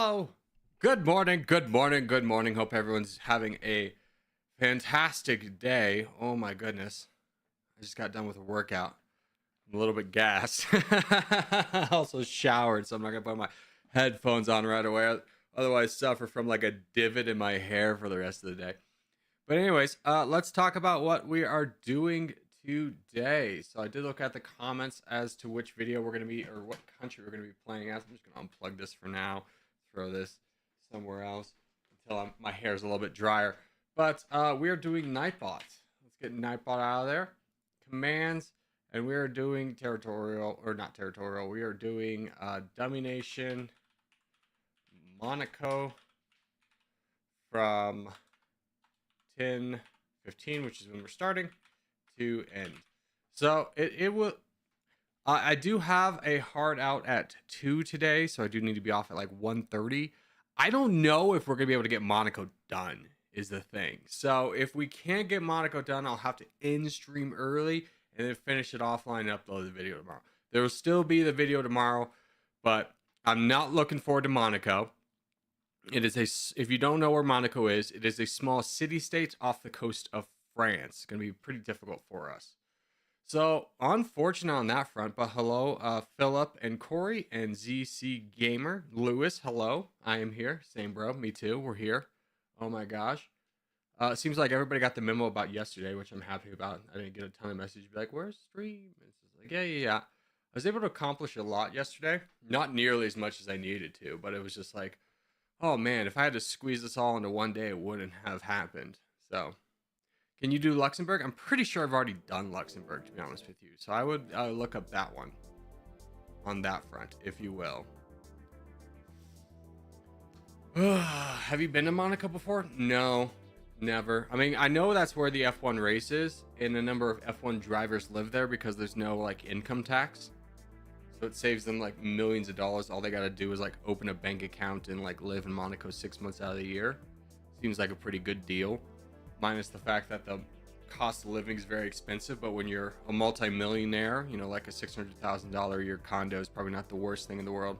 Hello. Good morning. Good morning. Good morning. Hope everyone's having a fantastic day. Oh my goodness. I just got done with a workout. I'm a little bit gassed. I also showered, so I'm not going to put my headphones on right away. Otherwise, suffer from like a divot in my hair for the rest of the day. But anyways, let's talk about what we are doing today. So I did look at the comments as to which video we're going to be, or what country we're going to be playing as. I'm just going to unplug this for now, throw this somewhere else until my hair is a little bit drier. But we are doing Nightbot. Let's get Nightbot out of there. Commands, and we are doing territorial, or not territorial. We are doing Dummynation, Monaco from 10:15, which is when we're starting, to end. So it will. I do have a hard out at 2 today, so I do need to be off at like 1:30. I don't know if we're gonna be able to get Monaco done, is the thing. So if we can't get Monaco done, I'll have to end stream early and then finish it offline and upload the video tomorrow. There will still be the video tomorrow, but I'm not looking forward to Monaco. It is if you don't know where Monaco is, it is a small city-state off the coast of France. It's going to be pretty difficult for us. So, unfortunate on that front, but hello, Philip and Corey and ZC Gamer. Lewis, hello. I am here. Same bro. Me too. We're here. Oh my gosh. It seems like everybody got the memo about yesterday, which I'm happy about. I didn't get a ton of messages be like, where's stream? It's just like, yeah. I was able to accomplish a lot yesterday. Not nearly as much as I needed to, but it was just like, oh man, if I had to squeeze this all into one day, it wouldn't have happened. So, can you do Luxembourg? I'm pretty sure I've already done Luxembourg, to be honest with you. So I would look up that one on that front, if you will. Have you been to Monaco before? No, never. I mean, I know that's where the F1 race is, and a number of F1 drivers live there because there's no like income tax. So it saves them like millions of dollars. All they got to do is like open a bank account and like live in Monaco 6 months out of the year. Seems like a pretty good deal. Minus the fact that the cost of living is very expensive. But when you're a multi-millionaire, you know, like a $600,000 a year condo is probably not the worst thing in the world.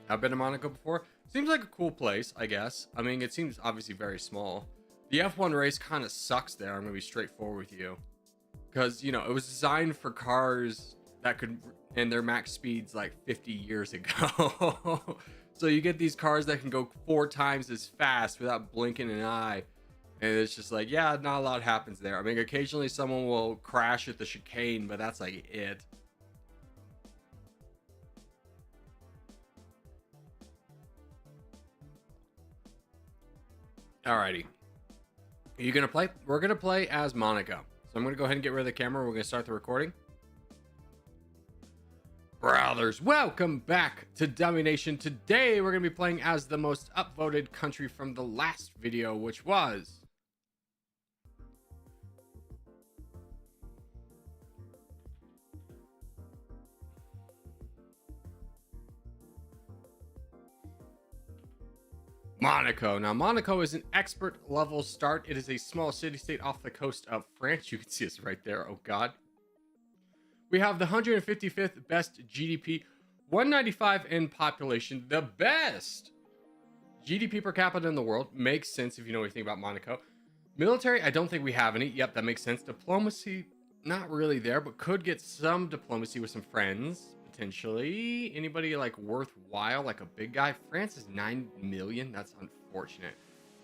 I've been to Monaco before. Seems like a cool place, I guess. I mean, it seems obviously very small. The F1 race kind of sucks there. I'm going to be straightforward with you. Because, you know, it was designed for cars that could, and their max speeds like 50 years ago. So you get these cars that can go 4 times as fast without blinking an eye. And it's just like, yeah, not a lot happens there. I mean, occasionally someone will crash at the chicane, but that's like it. Alrighty. Are you going to play? We're going to play as Monaco. So I'm going to go ahead and get rid of the camera. We're going to start the recording. Brothers, welcome back to Dummynation. Today we're going to be playing as the most upvoted country from the last video, which was Monaco. Now, Monaco is an expert level start. It is a small city-state off the coast of France. You can see us right there. Oh, God. We have the 155th best GDP, 195 in population, the best GDP per capita in the world. Makes sense if you know anything about Monaco. Military, I don't think we have any. Yep, that makes sense. Diplomacy, not really there, but could get some diplomacy with some friends, potentially. Anybody like worthwhile, like a big guy? France is 9 million. That's unfortunate.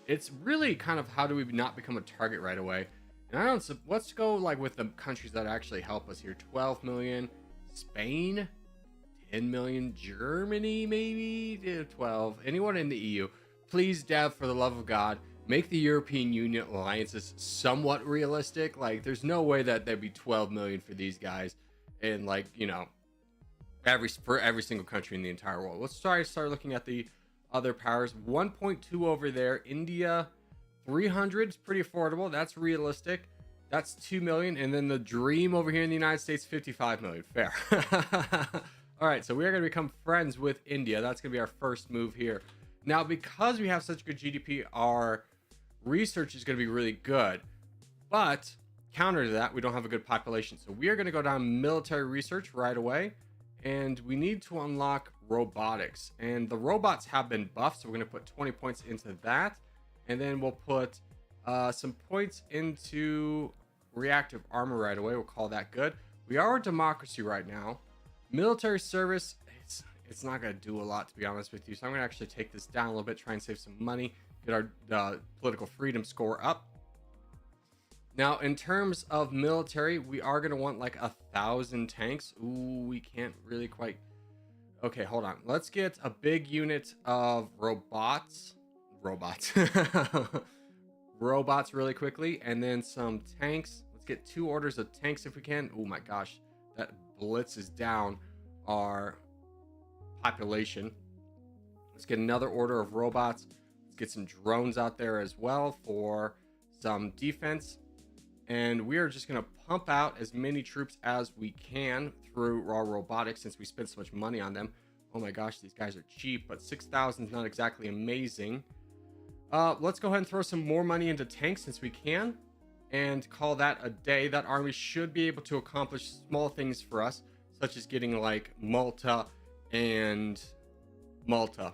It's really kind of how do we not become a target right away? And I don't, let's go like with the countries that actually help us here. 12 million, Spain, 10 million, Germany, maybe 12, anyone in the EU. Please, Dev, for the love of God, make the European Union alliances somewhat realistic. Like, there's no way that there'd be 12 million for these guys. And like, you know, for every single country in the entire world. Let's start looking at the other powers. 1.2 over there, India. 300 is pretty affordable. That's realistic. That's 2 million. And then the dream over here in the United States, 55 million. Fair. All right, so we are going to become friends with India. That's going to be our first move here. Now, because we have such good GDP, our research is going to be really good. But counter to that, we don't have a good population. So we are going to go down military research right away. and we need to unlock robotics, and the robots have been buffed, so we're going to put 20 points into that, and then we'll put some points into reactive armor right away. We'll call that good. We are a democracy right now. Military service, it's not going to do a lot, to be honest with you, so I'm going to actually take this down a little bit, try and save some money, get our political freedom score up. Now, in terms of military, we are going to want like 1,000 tanks. Ooh, we can't really quite. Okay, hold on. Let's get a big unit of robots robots really quickly, and then some tanks. Let's get 2 orders of tanks if we can. Oh my gosh, that blitzes down our population. Let's get another order of robots. Let's get some drones out there as well for some defense, and we are just going to pump out as many troops as we can through raw robotics since we spent so much money on them. Oh my gosh, these guys are cheap, but 6,000 is not exactly amazing. Let's go ahead and throw some more money into tanks since we can, and call that a day. That army should be able to accomplish small things for us, such as getting like Malta and Malta.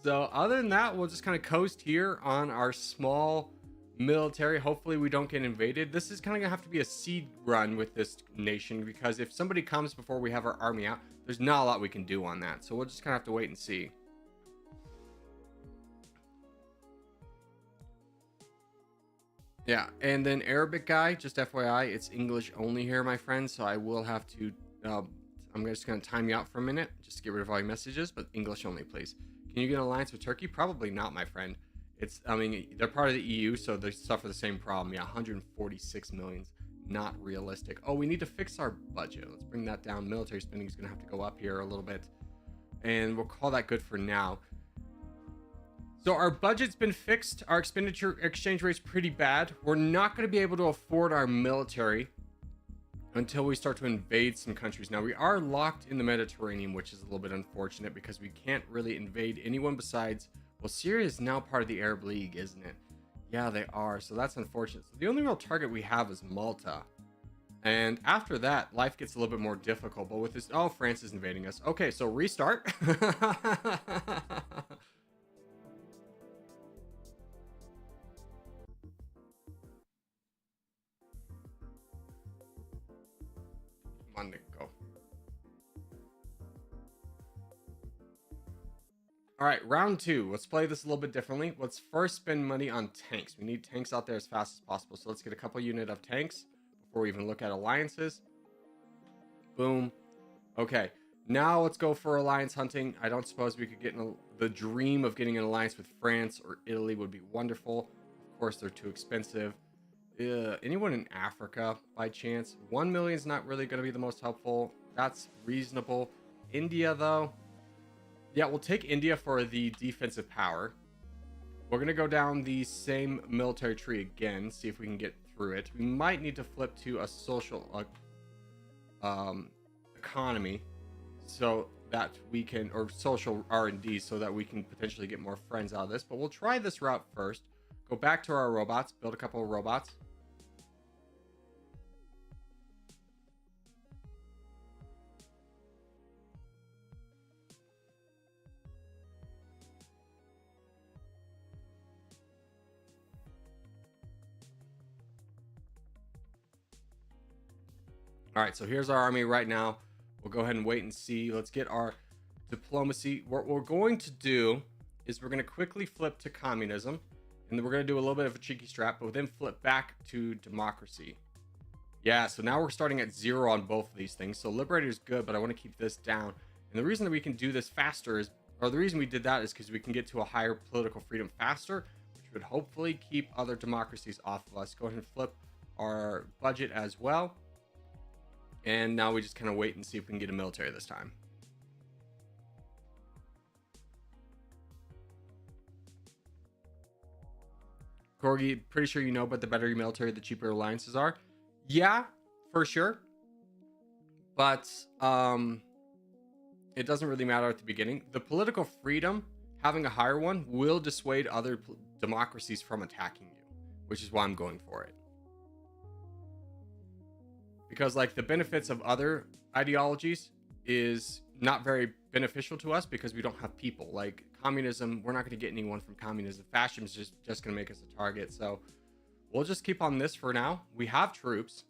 So other than that, we'll just kind of coast here on our small military. Hopefully we don't get invaded. This is kind of gonna have to be a seed run with this nation, because if somebody comes before we have our army out, there's not a lot we can do on that. So we'll just kind of have to wait and see. Yeah, and then Arabic guy, just FYI, it's English only here, my friends. So I will have to, I'm just going to time you out for a minute, just to get rid of all your messages, but English only, please. Can you get an alliance with Turkey? Probably not, my friend. I mean, they're part of the EU, so they suffer the same problem. Yeah, 146 million, not realistic. Oh, we need to fix our budget. Let's bring that down. Military spending is going to have to go up here a little bit, and we'll call that good for now. So our budget's been fixed. Our expenditure exchange rate's pretty bad. We're not going to be able to afford our military until we start to invade some countries. Now, we are locked in the Mediterranean, which is a little bit unfortunate because we can't really invade anyone besides... Well, Syria is now part of the Arab League, isn't it? Yeah, they are. So that's unfortunate. So the only real target we have is Malta. And after that, life gets a little bit more difficult. But with this... Oh, France is invading us. Okay, so restart. Come on, Nick, go. All right, round 2. Let's play this a little bit differently. Let's first spend money on tanks. We need tanks out there as fast as possible. So let's get a couple unit of tanks before we even look at alliances. Boom. Okay, now let's go for alliance hunting. I don't suppose we could get the dream of getting an alliance with France or Italy would be wonderful. Of course, they're too expensive. Anyone in Africa by chance? 1 million is not really going to be the most helpful. That's reasonable. India, though. Yeah, we'll take India for the defensive power. We're going to go down the same military tree again, see if we can get through it. We might need to flip to a social economy so that we can, or social R&D, so that we can potentially get more friends out of this. But we'll try this route first. Go back to our robots, build a couple of robots. All right, so here's our army right now. We'll go ahead and wait and see. Let's get our diplomacy. What we're going to do is we're going to quickly flip to communism, and then we're going to do a little bit of a cheeky strap, but then flip back to democracy. Yeah, so now we're starting at 0 on both of these things. So liberator is good, but I want to keep this down. And the reason that we can do this faster is, or the reason we did that is because we can get to a higher political freedom faster, which would hopefully keep other democracies off of us. Go ahead and flip our budget as well. And now we just kind of wait and see if we can get a military this time. Corgi, pretty sure you know, but the better your military, the cheaper alliances are. Yeah, for sure. But it doesn't really matter at the beginning. The political freedom, having a higher one, will dissuade other democracies from attacking you, which is why I'm going for it. because like the benefits of other ideologies is not very beneficial to us because we don't have people. Like communism, we're not going to get anyone from communism. Fascism is just going to make us a target. So we'll just keep on this for now. We have troops.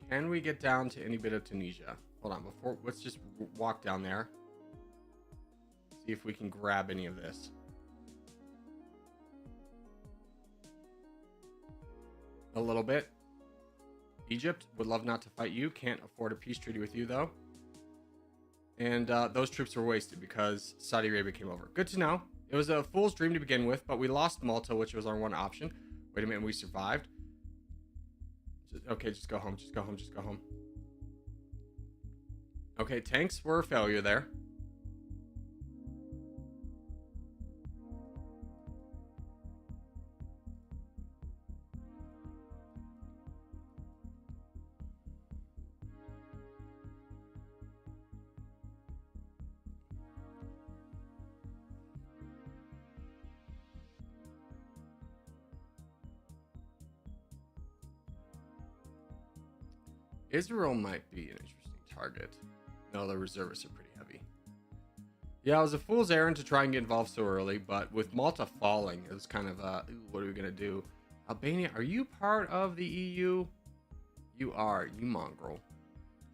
Can we get down to any bit of Tunisia? Hold on, before let's just walk down there. See if we can grab any of this. A little bit. Egypt would love not to fight you. Can't afford a peace treaty with you though. And those troops were wasted because Saudi Arabia came over. Good to know. It was a fool's dream to begin with, but we lost Malta, which was our one option. Wait a minute, we survived. Okay, just go home. Just go home. Just go home. Okay, tanks were a failure there. Israel might be an interesting target. No, the reservists are pretty heavy. Yeah, it was a fool's errand to try and get involved so early, but with Malta falling, it was kind of, what are we going to do? Albania, are you part of the EU? You are, you mongrel.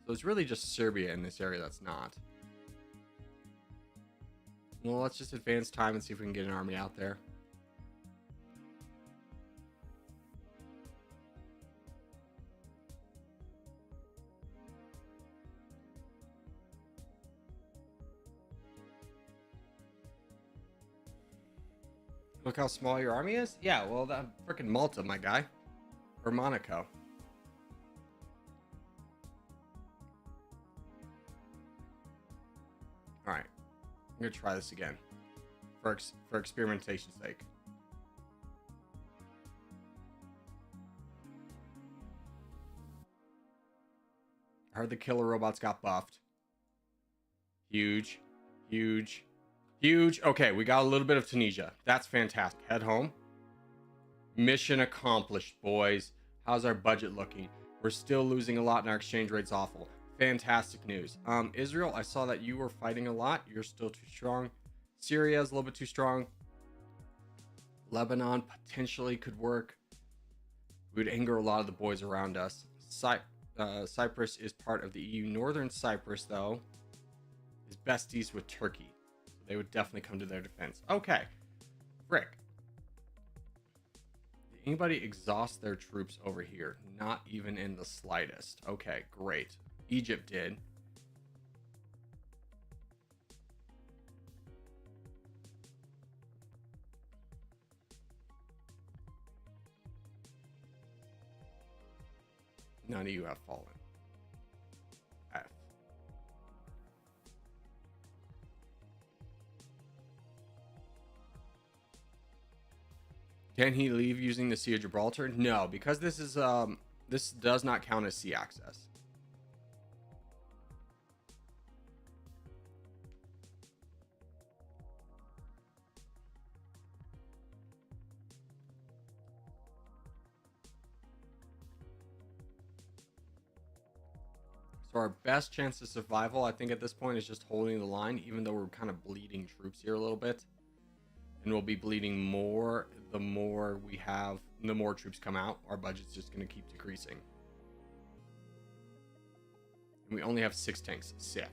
So it's really just Serbia in this area that's not. Well, let's just advance time and see if we can get an army out there. Look how small your army is? Yeah, well, that freaking Malta, my guy. Or Monaco. Alright. I'm going to try this again. For experimentation's sake. I heard the killer robots got buffed. Huge. Huge. Huge. Okay, we got a little bit of Tunisia. That's fantastic. Head home. Mission accomplished, boys. How's our budget looking? We're still losing a lot and our exchange rate's awful. Fantastic news. Israel, I saw that you were fighting a lot. You're still too strong. Syria is a little bit too strong. Lebanon potentially could work. We would anger a lot of the boys around us. Cyprus is part of the EU. Northern Cyprus, though, is besties with Turkey. They would definitely come to their defense. Okay. Frick. Did anybody exhaust their troops over here? Not even in the slightest. Okay, great. Egypt did. None of you have fallen. F. Can he leave using the Sea of Gibraltar? No, because this is this does not count as sea access. So our best chance of survival, I think at this point, is just holding the line, even though we're kind of bleeding troops here a little bit. And we'll be bleeding more the more we have, the more troops come out. Our budget's just going to keep decreasing. And we only have 6 tanks. Sick.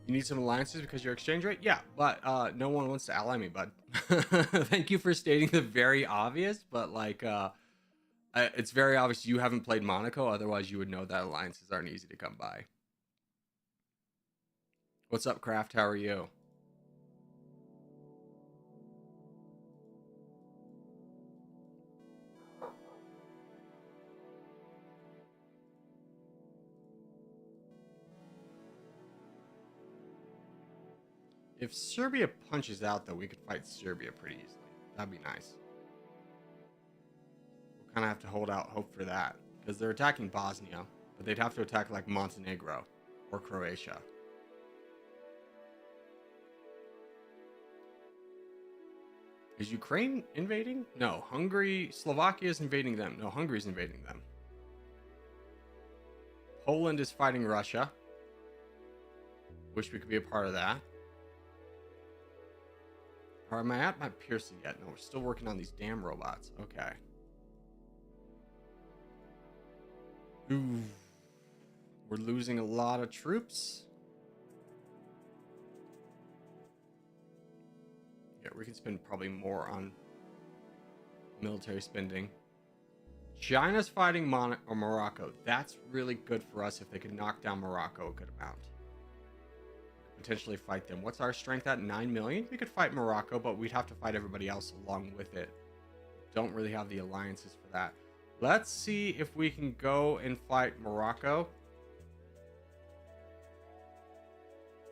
You need some alliances because your exchange rate? Yeah, but no one wants to ally me, bud. Thank you for stating the very obvious, but like it's very obvious you haven't played Monaco, otherwise you would know that alliances aren't easy to come by. What's up, Craft? How are you? If Serbia punches out, though, we could fight Serbia pretty easily. That'd be nice. We'll kind of have to hold out hope for that. Because they're attacking Bosnia. But they'd have to attack, like, Montenegro. Or Croatia. Is Ukraine invading? No. Hungary... Slovakia is invading them. No, Hungary's invading them. Poland is fighting Russia. Wish we could be a part of that. Or am I at my piercing yet? No, we're still working on these damn robots. Okay. Ooh. We're losing a lot of troops. Yeah, we can spend probably more on military spending. China's fighting Morocco. That's really good for us if they could knock down Morocco a good amount. Potentially fight them. What's our strength at? 9 million? We could fight Morocco, but we'd have to fight everybody else along with it. Don't really have the alliances for that. Let's see if we can go and fight Morocco.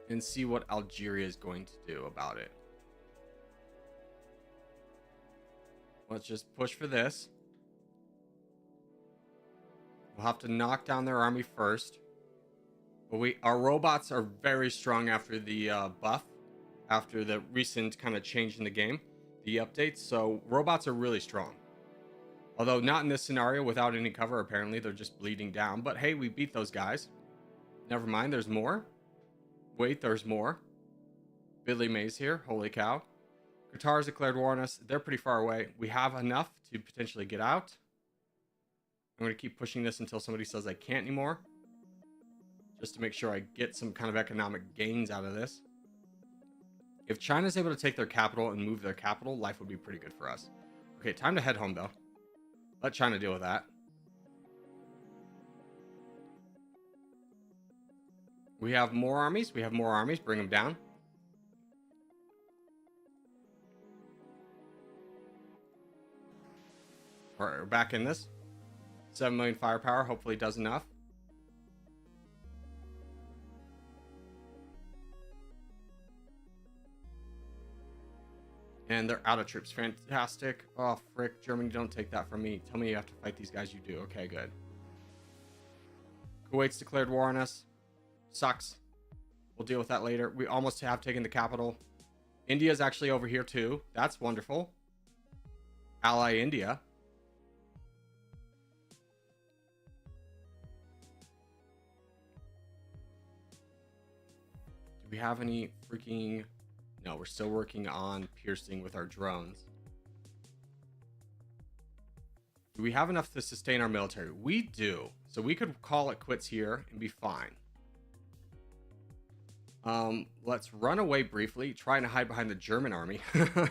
And see what Algeria is going to do about it. Let's just push for this. We'll have to knock down their army first. But our robots are very strong after the buff, after the recent kind of change in the game, the updates. So robots are really strong. Although not in this scenario without any cover, apparently. They're just bleeding down. But hey, we beat those guys. Never mind, there's more. Wait, there's more. Billy Mays here. Holy cow. Qatar's declared war on us. They're pretty far away. We have enough to potentially get out. I'm going to keep pushing this until somebody says I can't anymore. Just to make sure I get some kind of economic gains out of this. If China's able to take their capital and move their capital, life would be pretty good for us. Okay, time to head home, though. Let China deal with that. We have more armies. We have more armies. Bring them down. All right, we're back in this. 7 million firepower. Hopefully does enough. And they're out of troops. Fantastic. Oh, frick. Germany, don't take that from me. Tell me you have to fight these guys. You do. Okay, good. Kuwait's declared war on us. Sucks. We'll deal with that later. We almost have taken the capital. India's actually over here, too. That's wonderful. Ally India. Do we have any freaking... No, we're still working on piercing with our drones. Do we have enough to sustain our military? We do. So we could call it quits here and be fine. Let's run away briefly, trying to hide behind the German army. Let's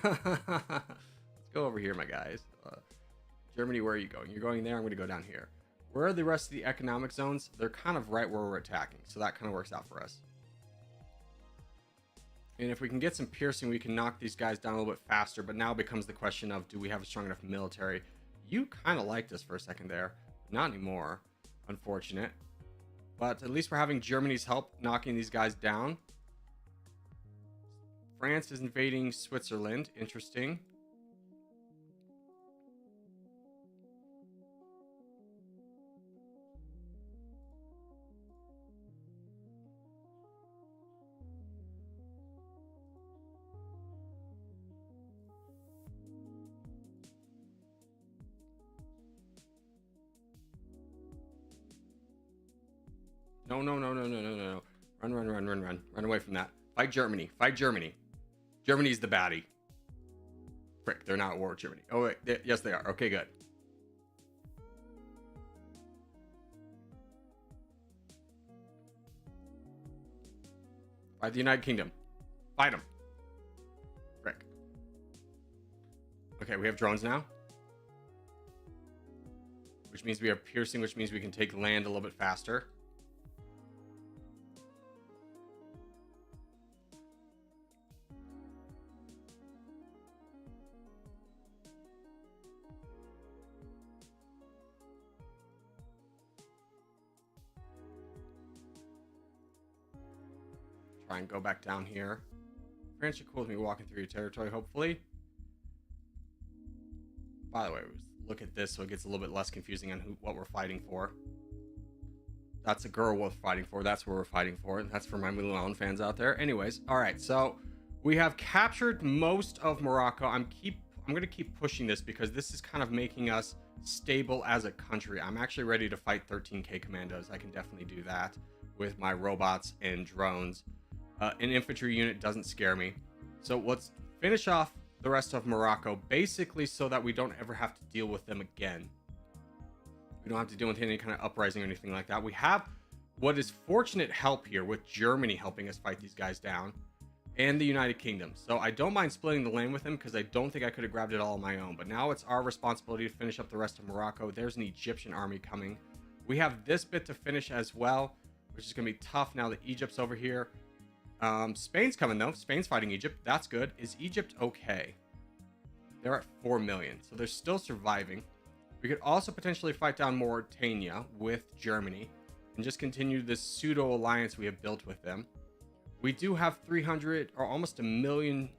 go over here, my guys. Germany, where are you going? You're going there. I'm going to go down here. Where are the rest of the economic zones? They're kind of right where we're attacking. So that kind of works out for us. And if we can get some piercing, we can knock these guys down a little bit faster. But now becomes the question of, do we have a strong enough military? You kind of liked us for a second there. Not anymore. Unfortunate. But at least we're having Germany's help knocking these guys down. France is invading Switzerland. Interesting. No, no, no, no, no, no, no. Run, run, run, run, run. Run away from that. Fight Germany. Fight Germany. Germany's the baddie. Frick, they're not at war with Germany. Oh, wait. Yes, they are. Okay, good. Fight the United Kingdom. Fight them. Frick. Okay, we have drones now. Which means we have piercing, which means we can take land a little bit faster. Try and go back down here. France, you're cool with me walking through your territory, hopefully. By the way, look at this so it gets a little bit less confusing on what we're fighting for. That's a girl we're fighting for. That's what we're fighting for. That's for my Mulan fans out there. Anyways, all right. So we have captured most of Morocco. I'm going to keep pushing this because this is kind of making us stable as a country. I'm actually ready to fight 13k commandos. I can definitely do that with my robots and drones. An infantry unit doesn't scare me. So let's finish off the rest of Morocco, basically so that we don't ever have to deal with them again. We don't have to deal with any kind of uprising or anything like that. We have what is fortunate help here with Germany helping us fight these guys down, and the United Kingdom. So I don't mind splitting the land with them because I don't think I could have grabbed it all on my own. But now it's our responsibility to finish up the rest of Morocco. There's an Egyptian army coming. We have this bit to finish as well, which is going to be tough now that Egypt's over here. Spain's coming though. Spain's fighting Egypt. That's good. Is Egypt okay? They're at 4 million, so they're still surviving. We could also potentially fight down Mauritania with Germany and just continue this pseudo alliance we have built with them. We do have 300 or almost $1 million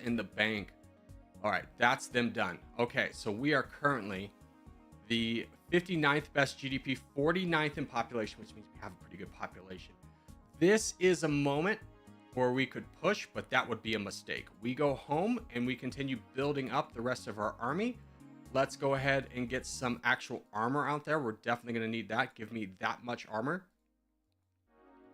in the bank. All right, that's them done. Okay, so we are currently the 59th best GDP, 49th in population, which means we have a pretty good population. This is a moment where we could push, but that would be a mistake. We go home and we continue building up the rest of our army. Let's go ahead and get some actual armor out there. We're definitely going to need that. Give me that much armor.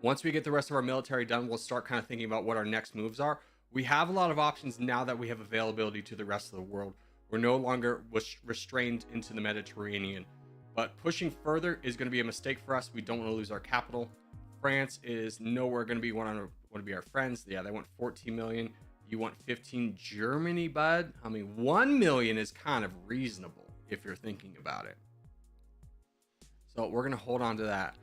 Once we get the rest of our military done, we'll start kind of thinking about what our next moves are. We have a lot of options now that we have availability to the rest of the world. We're no longer restrained into the Mediterranean, but pushing further is going to be a mistake for us. We don't want to lose our capital. France is nowhere going to be want to be our friends. Yeah, they want 14 million. You want 15. Germany, bud. I mean, 1 million is kind of reasonable if you're thinking about it. So we're going to hold on to that.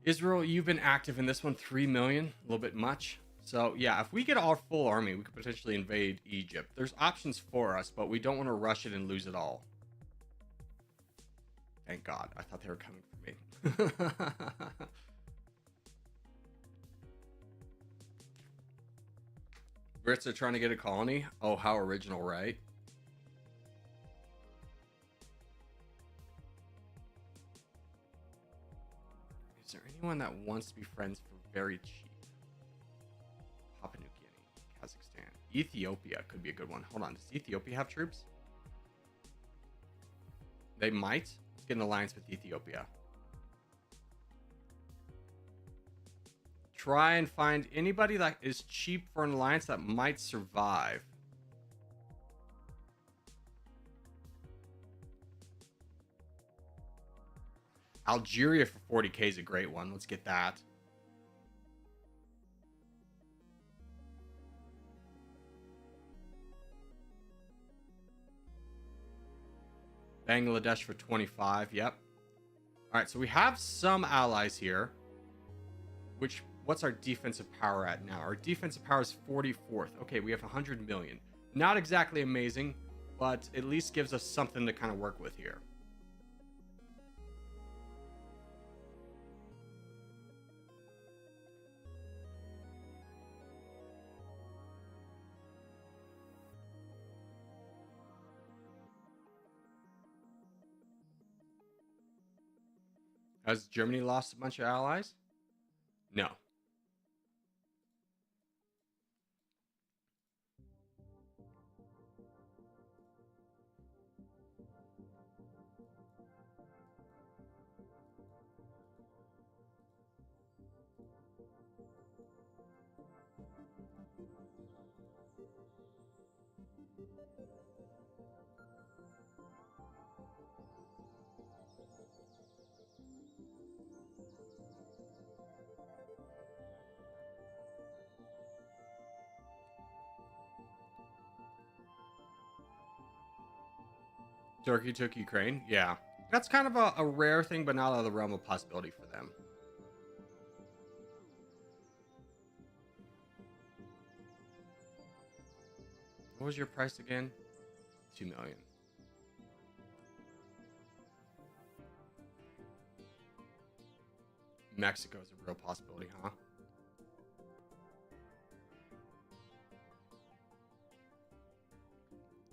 Israel, you've been active in this one. 3 million, a little bit much. So yeah, if we get our full army, we could potentially invade Egypt. There's options for us, but we don't want to rush it and lose it all. Thank God. I thought they were coming for me. Brits are trying to get a colony. Oh, how original, right? Is there anyone that wants to be friends for very cheap? Papua New Guinea, Kazakhstan, Ethiopia could be a good one. Hold on, does Ethiopia have troops? They might. Let's get an alliance with Ethiopia. Try and find anybody that is cheap for an alliance that might survive. Algeria for 40k is a great one. Let's get that. Bangladesh for 25. Yep. All right, so we have some allies here. What's our defensive power at now? Our defensive power is 44th. Okay, we have 100 million. Not exactly amazing, but at least gives us something to kind of work with here. Has Germany lost a bunch of allies? No. Turkey took Ukraine. Yeah. That's kind of a rare thing, but not out of the realm of possibility for them. What was your price again? 2 million. Mexico is a real possibility, huh?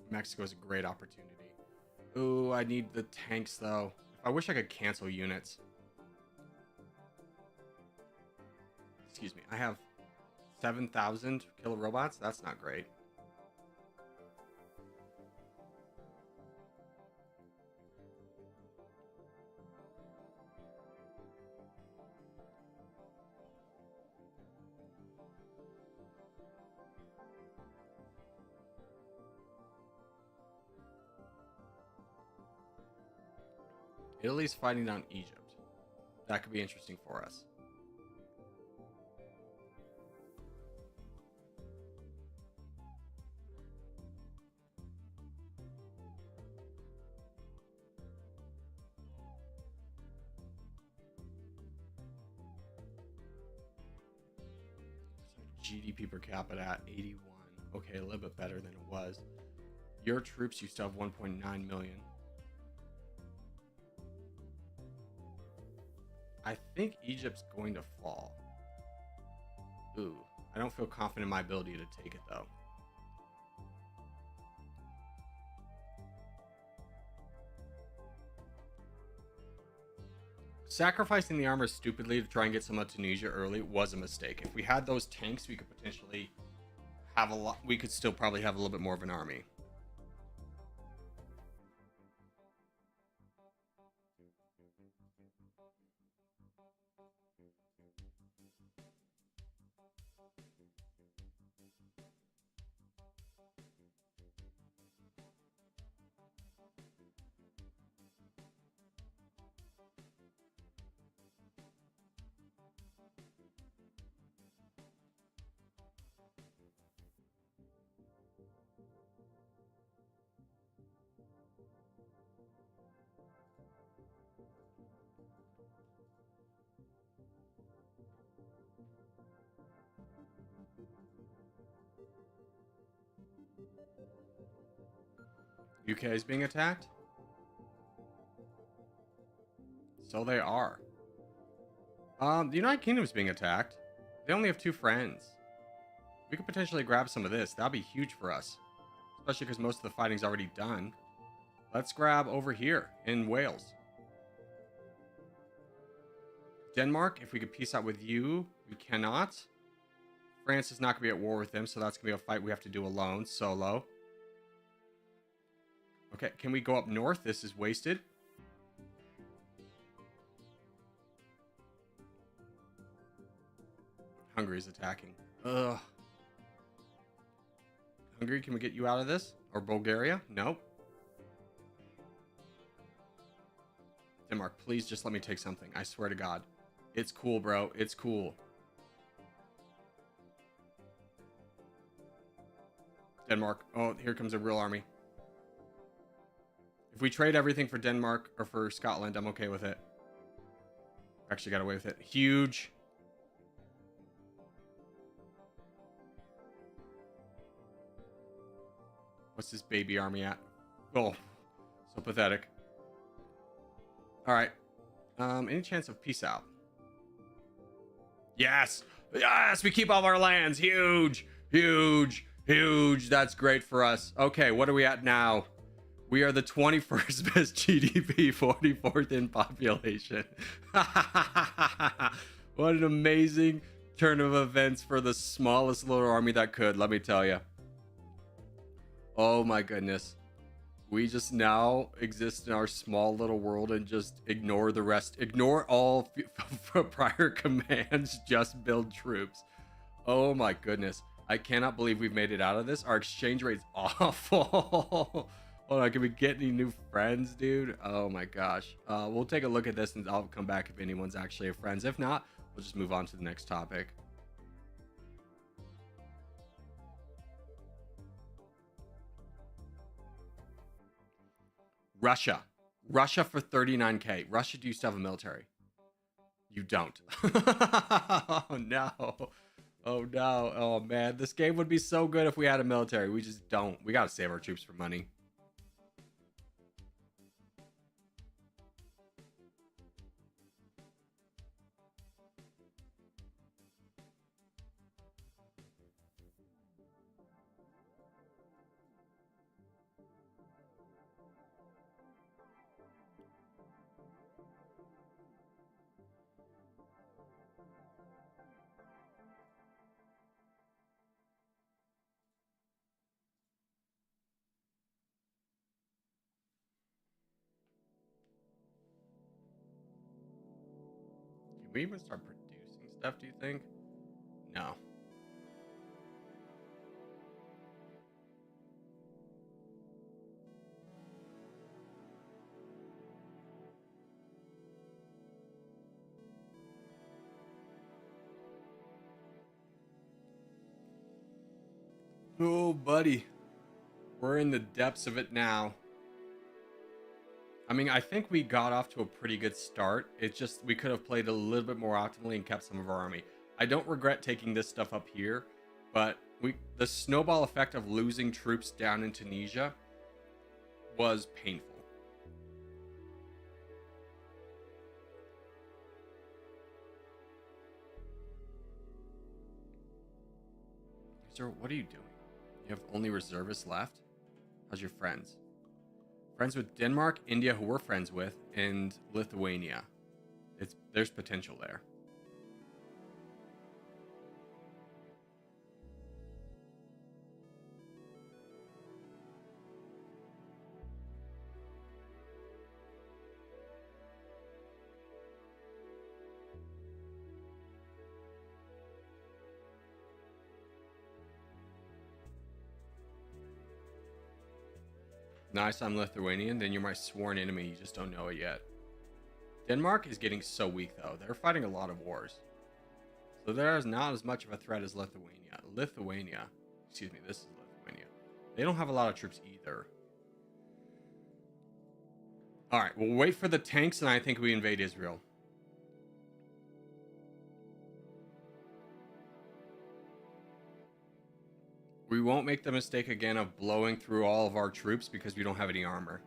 Mexico is a great opportunity. Ooh, I need the tanks though. I wish I could cancel units. Excuse me. I have 7,000 killer robots. That's not great. Italy's fighting down Egypt. That could be interesting for us. GDP per capita at 81. Okay, a little bit better than it was. Your troops used to have 1.9 million. I think Egypt's going to fall. Ooh, I don't feel confident in my ability to take it though. Sacrificing the armor stupidly to try and get some of Tunisia early was a mistake. If we had those tanks, we could potentially have a lot. We could still probably have a little bit more of an army. UK is being attacked? So they are. The United Kingdom is being attacked. They only have 2 friends. We could potentially grab some of this. That'd be huge for us. Especially because most of the fighting's already done. Let's grab over here in Wales. Denmark, if we could peace out with you, we cannot. France is not going to be at war with them, so that's going to be a fight we have to do alone, solo. Okay, can we go up north? This is wasted. Hungary's attacking. Ugh. Hungary, can we get you out of this? Or Bulgaria? Nope. Denmark, please just let me take something. I swear to God. It's cool, bro. It's cool. Denmark. Oh, here comes a real army. If we trade everything for Denmark or for Scotland, I'm okay with it. Actually got away with it. Huge. What's this baby army at? Oh, so pathetic. All right. Any chance of peace out? Yes. Yes, we keep all of our lands. Huge. Huge. Huge. That's great for us. Okay, what are we at now? We are the 21st best GDP, 44th in population. What an amazing turn of events for the smallest little army that could, let me tell you. Oh my goodness. We just now exist in our small little world and just ignore the rest. Ignore all prior commands, just build troops. Oh my goodness. I cannot believe we've made it out of this. Our exchange rate's awful. Hold on, can we get any new friends, dude? Oh my gosh. We'll take a look at this and I'll come back if anyone's actually a friends. If not, we'll just move on to the next topic. Russia. Russia for 39k. Russia, do you still have a military? You don't. Oh no. Oh no. Oh man. This game would be so good if we had a military. We just don't. We gotta save our troops for money. we even start producing stuff, do you think? No. Oh, buddy. We're in the depths of it now. I mean, I think we got off to a pretty good start. It's just we could have played a little bit more optimally and kept some of our army. I don't regret taking this stuff up here, but the snowball effect of losing troops down in Tunisia was painful. Sir, what are you doing? You have only reservists left? How's your friends? Friends with Denmark, India, who we're friends with, and Lithuania. There's potential there. Nice, I'm Lithuanian, then you're my sworn enemy, you just don't know it yet. Denmark is getting so weak, though. They're fighting a lot of wars. So there is not as much of a threat as Lithuania. Excuse me, this is Lithuania. They don't have a lot of troops either. Alright, we'll wait for the tanks, and I think we invade Israel. We won't make the mistake again of blowing through all of our troops because we don't have any armor.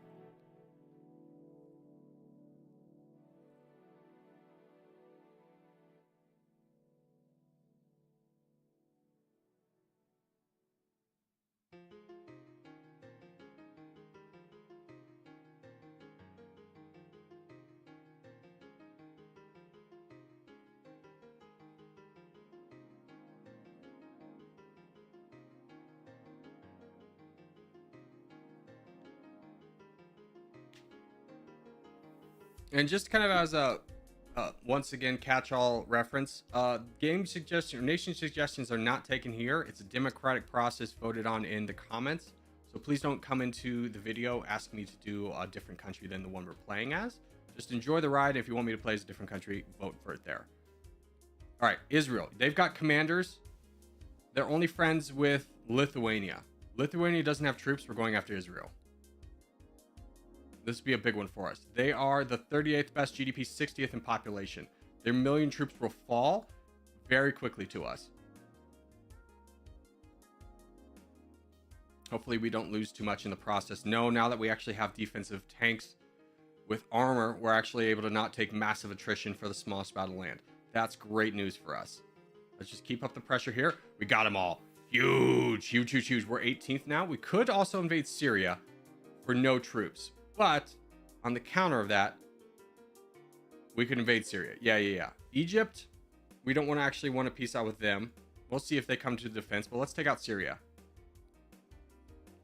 And just kind of as a once again catch-all reference, game suggestions or nation suggestions are not taken here. It's a democratic process voted on in the comments, so please don't come into the video asking me to do a different country than the one we're playing as. Just enjoy the ride. If you want me to play as a different country, vote for it there. All right, Israel, they've got commanders. They're only friends with Lithuania. Lithuania doesn't have troops. We're going after Israel. This would be a big one for us. They are the 38th best GDP, 60th in population. Their million troops will fall very quickly to us. Hopefully we don't lose too much in the process. No, now that we actually have defensive tanks with armor, we're actually able to not take massive attrition for the smallest spot of land. That's great news for us. Let's just keep up the pressure here. We got them all. Huge, huge, huge, huge. We're 18th now. We could also invade Syria for no troops. But on the counter of that, we could invade Syria. Yeah. Egypt, we don't actually want to peace out with them. We'll see if they come to the defense, but let's take out Syria.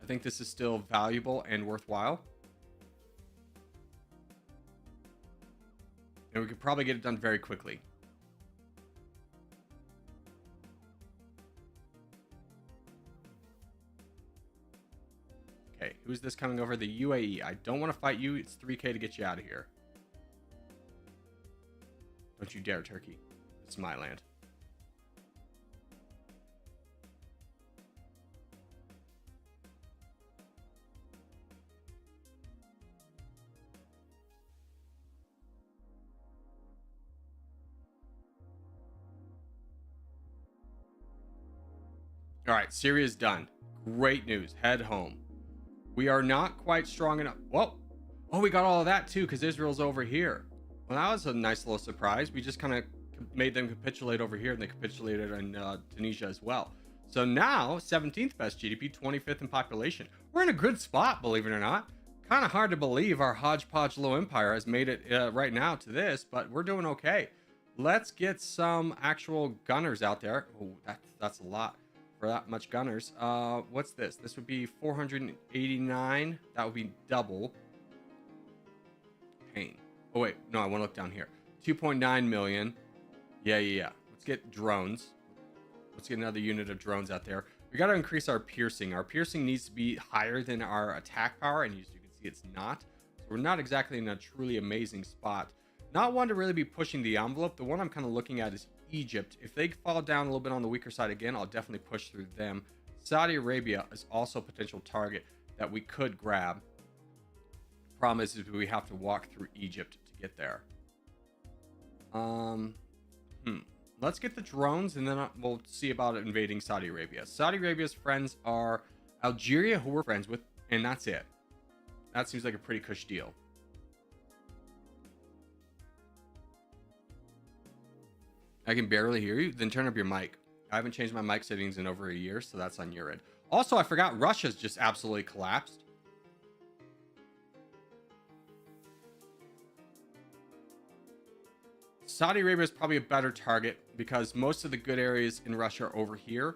I think this is still valuable and worthwhile. And we could probably get it done very quickly. Okay, who's this coming over? The UAE. I don't want to fight you. It's 3K to get you out of here. Don't you dare, Turkey. It's my land. All right, Syria's done. Great news. Head home. We are not quite strong enough. Whoa. Oh, we got all of that too because Israel's over here. Well, that was a nice little surprise. We just kind of made them capitulate over here, and they capitulated in Tunisia as well. So now, 17th best GDP, 25th in population. We're in a good spot, believe it or not. Kind of hard to believe our hodgepodge little empire has made it right now to this, but we're doing okay. Let's get some actual gunners out there. Oh, that's a lot. For that much gunners. What's this? This would be 489. That would be double. Pain. Oh wait, no, I want to look down here. 2.9 million. Yeah. Let's get drones. Let's get another unit of drones out there. We got to increase our piercing. Our piercing needs to be higher than our attack power, and as you can see, it's not. So we're not exactly in a truly amazing spot. Not one to really be pushing the envelope. The one I'm kind of looking at is Egypt. If they fall down a little bit on the weaker side again, I'll definitely push through them. Saudi Arabia is also a potential target that we could grab. Problem is we have to walk through Egypt to get there. Let's get the drones, and then we'll see about invading Saudi Arabia. Saudi Arabia's friends are Algeria, who we're friends with, and that's it. That seems like a pretty cush deal. I can barely hear you. Then turn up your mic. I haven't changed my mic settings in over a year, so that's on your end. Also, I forgot Russia's just absolutely collapsed. Saudi Arabia is probably a better target because most of the good areas in Russia are over here.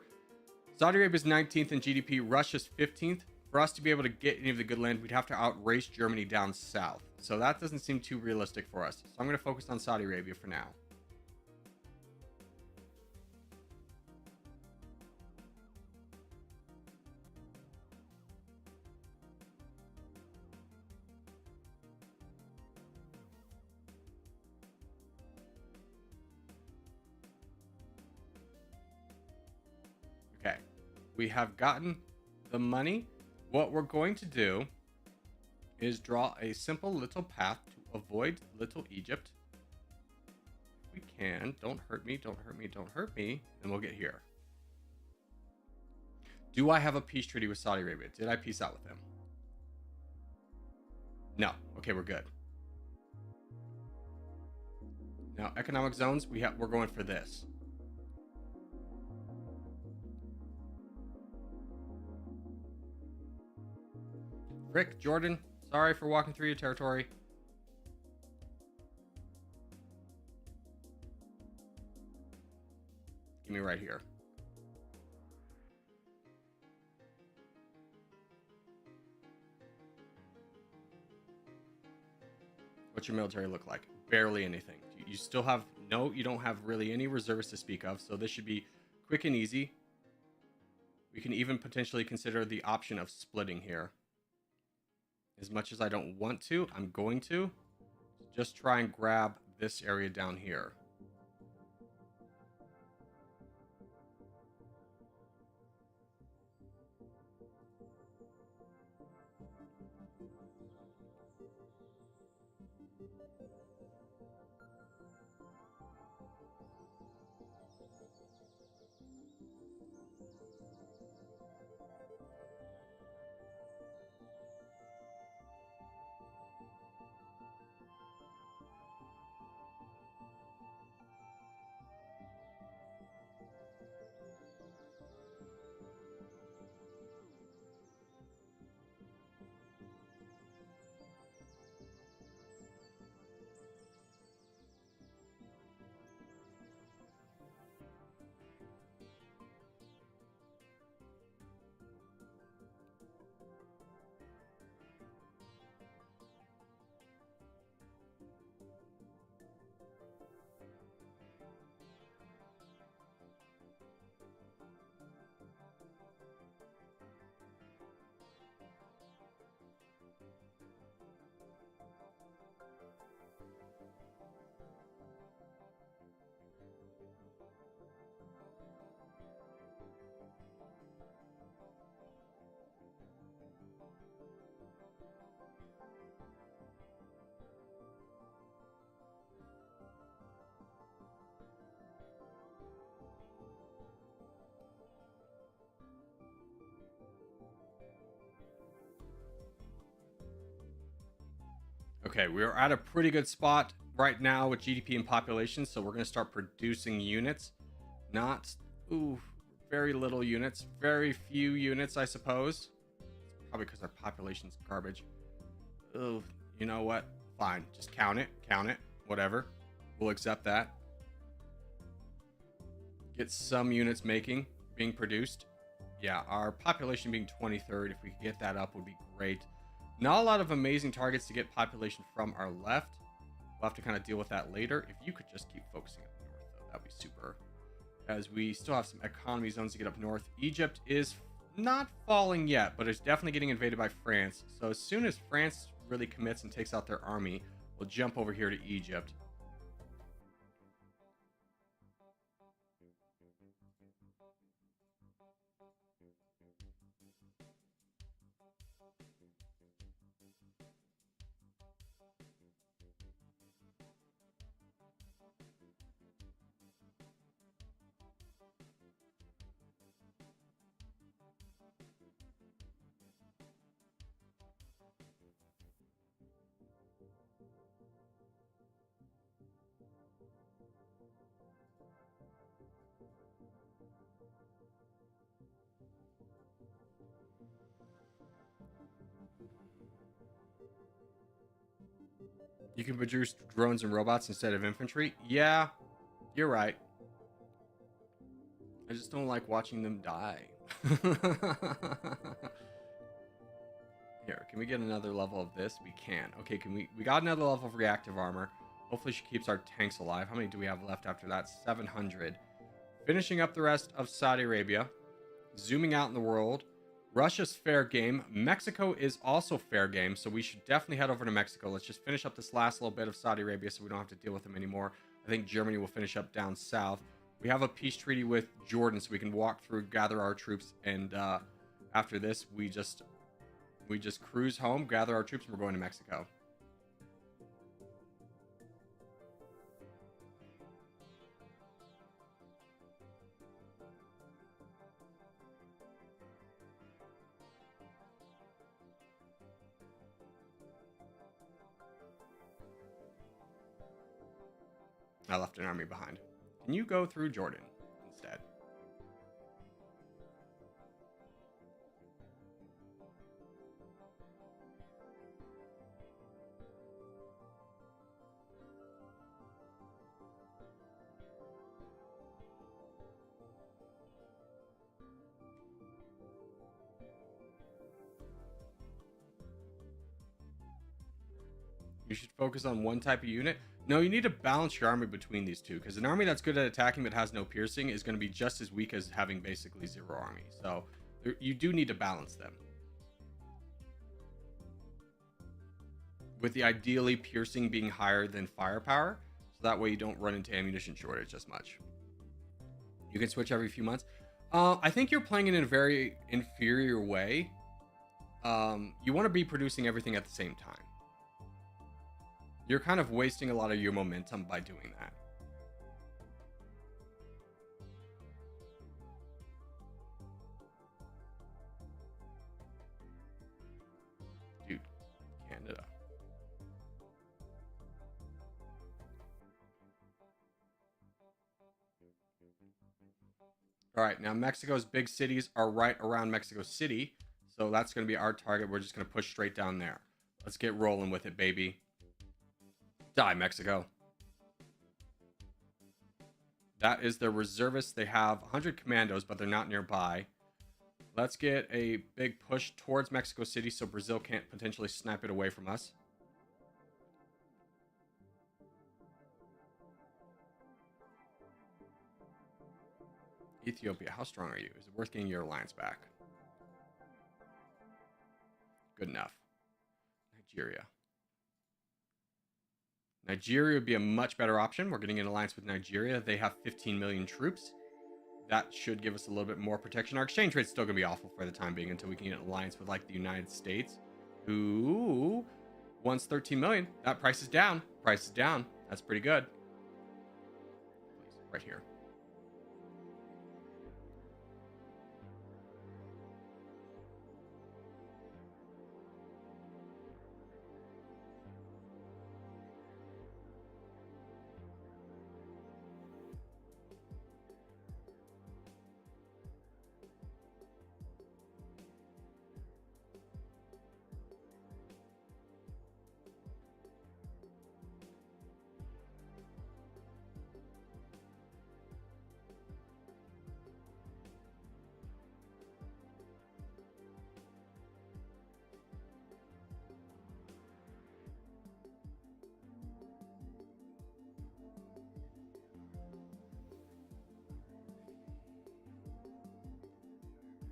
Saudi Arabia is 19th in GDP. Russia's 15th. For us to be able to get any of the good land, we'd have to outrace Germany down south. So that doesn't seem too realistic for us. So I'm going to focus on Saudi Arabia for now. Okay, we have gotten the money. What we're going to do is draw a simple little path to avoid Little Egypt. If we can, don't hurt me, don't hurt me, don't hurt me, and we'll get here. Do I have a peace treaty with Saudi Arabia? Did I peace out with them? No. Okay, we're good. Now, economic zones, we're going for this. Rick, Jordan, sorry for walking through your territory. Give me right here. What's your military look like? Barely anything. You still have, no, you don't have really any reserves to speak of, so this should be quick and easy. We can even potentially consider the option of splitting here. As much as I don't want to, I'm going to just try and grab this area down here. Okay, we're at a pretty good spot right now with GDP and population, so we're going to start producing units. Not, very little units. Very few units, I suppose. It's probably because our population's garbage. Oh, you know what? Fine. Just count it. Whatever. We'll accept that. Get some units being produced. Yeah, our population being 23rd, if we could get that up, would be great. Not a lot of amazing targets to get population from our left. We'll have to kind of deal with that later. If you could just keep focusing up north, though, that That'd be super. As we still have some economy zones to get up north. Egypt is not falling yet, but it's definitely getting invaded by France. So as soon as France really commits and takes out their army, we'll jump over here to Egypt. You can produce drones and robots instead of infantry. Yeah, you're right. I just don't like watching them die. Here, can we get another level of this? We can. Okay, we got another level of reactive armor. Hopefully she keeps our tanks alive. How many do we have left after that? 700. Finishing up the rest of Saudi Arabia. Zooming out in the world. Russia's fair game. Mexico is also fair game, so we should definitely head over to Mexico. Let's just finish up this last little bit of Saudi Arabia so we don't have to deal with them anymore. I think Germany will finish up down south. We have a peace treaty with Jordan, so we can walk through, gather our troops, and after this, we just cruise home, gather our troops, and we're going to Mexico. I left an army behind. Can you go through Jordan instead? You should focus on one type of unit. No, you need to balance your army between these two, because an army that's good at attacking but has no piercing is going to be just as weak as having basically zero army. So you do need to balance them. With the ideally piercing being higher than firepower, so that way you don't run into ammunition shortage as much. You can switch every few months. I think you're playing it in a very inferior way. You want to be producing everything at the same time. You're kind of wasting a lot of your momentum by doing that. Dude, Canada. All right, now Mexico's big cities are right around Mexico City. So that's going to be our target. We're just going to push straight down there. Let's get rolling with it, baby. Die, Mexico. That is the reservists. They have 100 commandos, but they're not nearby. Let's get a big push towards Mexico City so Brazil can't potentially snipe it away from us. Ethiopia, how strong are you? Is it worth getting your alliance back? Good enough. Nigeria. Nigeria would be a much better option. We're getting an alliance with Nigeria. They have 15 million troops. That should give us a little bit more protection. Our exchange rate's still going to be awful for the time being until we can get an alliance with, like, the United States, who wants 13 million. That price is down. Price is down. That's pretty good. Please, right here.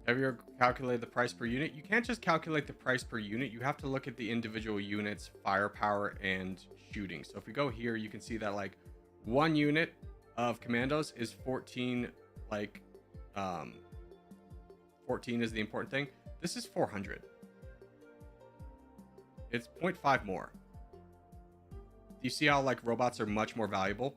Have you ever calculated the price per unit? You can't just calculate the price per unit. You have to look at the individual units, firepower, and shooting. So if we go here, you can see that like 1 unit of commandos is 14, like 14 is the important thing. This is 400. It's 0.5 more. Do you see how like robots are much more valuable?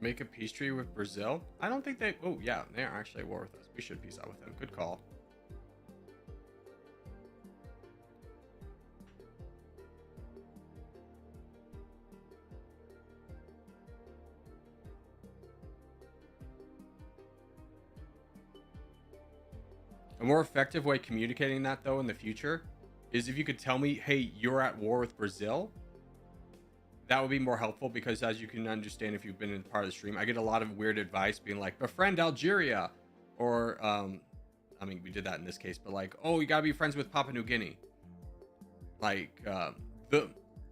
Make a peace treaty with Brazil? I don't think they... Oh, yeah, they are actually at war with us. We should peace out with them. Good call. A more effective way of communicating that, though, in the future is if you could tell me, hey, you're at war with Brazil. That would be more helpful because, as you can understand if you've been in part of the stream, I get a lot of weird advice being like, befriend Algeria. Or, I mean, we did that in this case, but like, oh, you gotta be friends with Papua New Guinea. Like,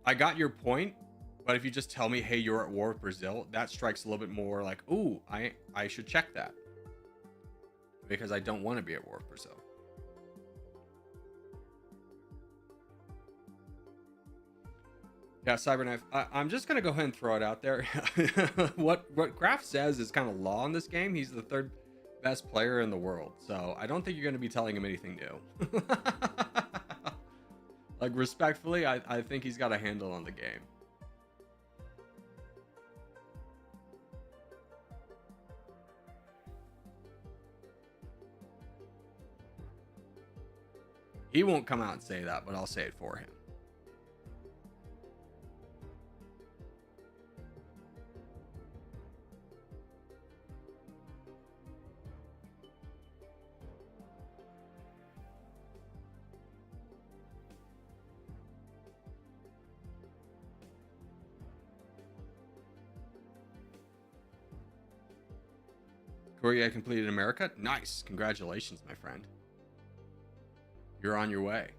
I got your point, but if you just tell me, hey, you're at war with Brazil, that strikes a little bit more like, ooh, I should check that. Because I don't want to be at war with Brazil. Yeah, Cyberknife. I'm just gonna go ahead and throw it out there. what Graf says is kind of law in this game. He's the third best player in the world, so I don't think you're gonna be telling him anything new. Like, respectfully, I think he's got a handle on the game. He won't come out and say that, but I'll say it for him. Korea completed America? Nice. Congratulations, my friend. You're on your way.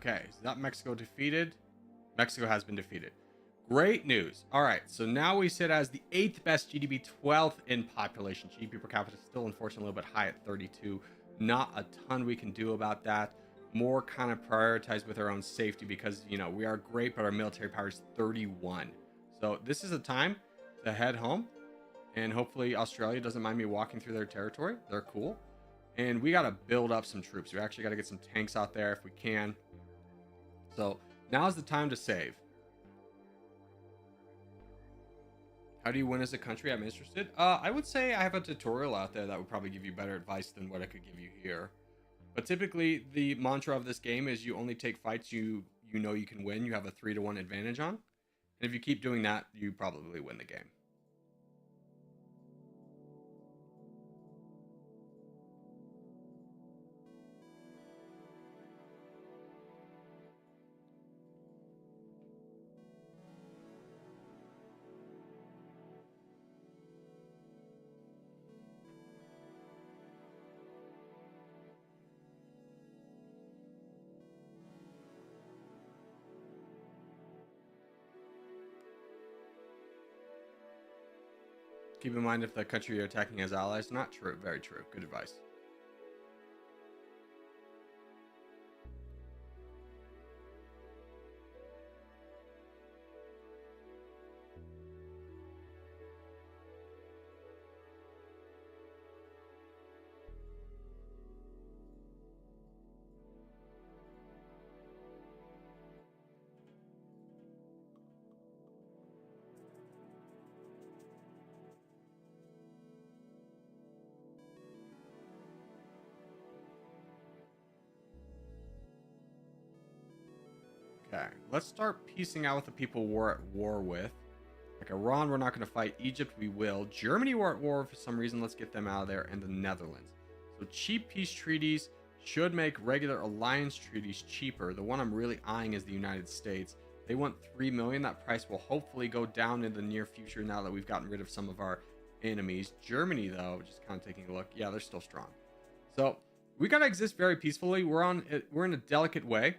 Okay, is that Mexico defeated? Mexico has been defeated. Great news. All right, so now we sit as the 8th best GDP, 12th in population. GDP per capita is still unfortunately a little bit high at 32. Not a ton we can do about that. More kind of prioritize with our own safety because, you know, we are great, but our military power is 31. So this is a time to head home, and hopefully Australia doesn't mind me walking through their territory. They're cool. And we got to build up some troops. We actually got to get some tanks out there if we can. So now's the time to save. How do you win as a country? I'm interested. I would say I have a tutorial out there that would probably give you better advice than what I could give you here. But typically the mantra of this game is you only take fights you know you can win. You have a 3-to-1 advantage on. And if you keep doing that, you probably win the game. Keep in mind if the country you're attacking has allies. Not true. Very true. Good advice. Okay, let's start piecing out with the people we're at war with. Like Iran, we're not going to fight. Egypt, we will. Germany, we're at war for some reason. Let's get them out of there. And the Netherlands. So cheap peace treaties should make regular alliance treaties cheaper. The one I'm really eyeing is the United States. They want 3 million. That price will hopefully go down in the near future now that we've gotten rid of some of our enemies. Germany, though, just kind of taking a look. Yeah, they're still strong. So we got to exist very peacefully. We're in a delicate way.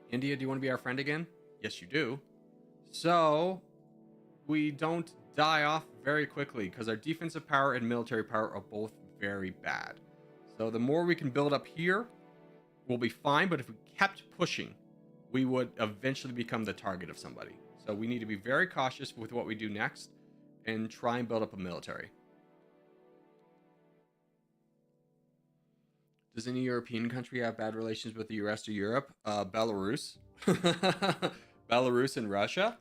India, do you want to be our friend again? Yes, you do. So we don't die off very quickly because our defensive power and military power are both very bad. So the more we can build up here, we'll be fine. But if we kept pushing, we would eventually become the target of somebody. So we need to be very cautious with what we do next and try and build up a military. Does any European country have bad relations with the rest of Europe? Belarus. Belarus and Russia.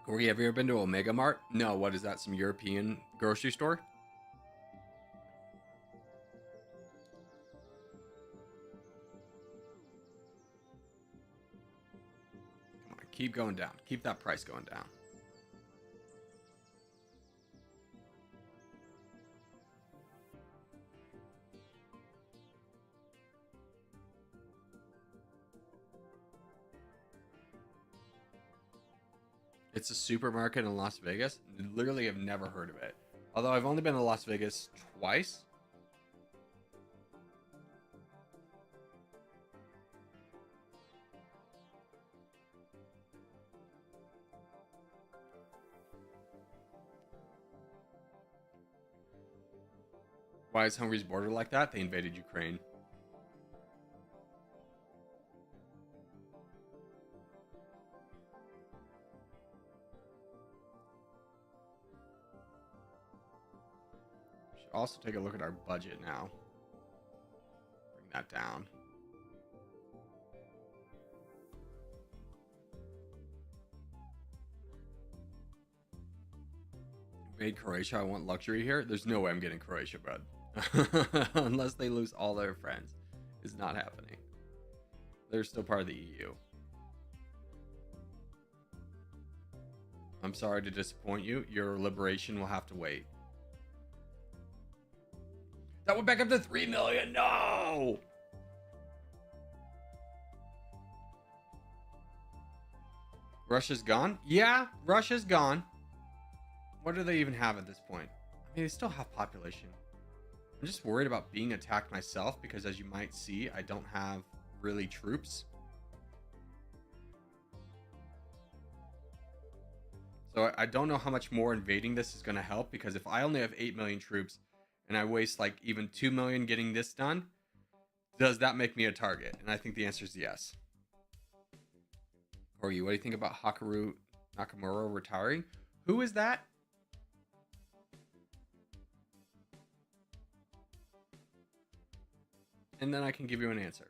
Corey, have you ever been to Omega Mart? No, what is that? Some European grocery store? Come on, keep going down. Keep that price going down. It's a supermarket in Las Vegas. Literally have never heard of it. Although I've only been to Las Vegas twice. Why is Hungary's border like that? They invaded Ukraine. Should also take a look at our budget now. Bring that down. Invade Croatia. I want luxury here. There's no way I'm getting Croatia, bud. Unless they lose all their friends. It's not happening. They're still part of the EU. I'm sorry to disappoint you. Your liberation will have to wait. That went back up to 3 million. No! Russia's gone? Yeah, Russia's gone. What do they even have at this point? I mean, they still have population. I'm just worried about being attacked myself because, as you might see, I don't have really troops. So I don't know how much more invading this is going to help, because if I only have 8 million troops and I waste like even 2 million getting this done, does that make me a target? And I think the answer is yes. Or you, what do you think about Hikaru Nakamura retiring? Who is that? And then I can give you an answer.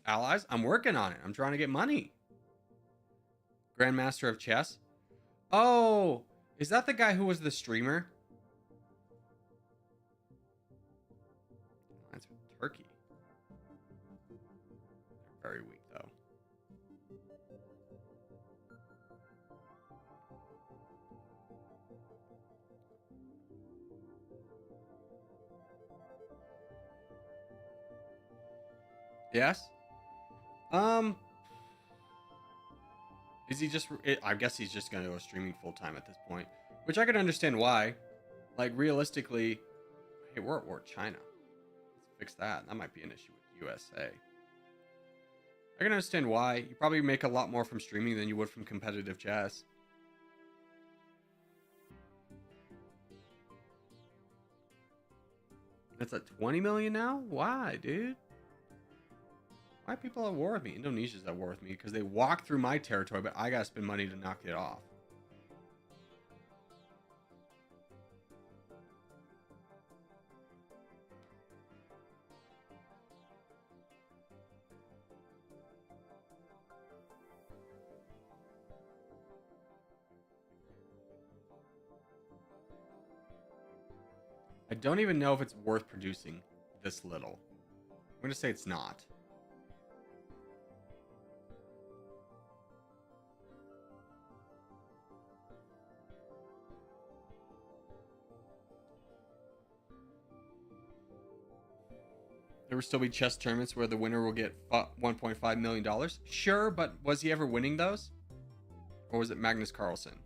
Allies? I'm working on it. I'm trying to get money. Grandmaster of Chess? Oh, is that the guy who was the streamer? That's Turkey. They're very weak, though. Yes. Is he just? I guess he's just gonna go streaming full time at this point, which I can understand why. Like realistically, hey, we're at war with China. Let's fix that. That might be an issue with USA. I can understand why. You probably make a lot more from streaming than you would from competitive chess. It's at 20 million now? Why, dude? Why are people at war with me? Indonesia's at war with me because they walk through my territory, but I gotta spend money to knock it off. I don't even know if it's worth producing this little. I'm gonna say it's not. There will still be chess tournaments where the winner will get $1.5 million. Sure, but was he ever winning those? Or was it Magnus Carlsen?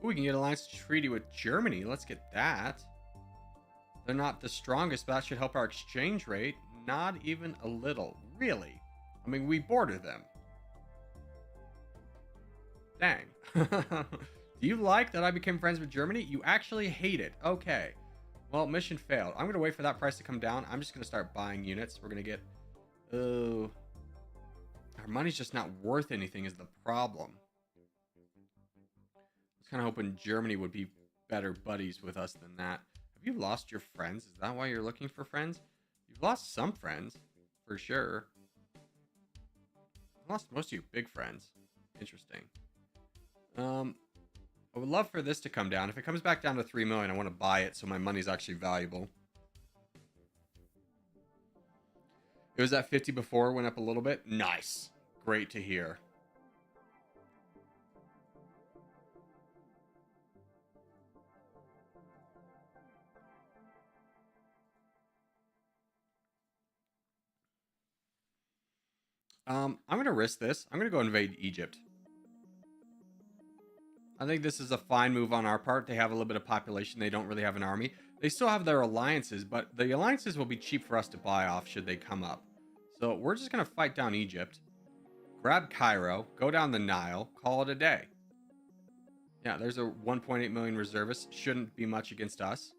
Ooh, we can get alliance treaty with Germany. Let's get that. They're not the strongest, but that should help our exchange rate. Not even a little. Really? I mean, we border them. Dang. Do you like that I became friends with Germany? You actually hate it. Okay. Well, mission failed. I'm going to wait for that price to come down. I'm just going to start buying units. We're going to get... Oh... Our money's just not worth anything is the problem. I was kind of hoping Germany would be better buddies with us than that. Have you lost your friends? Is that why you're looking for friends? You've lost some friends, for sure. You lost most of your big friends. Interesting. I would love for this to come down. If it comes back down to 3 million, I want to buy it so my money's actually valuable. It was at 50 before, went up a little bit. Nice. Great to hear. I'm going to risk this. I'm going to go invade Egypt. I think this is a fine move on our part. They have a little bit of population. They don't really have an army. They still have their alliances, but the alliances will be cheap for us to buy off should they come up. So we're just going to fight down Egypt. Grab Cairo. Go down the Nile. Call it a day. Yeah, there's a 1.8 million reservists. Shouldn't be much against us.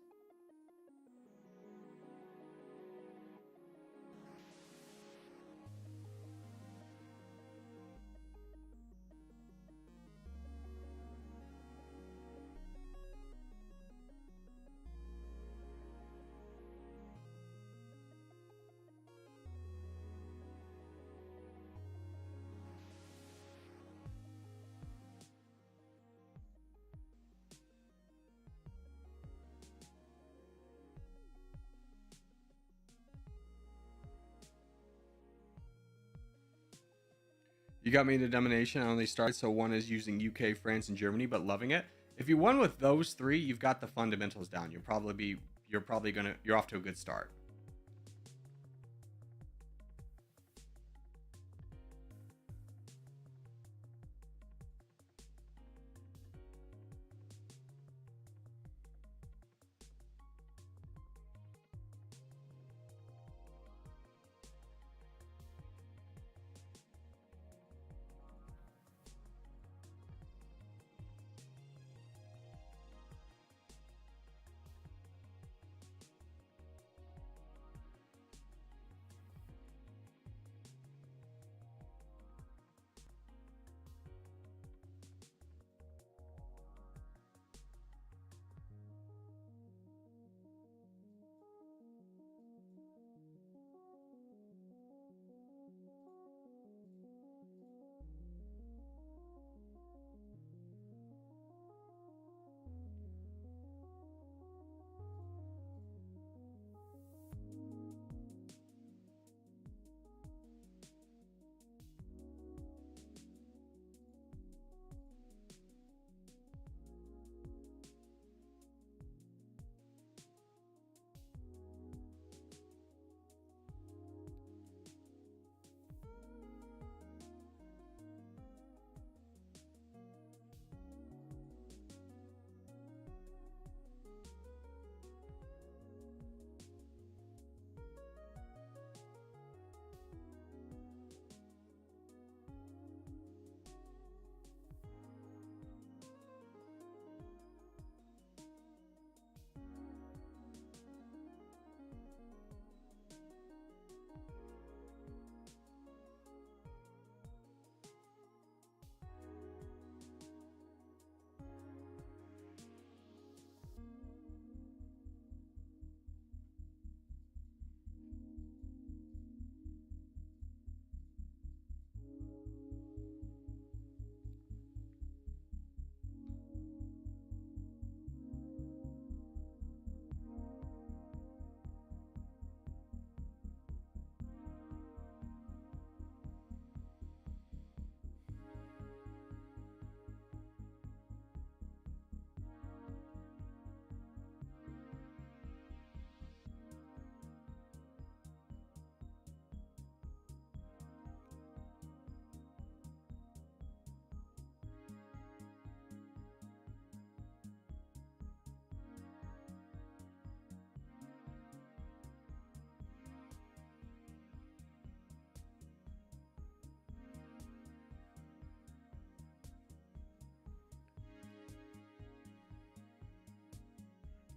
You got me into Dummynation. I only started, so one is using UK, France, and Germany, but loving it. If you won with those three, you've got the fundamentals down. You're off to a good start.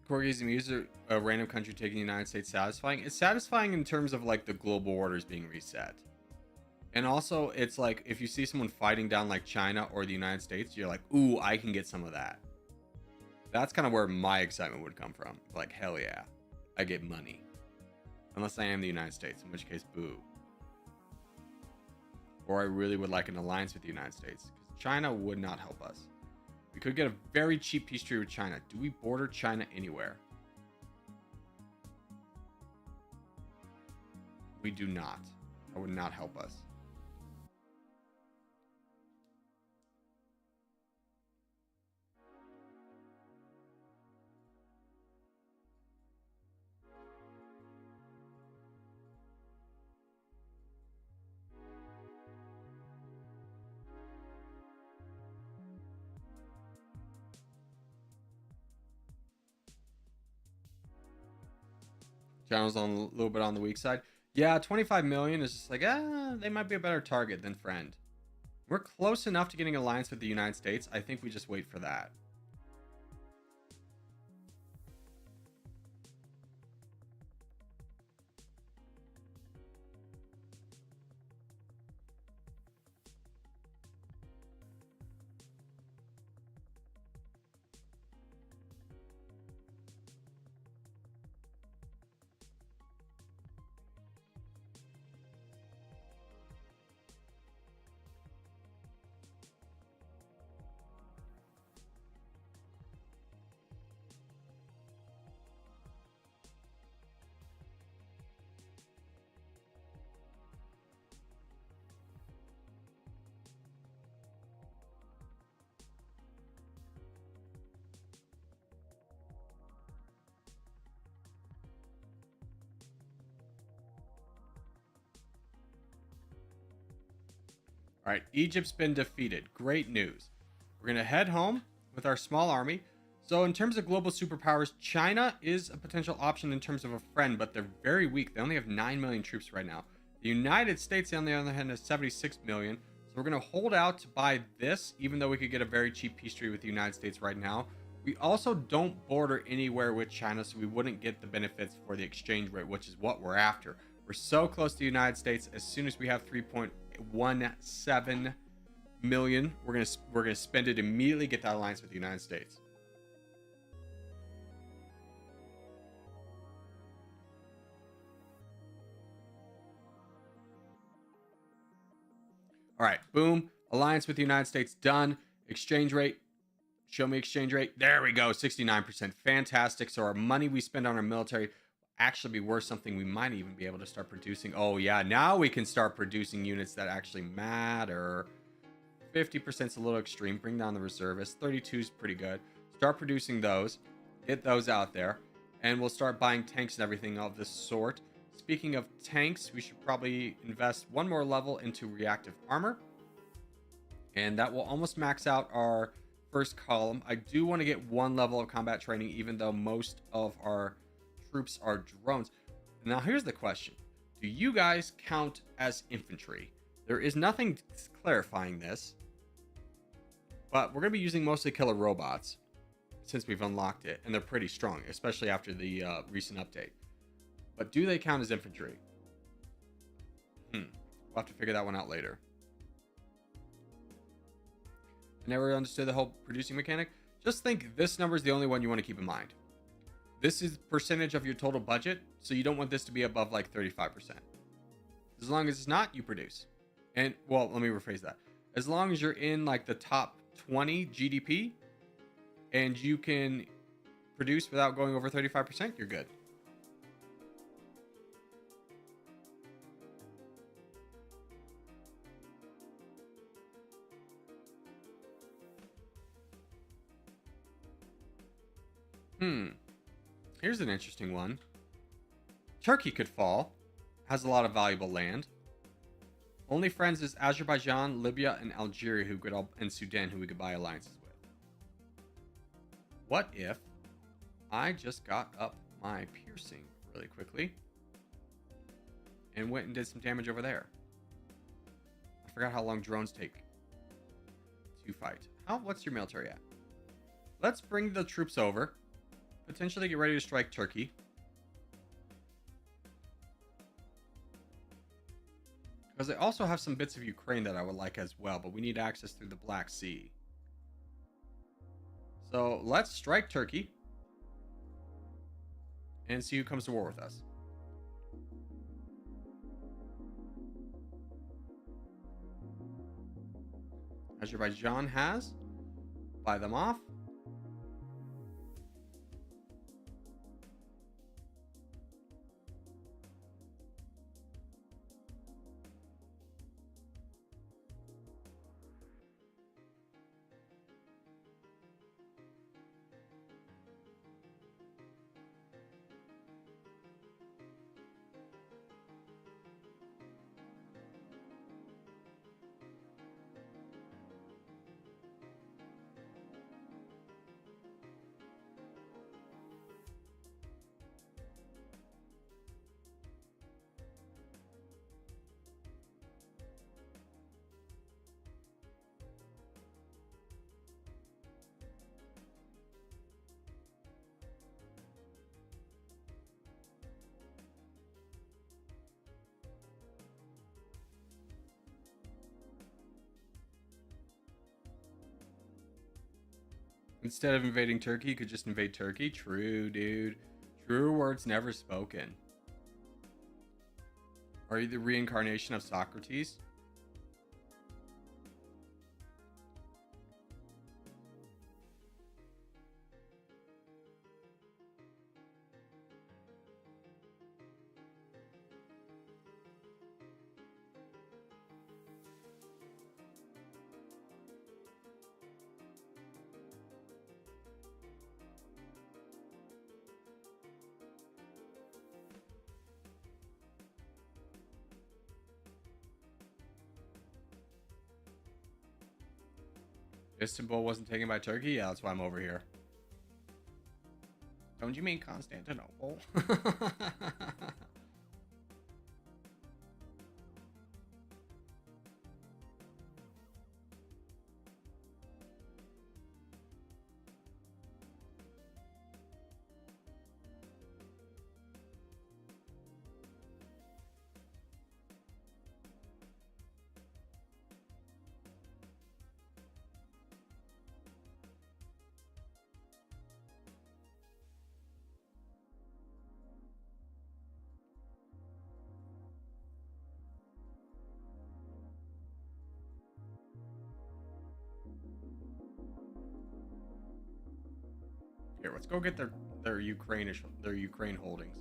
Corgis and Muse are a random country taking the United States satisfying. It's satisfying in terms of like the global orders being reset. And also, it's like if you see someone fighting down like China or the United States, you're like, ooh, I can get some of that. That's kind of where my excitement would come from. Like, hell yeah, I get money. Unless I am the United States, in which case, boo. Or I really would like an alliance with the United States, because China would not help us. We could get a very cheap peace treaty with China. Do we border China anywhere? We do not. That would not help us. China's on a little bit on the weak side. Yeah, 25 million is just like, they might be a better target than friend. We're close enough to getting an alliance with the United States. I think we just wait for that. All right, Egypt's been defeated. Great news. We're going to head home with our small army. So in terms of global superpowers, China is a potential option in terms of a friend, but they're very weak. They only have 9 million troops right now. The United States, on the other hand, has 76 million. So we're going to hold out to buy this, even though we could get a very cheap peace treaty with the United States right now. We also don't border anywhere with China, so we wouldn't get the benefits for the exchange rate, which is what we're after. We're so close to the United States. As soon as we have 3.17 million, we're gonna spend it immediately, get that alliance with the United States. All right, boom, alliance with the United States done. Exchange rate, show me exchange rate. There we go, 69%. Fantastic. So our money we spend on our military actually be worth something. We might even be able to start producing. Oh yeah, now we can start producing units that actually matter. 50% is a little extreme. Bring down the reservists. 32 is pretty good. Start producing those, get those out there, and we'll start buying tanks and everything of this sort. Speaking of tanks, we should probably invest one more level into reactive armor, and that will almost max out our first column. I do want to get one level of combat training, even though most of our troops are drones. Now here's the question: do you guys count as infantry? There is nothing clarifying this, but we're going to be using mostly killer robots since we've unlocked it, and they're pretty strong, especially after the recent update. But do they count as infantry? We'll have to figure that one out later. I never understood the whole producing mechanic. Just think this number is the only one you want to keep in mind. This is percentage of your total budget, so you don't want this to be above like 35%. As long as it's not, you produce. And, well, let me rephrase that. As long as you're in like the top 20 GDP and you can produce without going over 35%, you're good. Here's an interesting one. Turkey could fall. Has a lot of valuable land. Only friends is Azerbaijan, Libya, and Algeria and Sudan, who we could buy alliances with. What if I just got up my piercing really quickly and went and did some damage over there? I forgot how long drones take to fight. What's your military at? Let's bring the troops over. potentially get ready to strike Turkey. Because I also have some bits of Ukraine that I would like as well, but we need access through the Black Sea. So let's strike Turkey and see who comes to war with us. Azerbaijan has. Buy them off. Instead of invading Turkey, you could just invade Turkey. True, dude. True words never spoken. Are you the reincarnation of Socrates? Istanbul wasn't taken by Turkey? Yeah, that's why I'm over here. Don't you mean Constantinople? Here, let's go get their Ukraine holdings.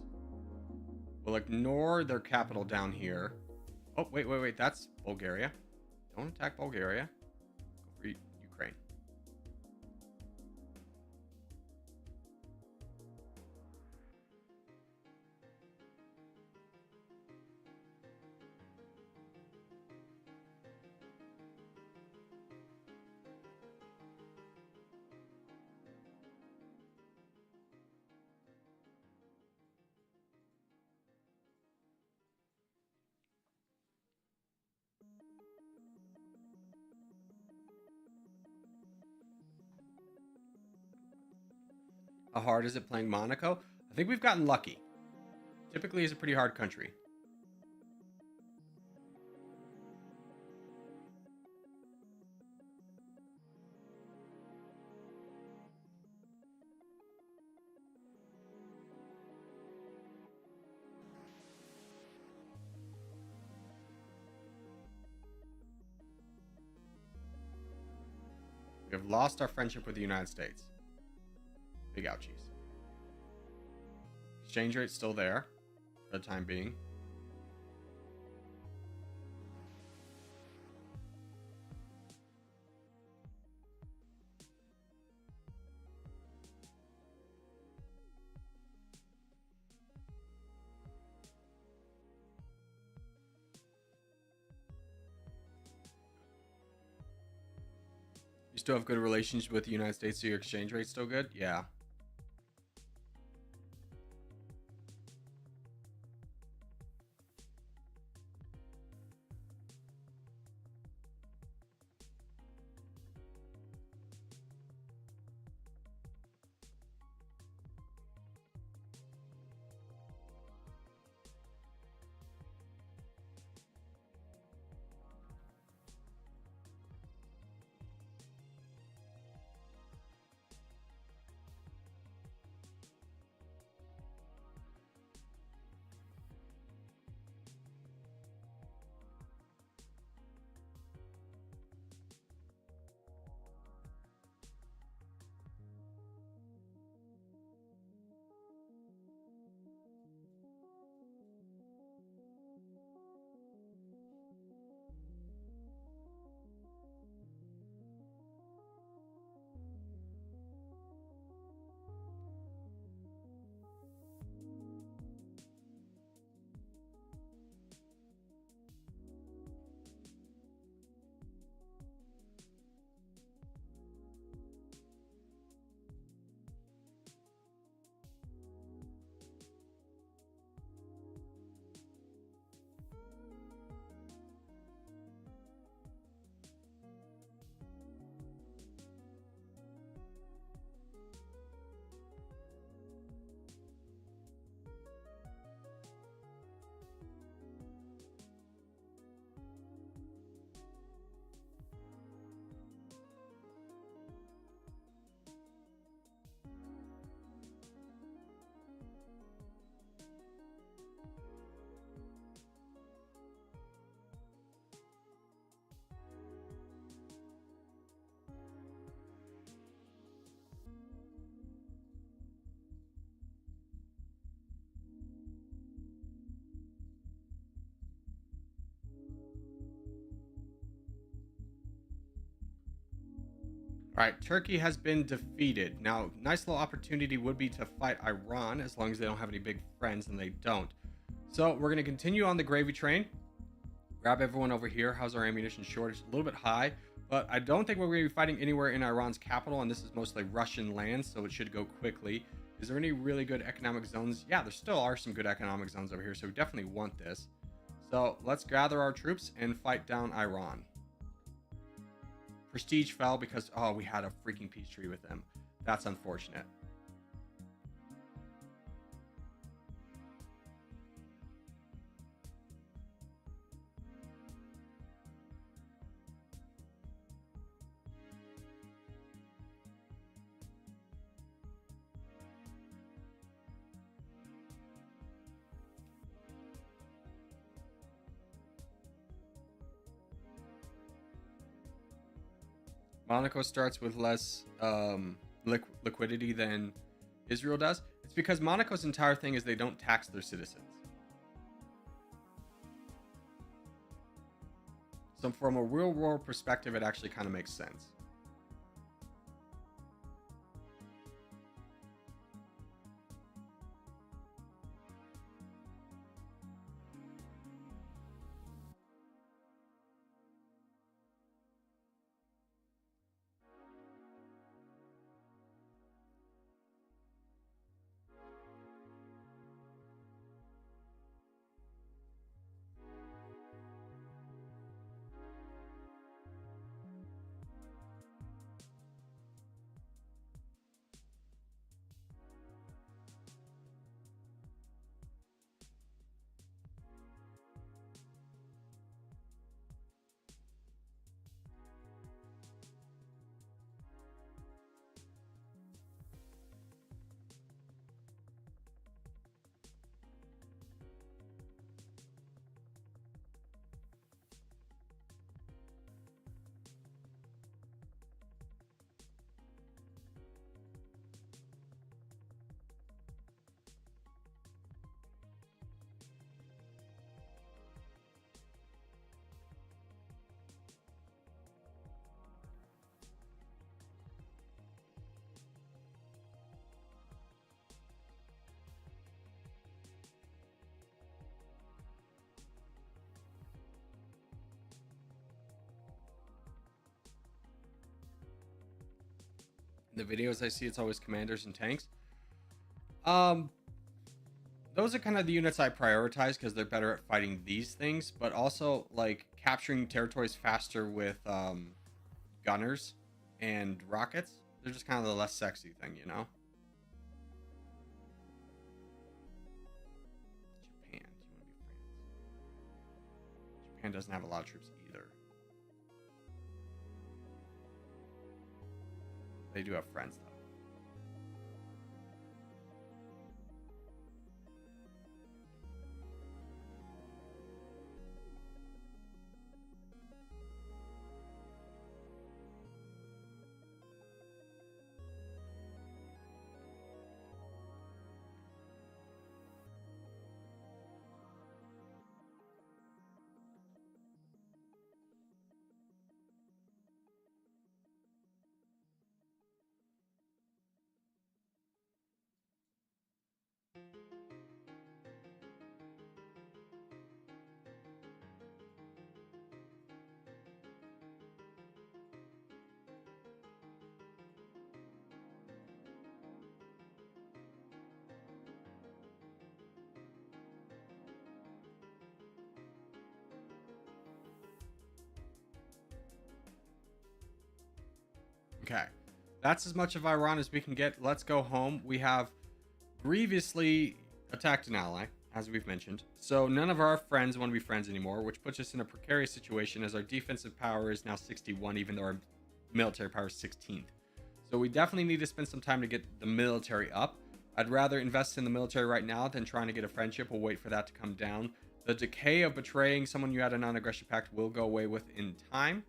We'll ignore their capital down here. Oh, wait. That's Bulgaria. Don't attack Bulgaria. Go for Ukraine. How hard is it playing Monaco? I think we've gotten lucky. Typically, it's a pretty hard country. We have lost our friendship with the United States. Big ouchies. Exchange rate's still there for the time being. You still have good relations with the United States, so your exchange rate's still good? Yeah. All right, Turkey has been defeated. Now, nice little opportunity would be to fight Iran as long as they don't have any big friends, and they don't. So we're going to continue on the gravy train. Grab everyone over here. How's our ammunition shortage? A little bit high, but I don't think we're going to be fighting anywhere in Iran's capital, and this is mostly Russian land, so it should go quickly. Is there any really good economic zones? Yeah, there still are some good economic zones over here, so we definitely want this. So let's gather our troops and fight down Iran. Prestige fell because, oh, we had a freaking peace treaty with them. That's unfortunate. Monaco starts with less liquidity than Israel does. It's because Monaco's entire thing is they don't tax their citizens. So from a real world perspective, it actually kind of makes sense. The videos I see, it's always commanders and tanks. Those are kind of the units I prioritize because they're better at fighting these things, but also like capturing territories faster with gunners and rockets. They're just kind of the less sexy thing, you know. Japan, do you want to be France? Japan doesn't have a lot of troops either. They do have friends though. Okay, that's as much of Iran as we can get. Let's go home. We have grievously attacked an ally, as we've mentioned. So none of our friends want to be friends anymore, which puts us in a precarious situation as our defensive power is now 61, even though our military power is 16th. So we definitely need to spend some time to get the military up. I'd rather invest in the military right now than trying to get a friendship. We'll wait for that to come down. The decay of betraying someone you had a non-aggression pact will go away with in time.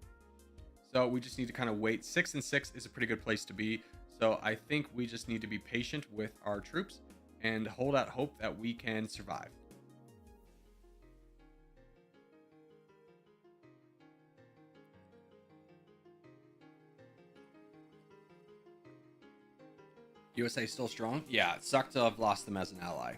So we just need to kind of wait. 6 and 6 is a pretty good place to be. So I think we just need to be patient with our troops and hold out hope that we can survive. USA still strong? Yeah, it sucked to have lost them as an ally.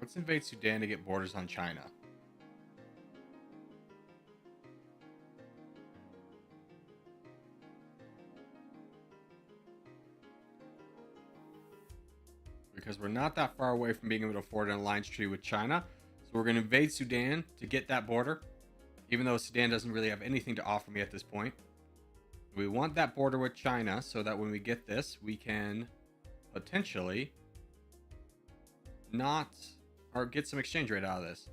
Let's invade Sudan to get borders on China. Because we're not that far away from being able to afford an alliance treaty with China. So we're going to invade Sudan to get that border. Even though Sudan doesn't really have anything to offer me at this point. We want that border with China so that when we get this, we can potentially not, or get some exchange rate out of this.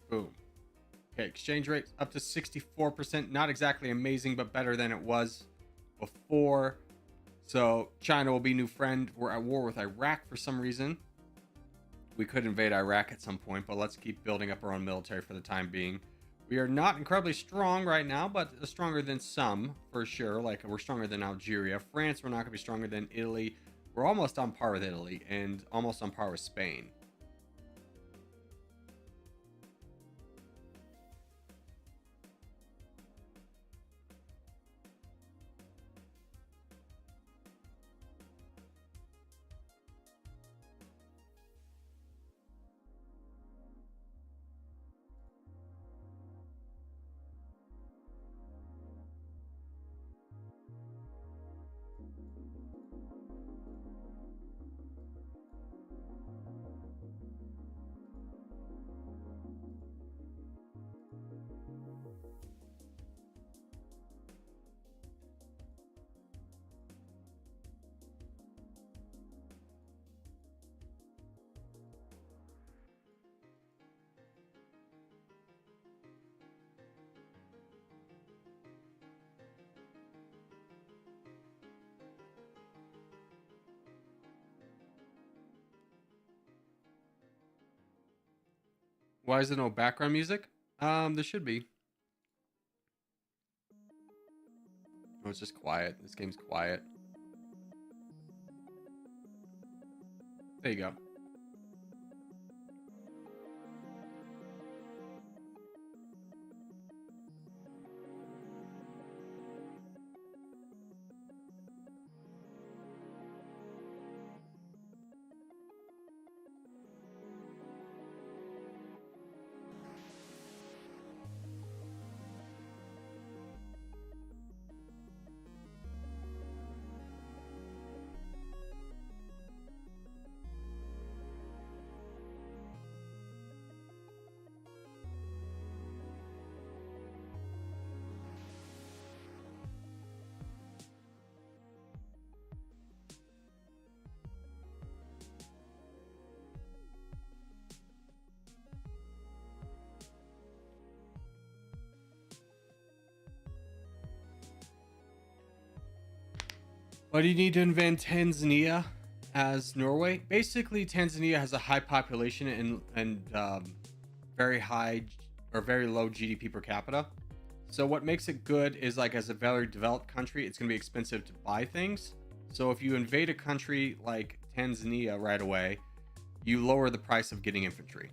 Boom. Okay, exchange rate up to 64%. Not exactly amazing, but better than it was before. So China will be new friend. We're at war with Iraq for some reason. We could invade Iraq at some point, but let's keep building up our own military for the time being. We are not incredibly strong right now, but stronger than some, for sure. Like, we're stronger than Algeria. France, we're not going to be stronger than Italy. We're almost on par with Italy and almost on par with Spain. Why is there no background music? There should be. Oh, it's just quiet. This game's quiet. There you go. But you need to invent Tanzania as Norway. Basically, Tanzania has a high population and very high or very low GDP per capita. So what makes it good is, like, as a very developed country, it's going to be expensive to buy things. So if you invade a country like Tanzania right away, you lower the price of getting infantry.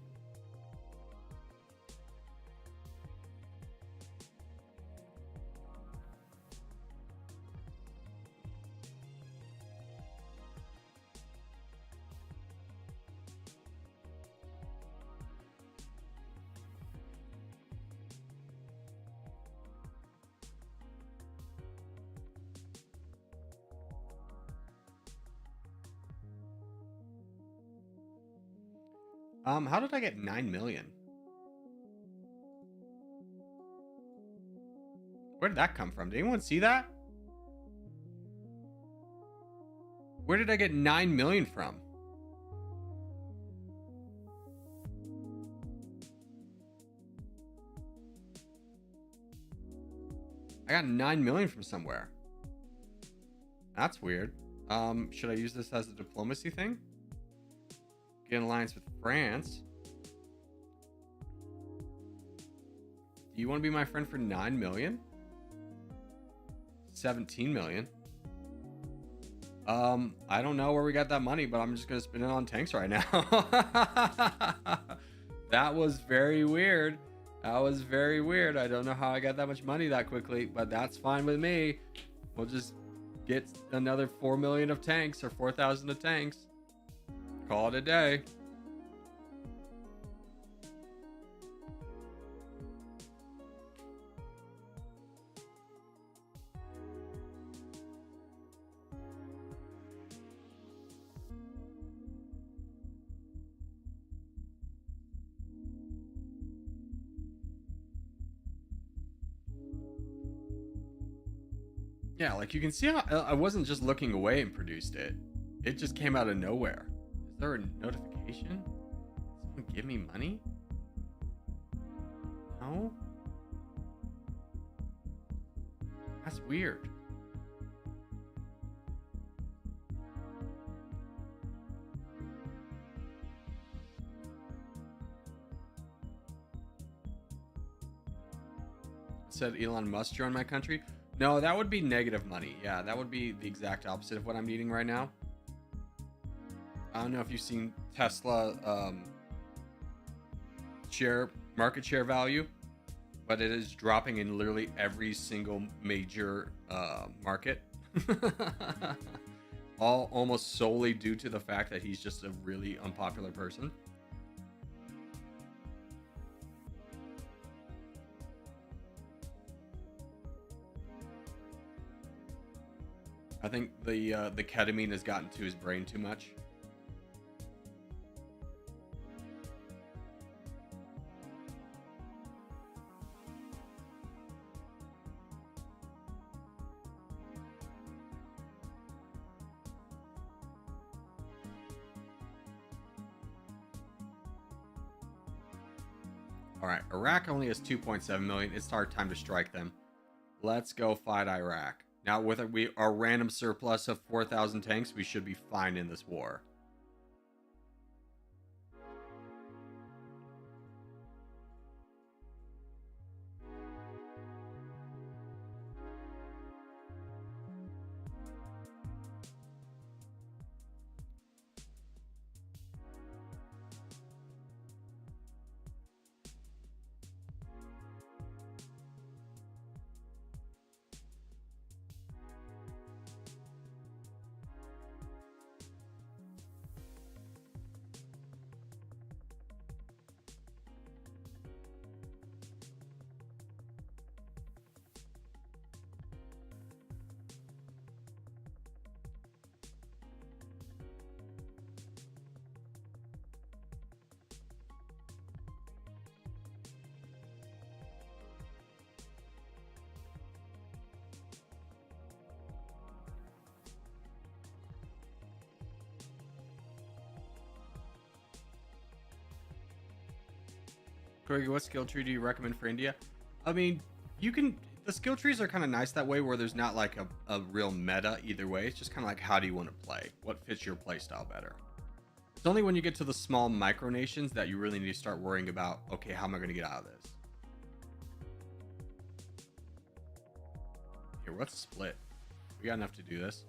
How did I get 9 million? Where did that come from? Did anyone see that? Where did I get 9 million from? I got 9 million from somewhere. That's weird. Should I use this as a diplomacy thing? Get an alliance with France. Do you want to be my friend for 9 million? 17 million. I don't know where we got that money, but I'm just gonna spend it on tanks right now. That was very weird. That was very weird. I don't know how I got that much money that quickly, but that's fine with me. We'll just get another 4 million of tanks, or 4,000 of tanks. Call it a day. Yeah, like you can see how I wasn't just looking away and produced it. It just came out of nowhere. Is there a notification? Someone give me money? No? That's weird. It said Elon Musk joined my country. No, that would be negative money. Yeah, that would be the exact opposite of what I'm needing right now. I don't know if you've seen Tesla market share value, but it is dropping in literally every single major market. All almost solely due to the fact that he's just a really unpopular person. I think the ketamine has gotten to his brain too much. All right, Iraq only has 2.7 million. It's our time to strike them. Let's go fight Iraq. Now, with our random surplus of 4,000 tanks, we should be fine in this war. Corey, what skill tree do you recommend for India? I mean, you can The skill trees are kind of nice that way, where there's not like a real meta either way. It's just kind of like, how do you want to play? What fits your play style better? It's only when you get to the small micronations that you really need to start worrying about, okay, how am I going to get out of this? Here, let's split. We got enough to do this.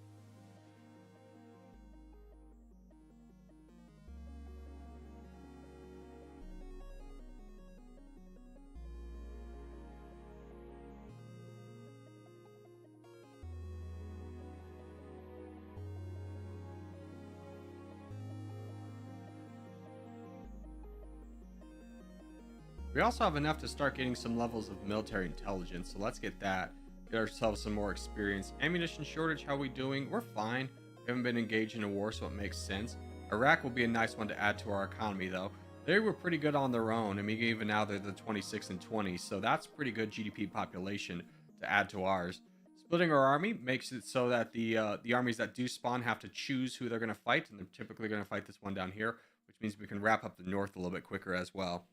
We also have enough to start getting some levels of military intelligence, so let's get that. Get ourselves some more experience. Ammunition shortage, how we doing? We're fine. We haven't been engaged in a war, so it makes sense. Iraq will be a nice one to add to our economy, though. They were pretty good on their own. I mean, even now they're the 26 and 20, so that's pretty good GDP population to add to ours. Splitting our army makes it so that the armies that do spawn have to choose who they're going to fight, and they're typically going to fight this one down here, which means we can wrap up the north a little bit quicker as well.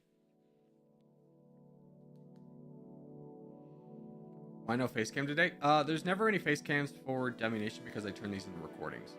Why no face cam today? There's never any face cams for Dummynation because I turn these into recordings.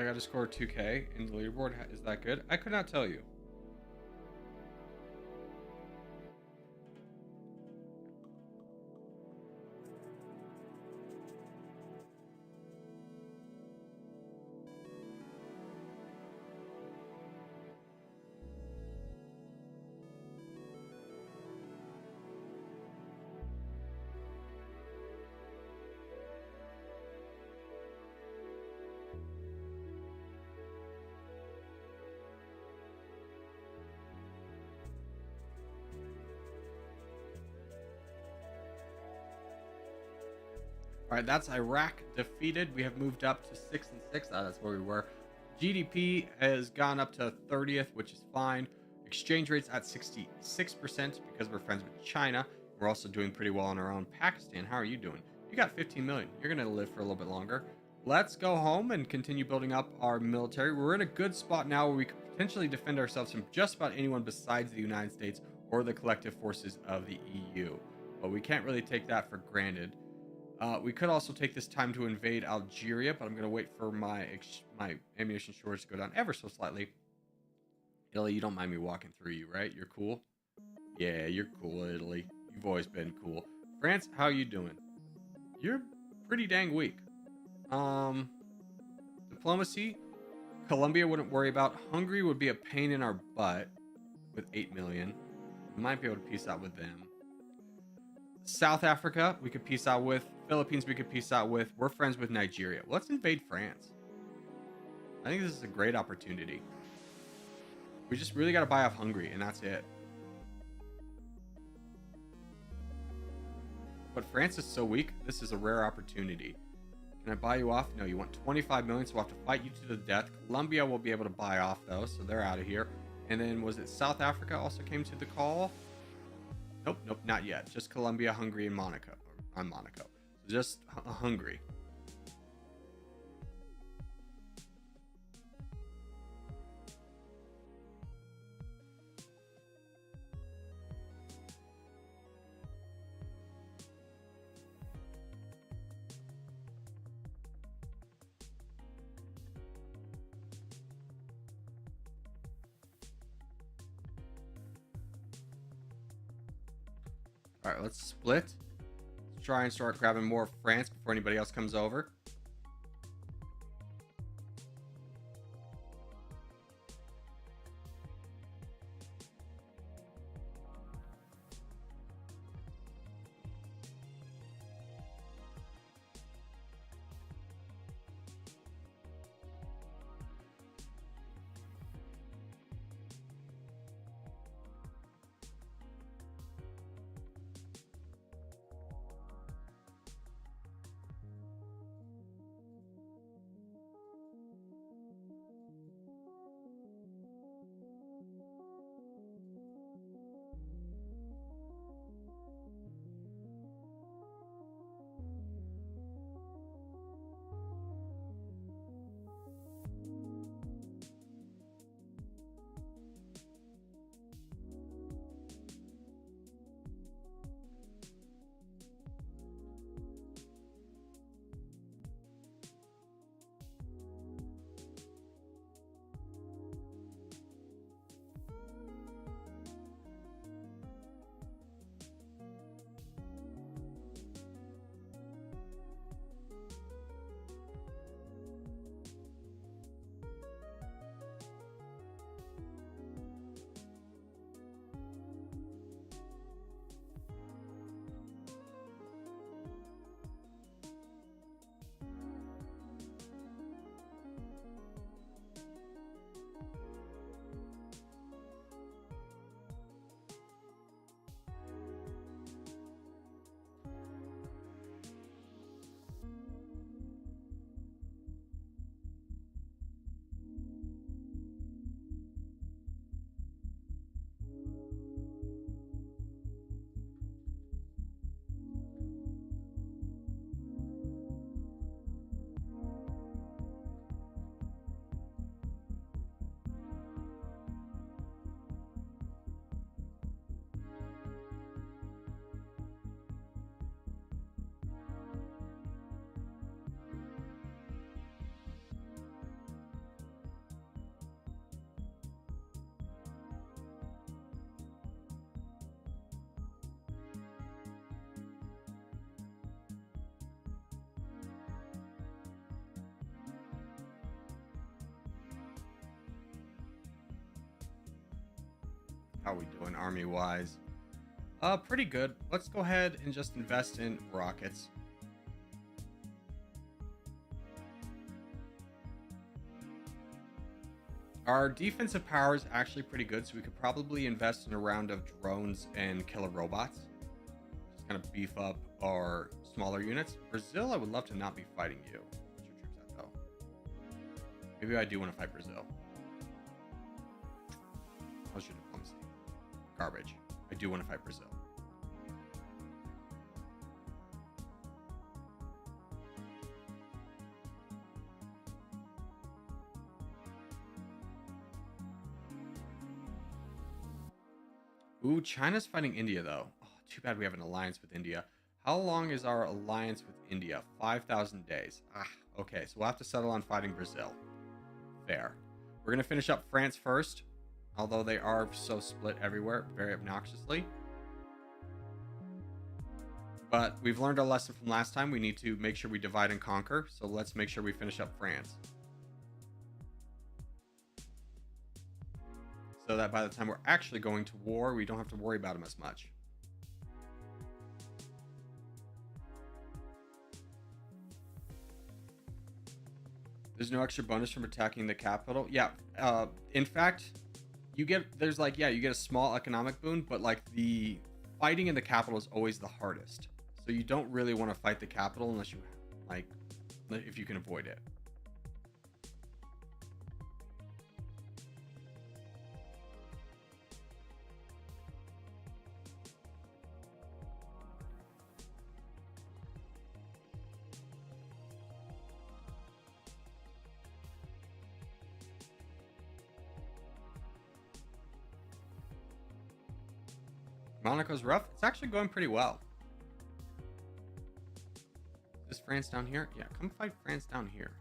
I got to score 2K in the leaderboard. Is that good? I could not tell you. All right, that's Iraq defeated. We have moved up to 6 and 6. That's where we were. GDP has gone up to 30th, which is fine. Exchange rate's at 66% because we're friends with China. We're also doing pretty well on our own. Pakistan, how are you doing? You got 15 million. You're going to live for a little bit longer. Let's go home and continue building up our military. We're in a good spot now where we can potentially defend ourselves from just about anyone besides the United States or the collective forces of the EU. But we can't really take that for granted. We could also take this time to invade Algeria, but I'm going to wait for my ammunition shortage to go down ever so slightly. Italy, you don't mind me walking through you, right? You're cool? Yeah, you're cool, Italy. You've always been cool. France, how you doing? You're pretty dang weak. Diplomacy, Colombia wouldn't worry about. Hungary would be a pain in our butt with 8 million. We might be able to peace out with them. South Africa, we could peace out with. Philippines, we could peace out with. We're friends with Nigeria. Let's invade France. I think this is a great opportunity. We just really got to buy off Hungary, and that's it. But France is so weak, this is a rare opportunity. Can I buy you off? No, you want 25 million, so we'll have to fight you to the death. Colombia will be able to buy off, though, so they're out of here. And then, was it South Africa also came to the call? Nope, not yet. Just Colombia, Hungary, and Monaco. I'm Monaco. So just Hungary. All right, let's split. Let's try and start grabbing more of France before anybody else comes over. How are we doing army wise? Pretty good. Let's go ahead and just invest in rockets. Our defensive power is actually pretty good, so we could probably invest in a round of drones and killer robots. Just kind of beef up our smaller units. Brazil, I would love to not be fighting you. Where's your troops at, though? Maybe I do want to fight Brazil. How's your diplomacy? Garbage. I do want to fight Brazil. Ooh, China's fighting India, though. Oh, too bad we have an alliance with India. How long is our alliance with India? 5,000 days. Okay, so we'll have to settle on fighting Brazil. Fair. We're going to finish up France first, although they are so split everywhere, very obnoxiously. But we've learned our lesson from last time. We need to make sure we divide and conquer, so let's make sure we finish up France. So that by the time we're actually going to war, we don't have to worry about them as much. There's no extra bonus from attacking the capital. Yeah, in fact, you get a small economic boon, but like the fighting in the capital is always the hardest. So you don't really want to fight the capital unless you if you can avoid it. Monaco's rough. It's actually going pretty well. Is France down here? Yeah, come fight France down here.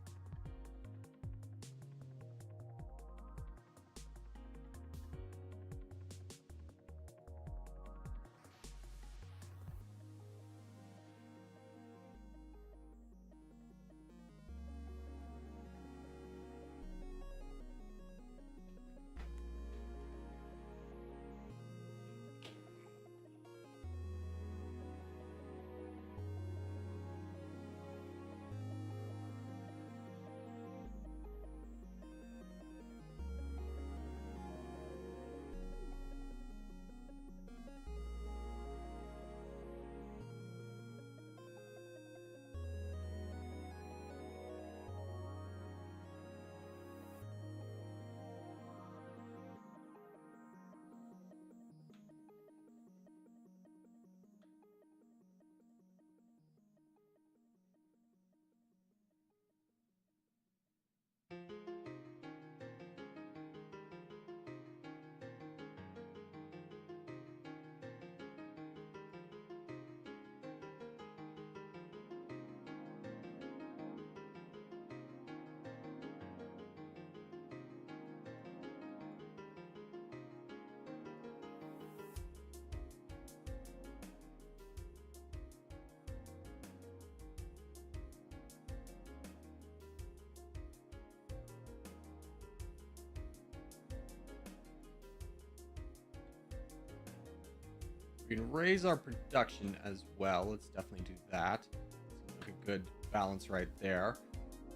We can raise our production as well. Let's definitely do that. Seems like a good balance right there.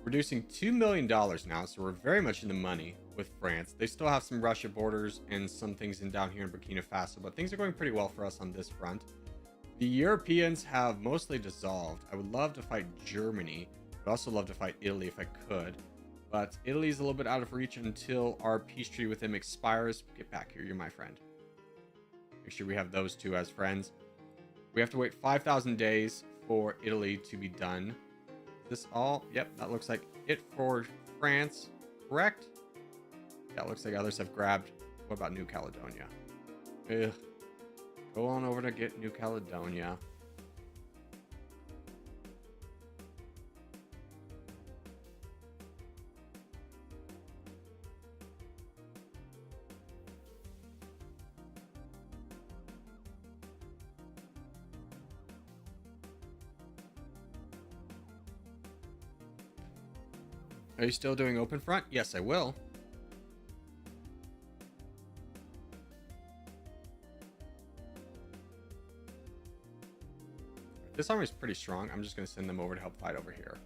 Reducing $2 million now, so we're very much in the money with France. They still have some Russia borders and some things down here in Burkina Faso, but things are going pretty well for us on this front. The Europeans have mostly dissolved. I would love to fight Germany, but also love to fight Italy if I could. But Italy's a little bit out of reach until our peace treaty with them expires. Get back here, you're my friend. Make sure we have those two as friends. We have to wait 5,000 days for Italy to be done. This all? Yep, that looks like it for France. Correct? Yeah, it looks like others have grabbed. What about New Caledonia? Ugh. Go on over to get New Caledonia. Are you still doing open front? Yes, I will. This army is pretty strong. I'm just going to send them over to help fight over here.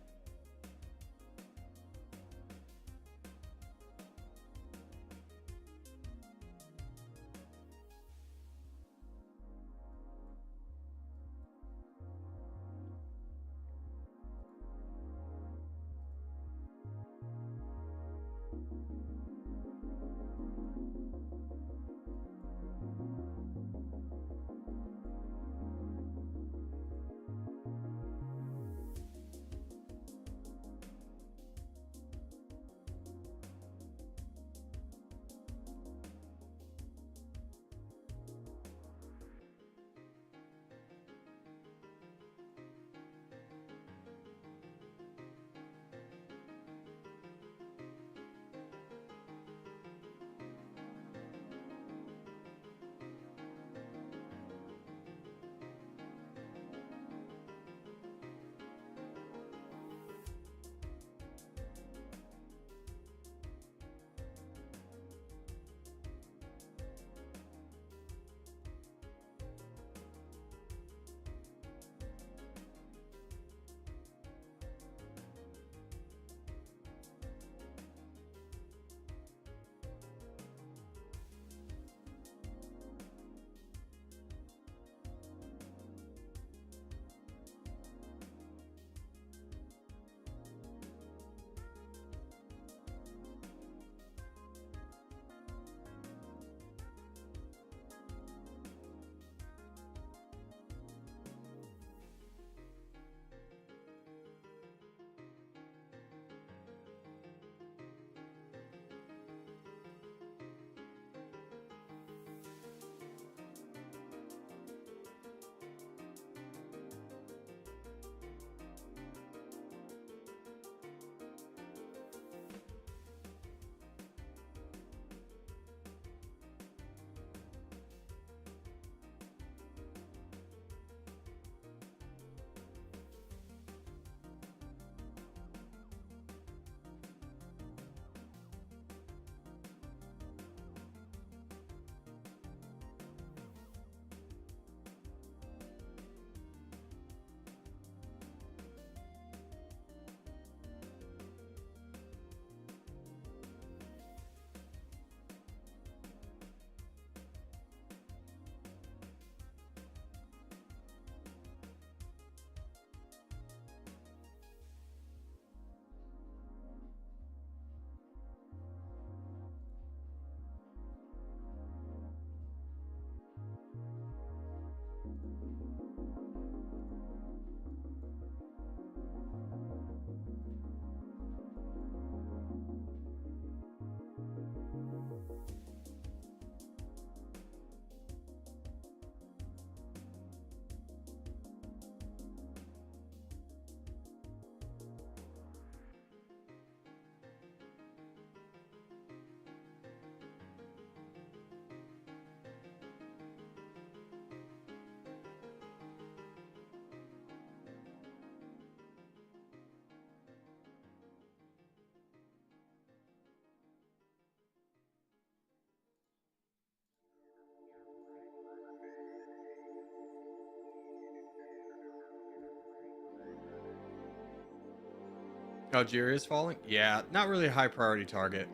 Algeria is falling? Yeah, not really a high priority target.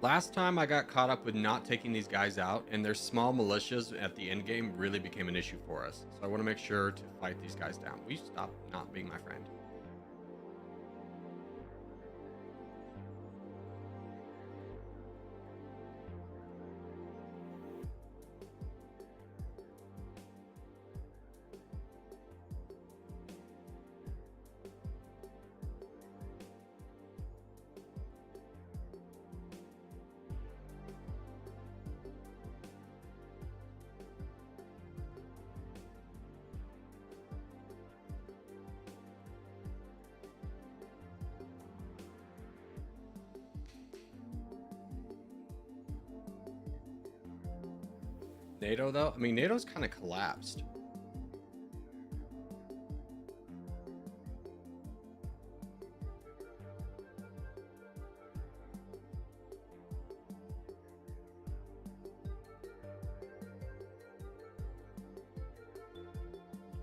Last time I got caught up with not taking these guys out, and their small militias at the end game really became an issue for us. So I want to make sure to fight these guys down. Will you stop not being my friend? NATO, though? I mean, NATO's kind of collapsed.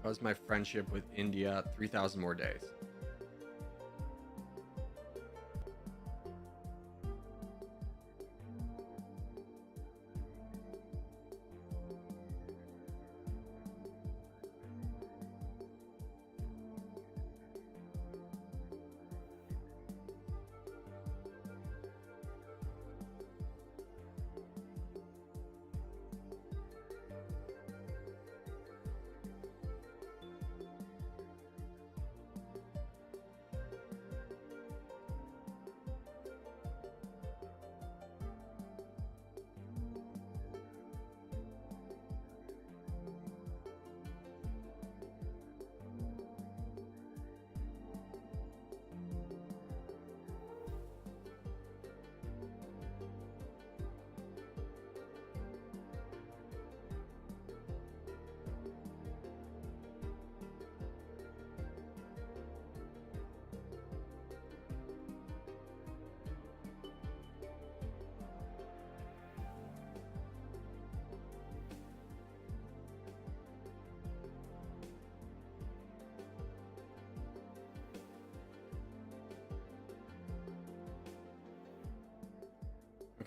How's my friendship with India? 3,000 more days.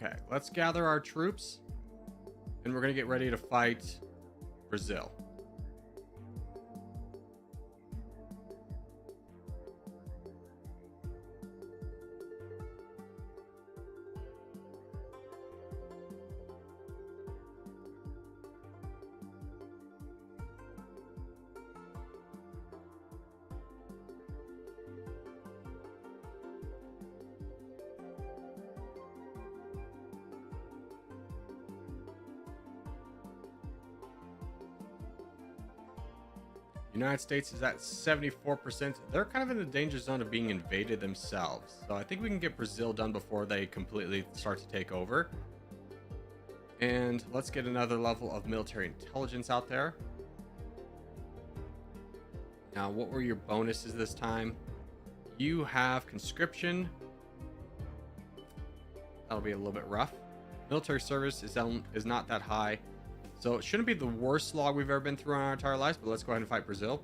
Okay, let's gather our troops, and we're going to get ready to fight Brazil. United States is at 74%. They're kind of in the danger zone of being invaded themselves. So I think we can get Brazil done before they completely start to take over. And let's get another level of military intelligence out there. Now, what were your bonuses this time? You have conscription. That'll be a little bit rough. Military service is not that high. So it shouldn't be the worst slog we've ever been through in our entire lives, but let's go ahead and fight Brazil.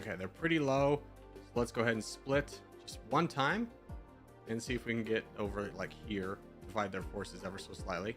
Okay, they're pretty low. So let's go ahead and split just one time and see if we can get over like here, divide their forces ever so slightly.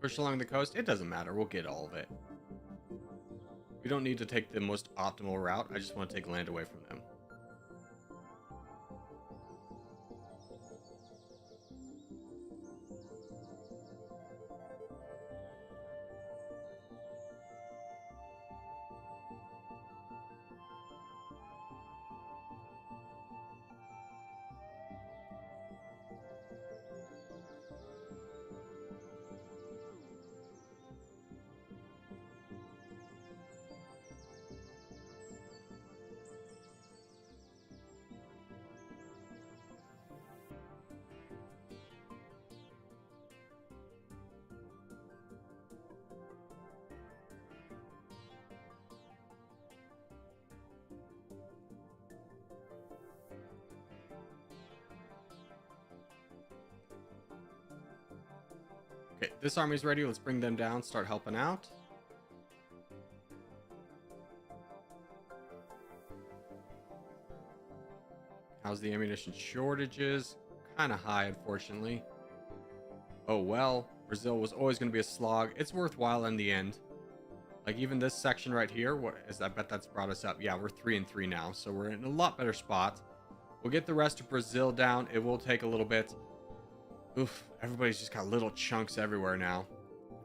Push along the coast. It doesn't matter. We'll get all of it. We don't need to take the most optimal route. I just want to take land away from them. Okay, this army's ready. Let's bring them down. Start helping out. How's the ammunition shortages? Kind of high, unfortunately. Oh, well. Brazil was always going to be a slog. It's worthwhile in the end. Like, even this section right here, what is, I bet that's brought us up. Yeah, we're 3-3 now, so we're in a lot better spot. We'll get the rest of Brazil down. It will take a little bit. Oof, everybody's just got little chunks everywhere now.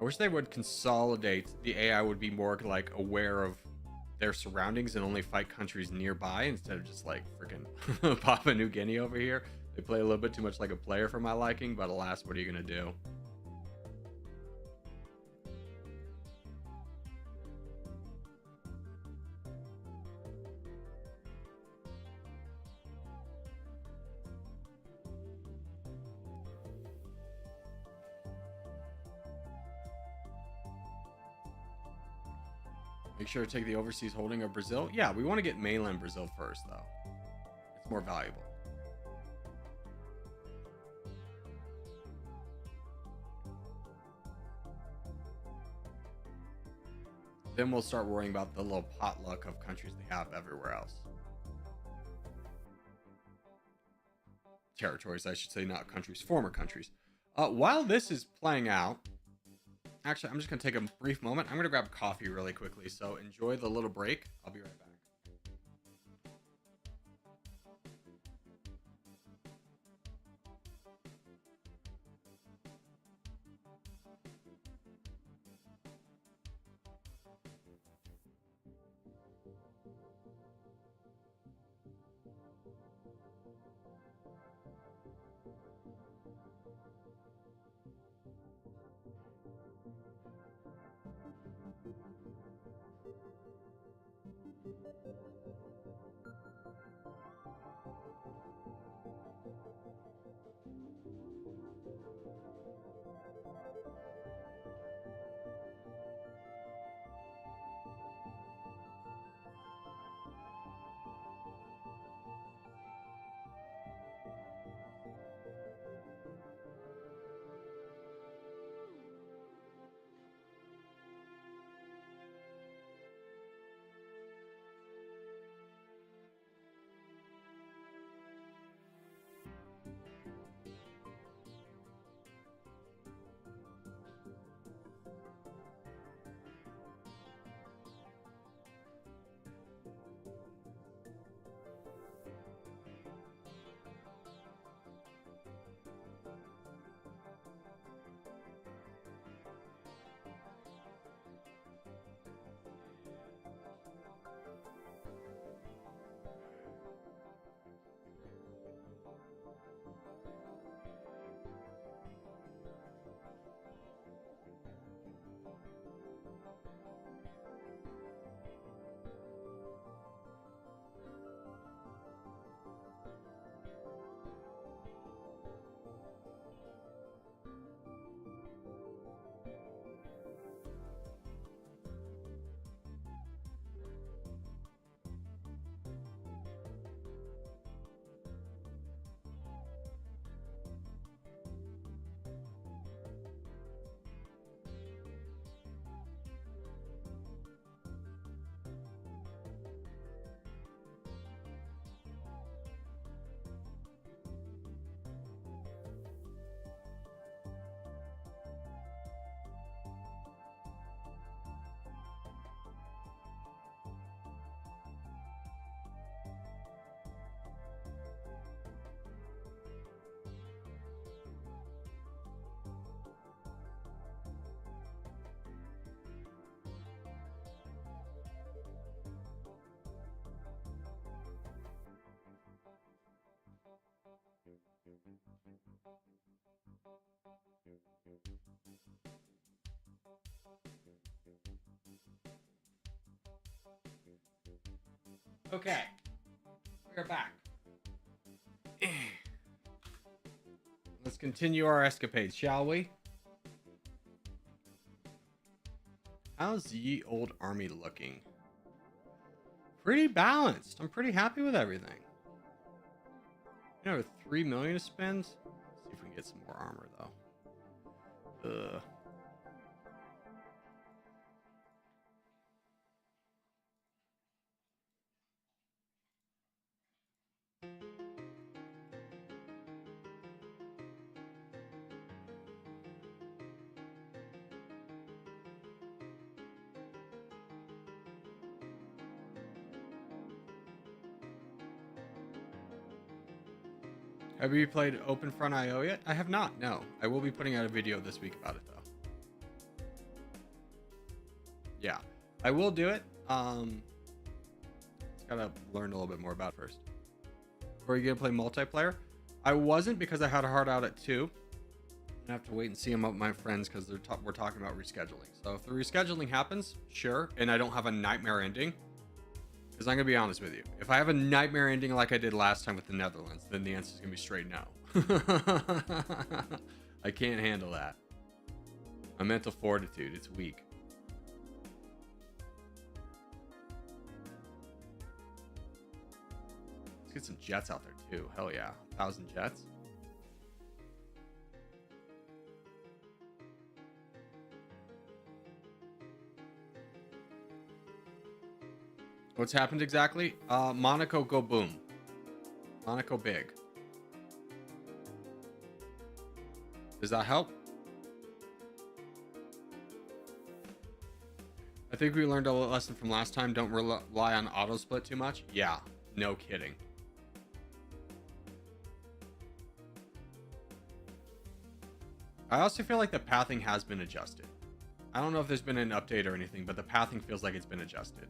I wish they would consolidate. The AI would be more, like, aware of their surroundings and only fight countries nearby instead of just, like, freaking Papua New Guinea over here. They play a little bit too much like a player for my liking, but alas, what are you going to do? Make sure to take the overseas holding of Brazil. Yeah, we want to get mainland Brazil first, though. It's more valuable. Then we'll start worrying about the little potluck of countries they have everywhere else. Territories, I should say, not countries, former countries. While this is playing out, actually, I'm just going to take a brief moment. I'm going to grab coffee really quickly, so enjoy the little break. I'll be right back. Okay, we're back. Let's continue our escapades, shall we? How's ye old army looking? Pretty balanced. I'm pretty happy with everything. You know, 3 million to spend. Let's see if we can get some more armor, though. Ugh. Have you played OpenFront IO yet? I have not. No, I will be putting out a video this week about it though. Yeah, I will do it. Just gotta learn a little bit more about it first. Are you gonna play multiplayer? I wasn't because I had a hard out at 2. I have to wait and see them up with my friends because we're talking about rescheduling. So if the rescheduling happens, sure, and I don't have a nightmare ending, because I'm gonna be honest with you, if I have a nightmare ending like I did last time with the Netherlands, then the answer is gonna be straight no. I can't handle that. My mental fortitude, it's weak. Let's get some jets out there too. Hell yeah, 1,000 jets. What's happened exactly? Monaco go boom. Monaco big. Does that help? I think we learned a lesson from last time. Don't rely on auto split too much. Yeah, no kidding. I also feel like the pathing has been adjusted. I don't know if there's been an update or anything, but the pathing feels like it's been adjusted.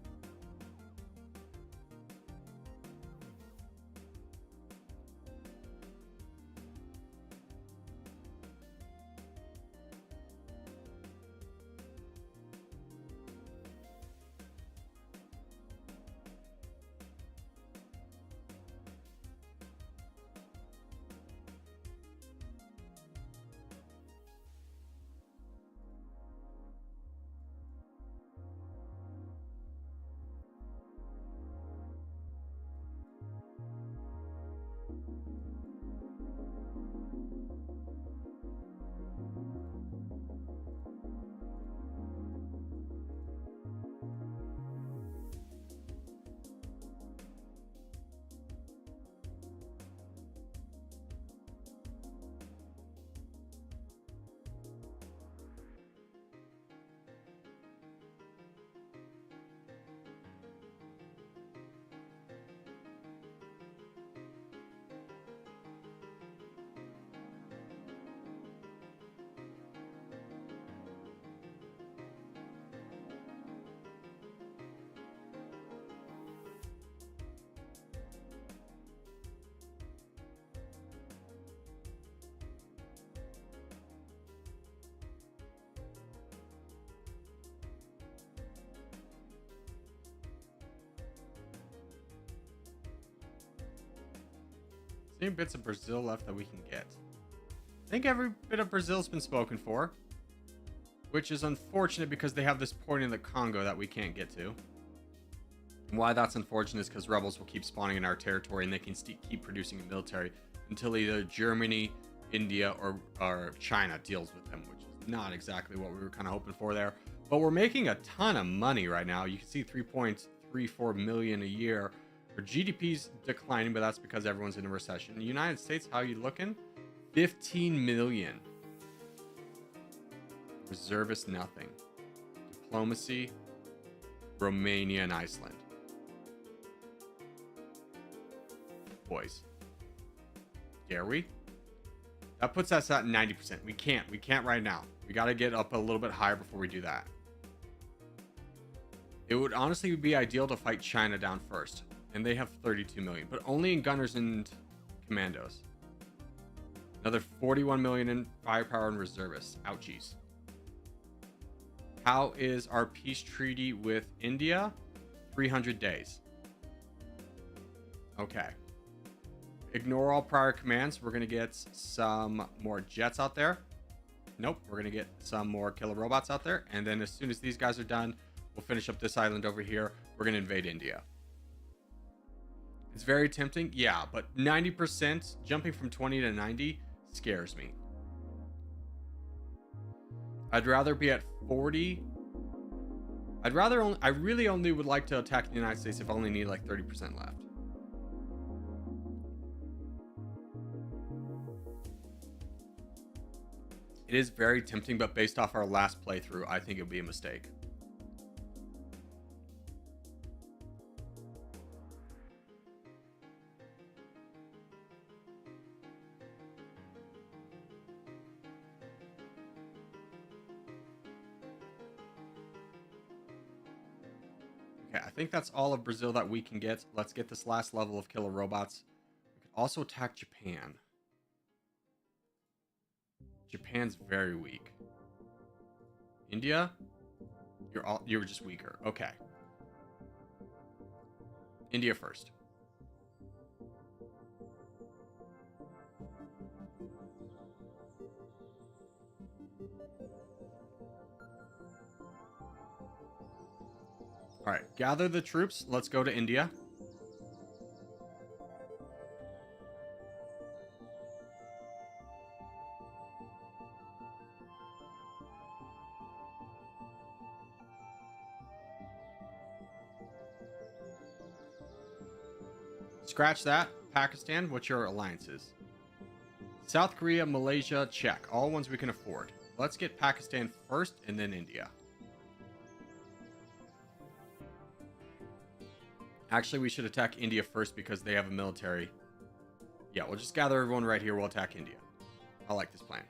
Any bits of Brazil left that we can get? I think every bit of Brazil's been spoken for, which is unfortunate because they have this port in the Congo that we can't get to. And why that's unfortunate is because rebels will keep spawning in our territory and they can keep producing a military until either Germany, India, or China deals with them, which is not exactly what we were kind of hoping for there. But we're making a ton of money right now. You can see 3.34 million a year. Our GDP's declining, but that's because everyone's in a recession. The United States, how are you looking? 15 million. Reservist, nothing. Diplomacy, Romania and Iceland. Boys. Dare we? That puts us at 90%. We can't right now. We got to get up a little bit higher before we do that. It would honestly be ideal to fight China down first. And they have 32 million, but only in gunners and commandos. Another 41 million in firepower and reservists. Ouchies. How is our peace treaty with India? 300 days. Okay. Ignore all prior commands. We're going to get some more jets out there. Nope. We're going to get some more killer robots out there. And then as soon as these guys are done, we'll finish up this island over here. We're going to invade India. It's very tempting. Yeah, but 90%, jumping from 20 to 90 scares me. I'd rather be at 40. I really only would like to attack the United States if I only need like 30% left. It is very tempting, but based off our last playthrough, I think it would be a mistake. Okay, I think that's all of Brazil that we can get. Let's get this last level of killer robots. We could also attack Japan. Japan's very weak. India? You're just weaker. Okay. India first. All right, gather the troops. Let's go to India. Scratch that. Pakistan, what's your alliances? South Korea, Malaysia, check. All ones we can afford. Let's get Pakistan first and then India. Actually, we should attack India first because they have a military. Yeah, we'll just gather everyone right here. We'll attack India. I like this plan.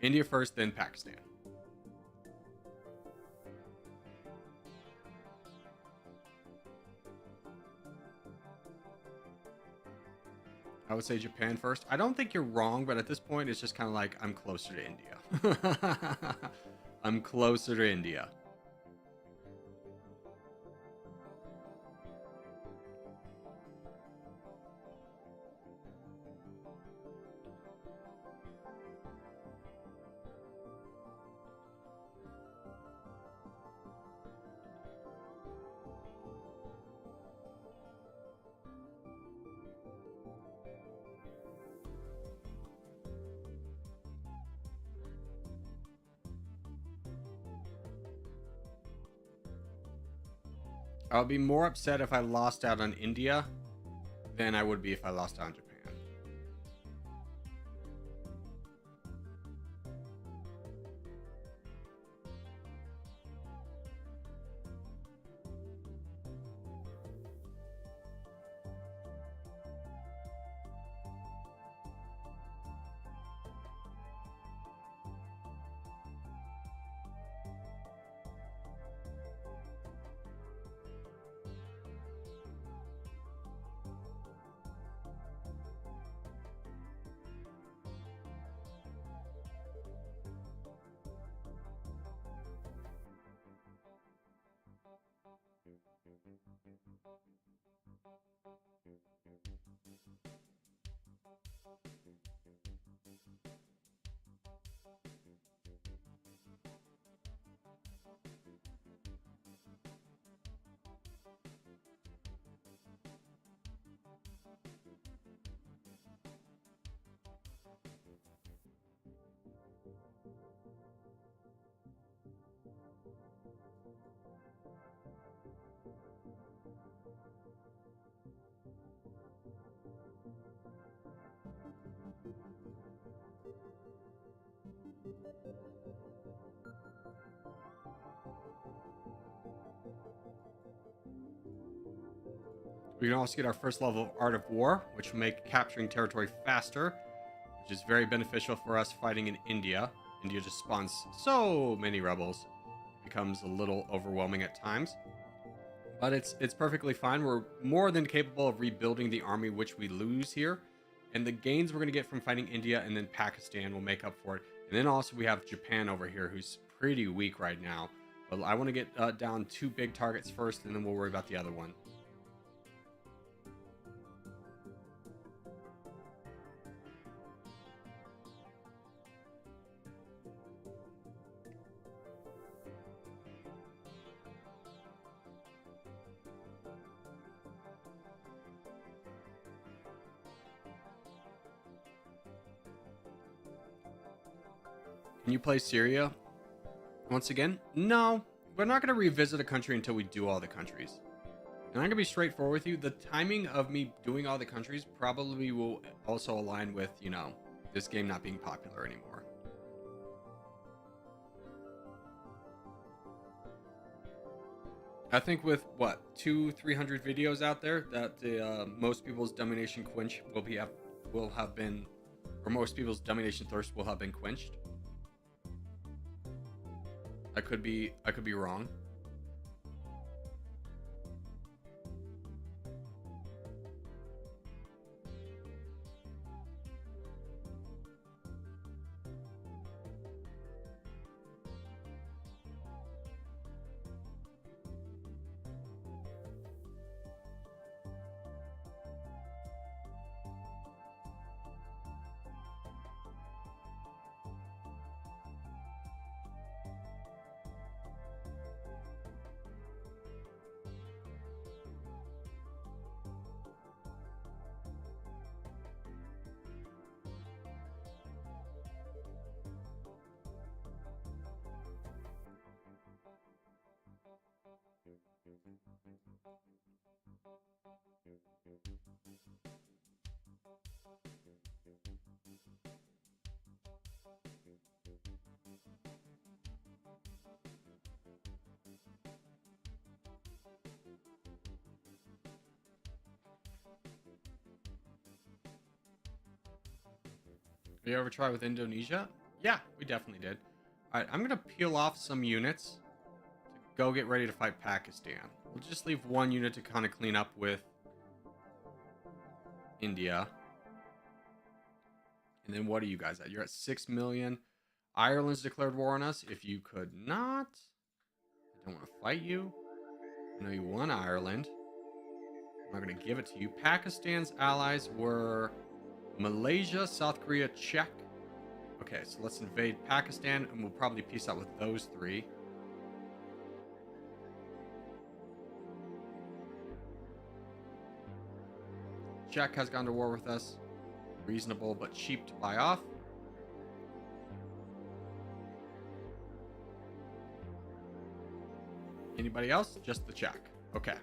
India first, then Pakistan. I would say Japan first. I don't think you're wrong, but at this point, it's just kind of like I'm closer to India. I'm closer to India. I would be more upset if I lost out on India than I would be if I lost out on Japan. We can also get our first level of Art of War, which will make capturing territory faster, which is very beneficial for us fighting in India. India just spawns so many rebels. It becomes a little overwhelming at times. But it's perfectly fine. We're more than capable of rebuilding the army which we lose here. And the gains we're going to get from fighting India and then Pakistan will make up for it. And then also we have Japan over here, who's pretty weak right now. But I want to get down 2 big targets first, and then we'll worry about the other one. Can you play Syria? Once again, no, we're not going to revisit a country until we do all the countries. And I'm going to be straightforward with you. The timing of me doing all the countries probably will also align with, you know, this game not being popular anymore. I think with, what, 200-300 videos out there, that most people's Dummynation quench will have been, or most people's Dummynation thirst will have been quenched. I could be wrong. Did you ever try with Indonesia? Yeah, we definitely did. Alright, I'm going to peel off some units to go get ready to fight Pakistan. We'll just leave one unit to kind of clean up with India. And then what are you guys at? You're at 6 million. Ireland's declared war on us. If you could not, I don't want to fight you. I know you won Ireland. I'm not going to give it to you. Pakistan's allies were Malaysia, South Korea, Czech. Okay, so let's invade Pakistan, and we'll probably peace out with those three. Czech has gone to war with us. Reasonable, but cheap to buy off. Anybody else? Just the Czech. Okay.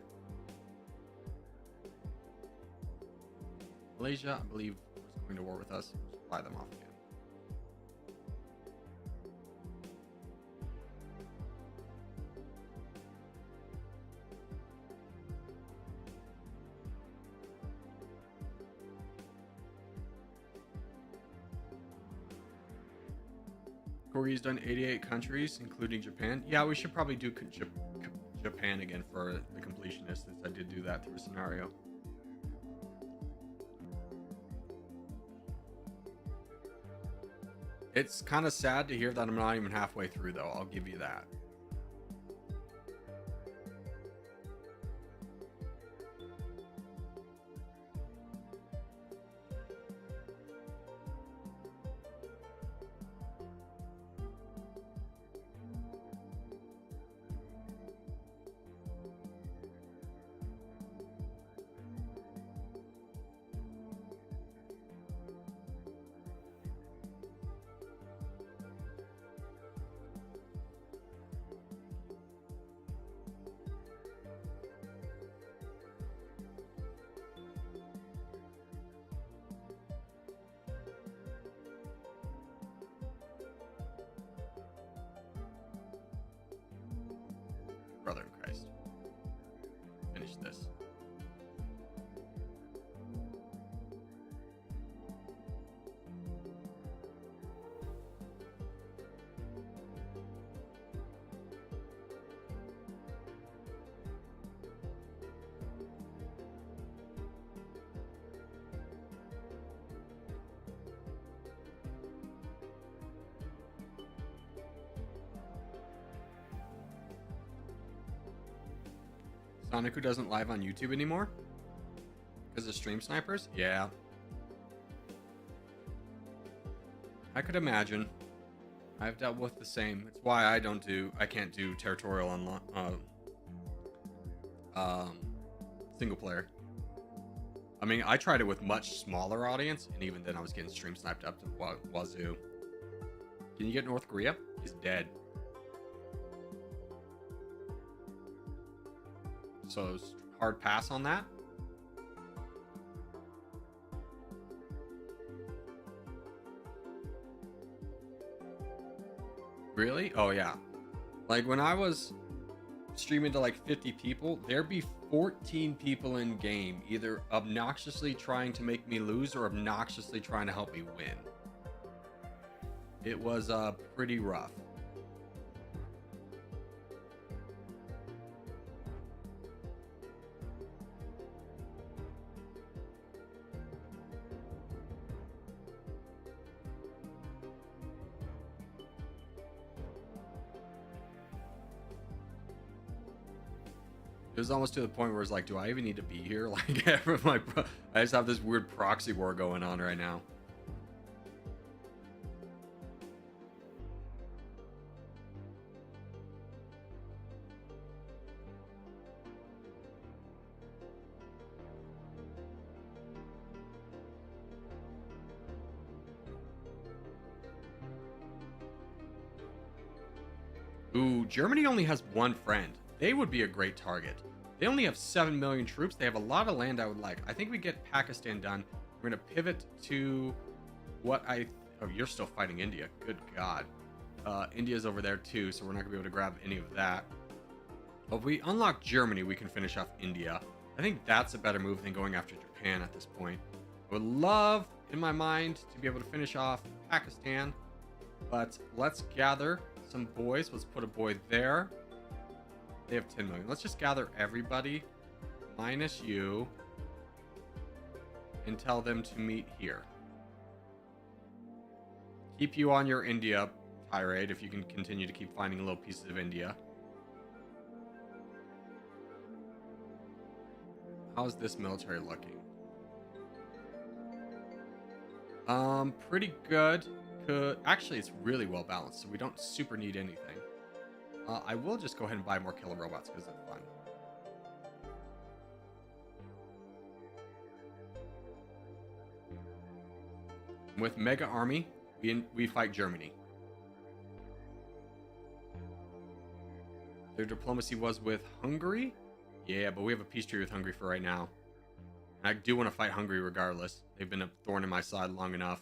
Malaysia, I believe, was going to war with us. Just buy them off again. Korea's done 88 countries, including Japan. Yeah, we should probably do Japan again for the completionist, since I did do that through a scenario. It's kind of sad to hear that I'm not even halfway through, though. I'll give you that. Brother in Christ. Finish this. Sonic, who doesn't live on YouTube anymore? Because of stream snipers? Yeah. I could imagine. I've dealt with the same. It's why I can't do territorial single player. I mean, I tried it with much smaller audience, and even then I was getting stream sniped up to wazoo. Can you get North Korea? He's dead. So hard pass on that. Really? Oh yeah. Like when I was streaming to like 50 people, there'd be 14 people in game, either obnoxiously trying to make me lose or obnoxiously trying to help me win. It was pretty rough. It was almost to the point where it's like, do I even need to be here? Like, I just have this weird proxy war going on right now. Ooh, Germany only has one friend. They would be a great target. They only have 7 million troops. They have a lot of land I would like. I think we get Pakistan done. We're going to pivot to what Oh, you're still fighting India. Good God. India's over there too, so we're not going to be able to grab any of that. But if we unlock Germany, we can finish off India. I think that's a better move than going after Japan at this point. I would love, in my mind, to be able to finish off Pakistan. But let's gather some boys. Let's put a boy there. They have 10 million. Let's just gather everybody minus you and tell them to meet here. Keep you on your India tirade if you can continue to keep finding little pieces of India. How's this military looking? Pretty good. Actually, it's really well balanced, so we don't super need anything. I will just go ahead and buy more killer robots because they're fun. With Mega Army, we fight Germany. Their diplomacy was with Hungary? Yeah, but we have a peace treaty with Hungary for right now. And I do want to fight Hungary regardless. They've been a thorn in my side long enough.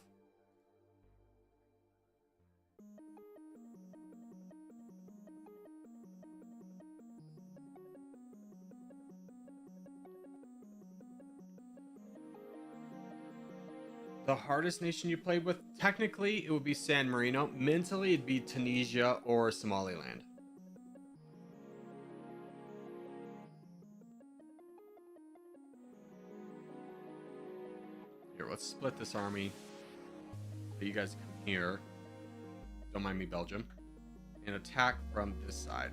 The hardest nation you played with? Technically, it would be San Marino. Mentally, it'd be Tunisia or Somaliland. Here, let's split this army. So you guys come here. Don't mind me, Belgium. And attack from this side.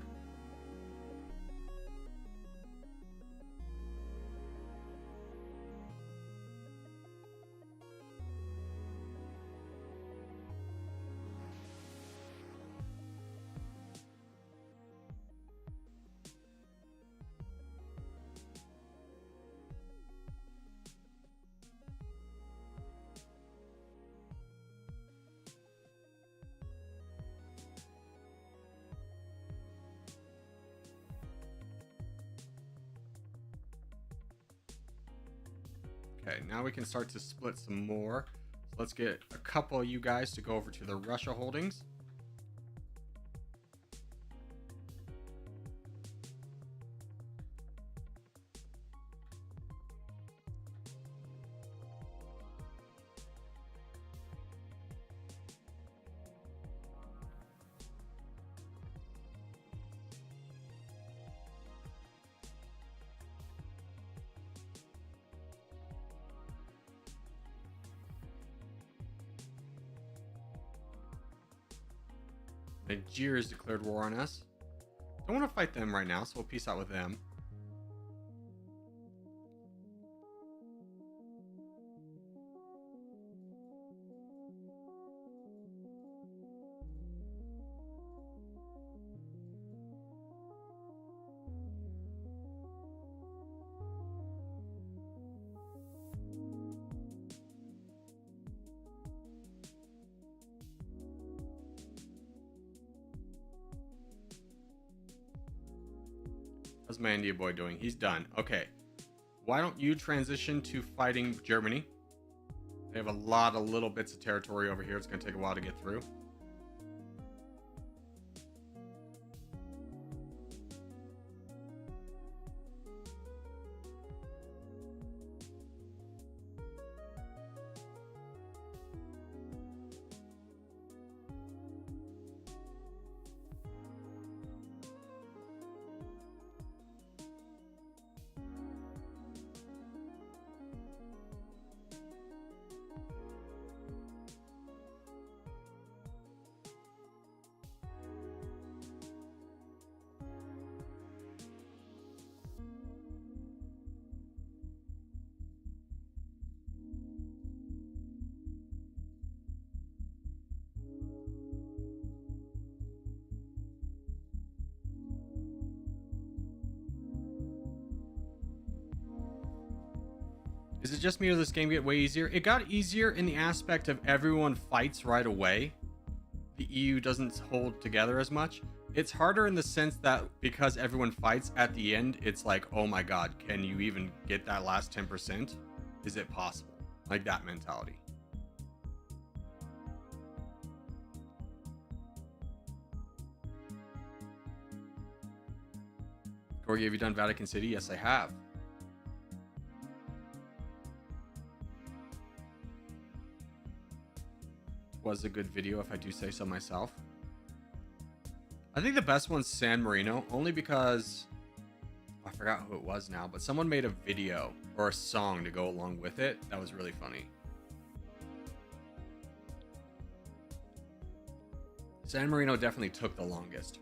Okay, now we can start to split some more. So let's get a couple of you guys to go over to the Russia holdings. Nigeria's declared war on us. Don't want to fight them right now, so we'll peace out with them. How's my India boy doing? He's done. Okay. Why don't you transition to fighting Germany? They have a lot of little bits of territory over here. It's going to take a while to get through. Is it just me or does this game get way easier? It got easier in the aspect of everyone fights right away. The EU doesn't hold together as much. It's harder in the sense that because everyone fights at the end, it's like, oh my god, can you even get that last 10%? Is it possible? Like that mentality. Corgi, have you done Vatican City? Yes, I have. Was a good video if I do say so myself. I think the best one's San Marino, only because I forgot who it was now, but someone made a video or a song to go along with it. That was really funny. San Marino definitely took the longest.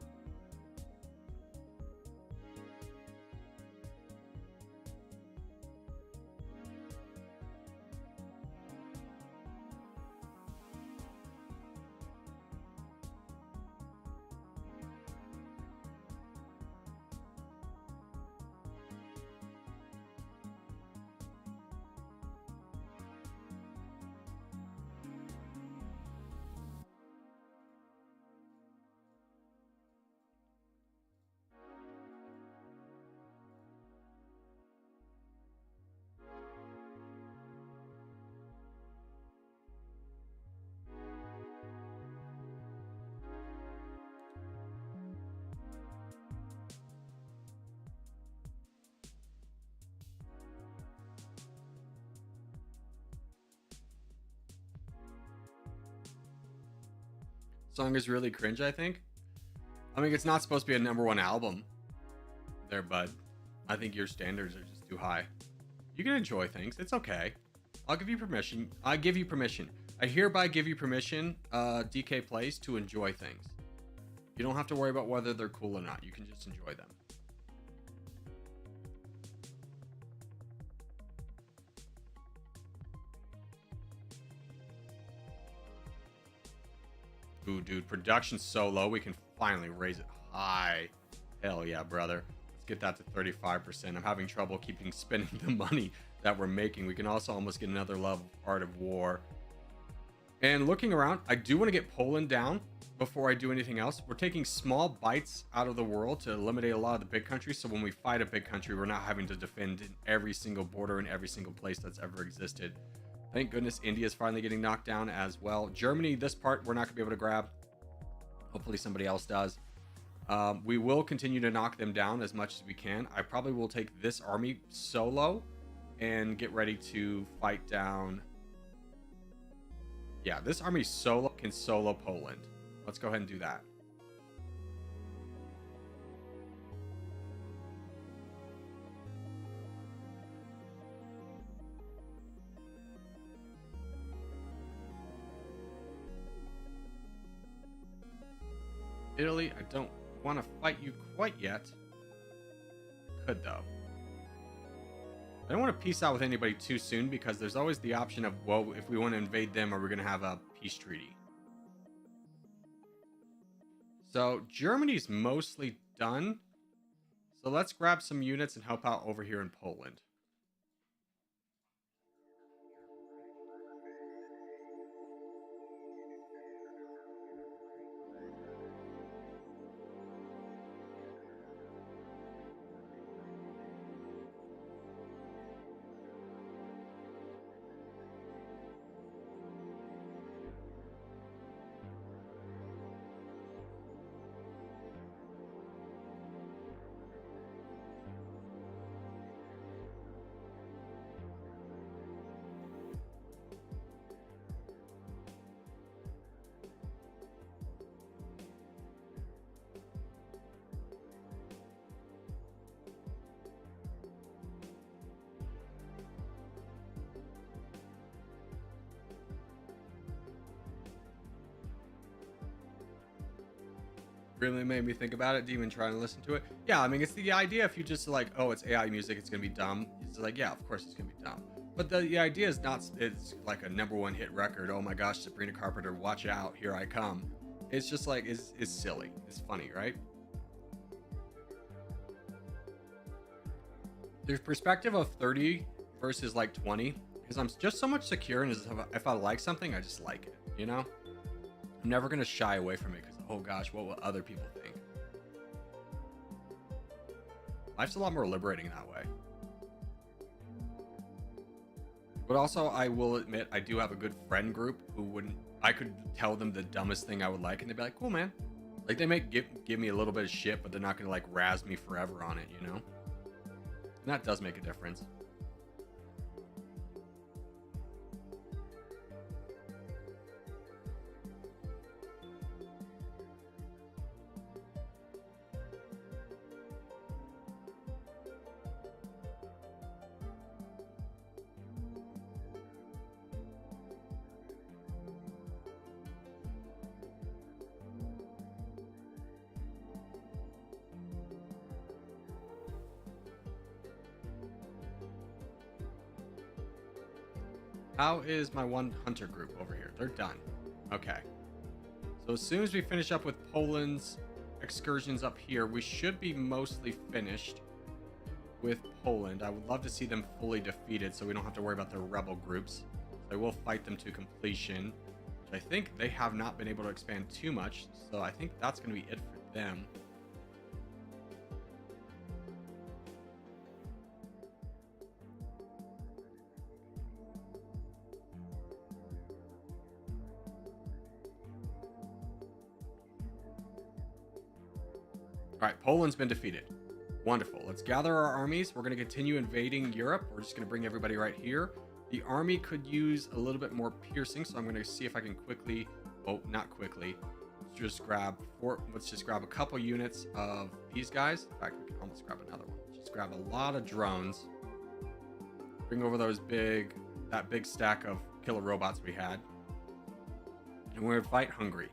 Song is really cringe, I think. I mean, it's not supposed to be a #1 album there, bud. I think your standards are just too high. You can enjoy things. It's okay. I'll give you permission. I give you permission. I hereby give you permission, DK Plays, to enjoy things. You don't have to worry about whether they're cool or not. You can just enjoy them. Ooh, dude, production's so low, we can finally raise it high. Hell yeah, brother. Let's get that to 35%. I'm having trouble keeping spending the money that we're making. We can also almost get another level of Art of War. And looking around, I do want to get Poland down before I do anything else. We're taking small bites out of the world to eliminate a lot of the big countries. So when we fight a big country, we're not having to defend in every single border in every single place that's ever existed. Thank goodness India is finally getting knocked down as well. Germany, this part, we're not going to be able to grab. Hopefully somebody else does. We will continue to knock them down as much as we can. I probably will take this army solo and get ready to fight down. Yeah, this army solo can solo Poland. Let's go ahead and do that. Italy, I don't want to fight you quite yet. I could, though. I don't want to peace out with anybody too soon because there's always the option of, well, if we want to invade them, are we going to have a peace treaty? So Germany's mostly done. So let's grab some units and help out over here in Poland. really made me think about it to even try to listen to it. Yeah, I mean, it's the idea if you just like, oh, it's AI music, it's gonna be dumb. It's like, yeah, of course it's gonna be dumb. But the idea is not, it's like a #1 hit record. Oh my gosh, Sabrina Carpenter, watch out, here I come. It's just like, it's silly. It's funny, right? There's perspective of 30 versus like 20 because I'm just so much secure. And if I like something, I just like it, you know? I'm never going to shy away from it because, oh gosh, what will other people think? Life's a lot more liberating that way. But also, I will admit, I do have a good friend group who wouldn't, I could tell them the dumbest thing I would like, and they'd be like, cool, man. Like, they may give me a little bit of shit, but they're not going to, like, razz me forever on it, you know? And that does make a difference. How is my one hunter group over here? They're done. Okay. So as soon as we finish up with Poland's excursions up here, we should be mostly finished with Poland. I would love to see them fully defeated so we don't have to worry about their rebel groups. So I will fight them to completion, which I think they have not been able to expand too much. So I think that's going to be it for them. All right, Poland's been defeated. Wonderful. Let's gather our armies. We're going to continue invading Europe. We're just going to bring everybody right here. The army could use a little bit more piercing, so I'm going to see if I can quickly, oh, not quickly. Let's just grab a couple units of these guys. In fact, we can almost grab another one. Just grab a lot of drones. Bring over that big stack of killer robots we had. And we're going to fight Hungary.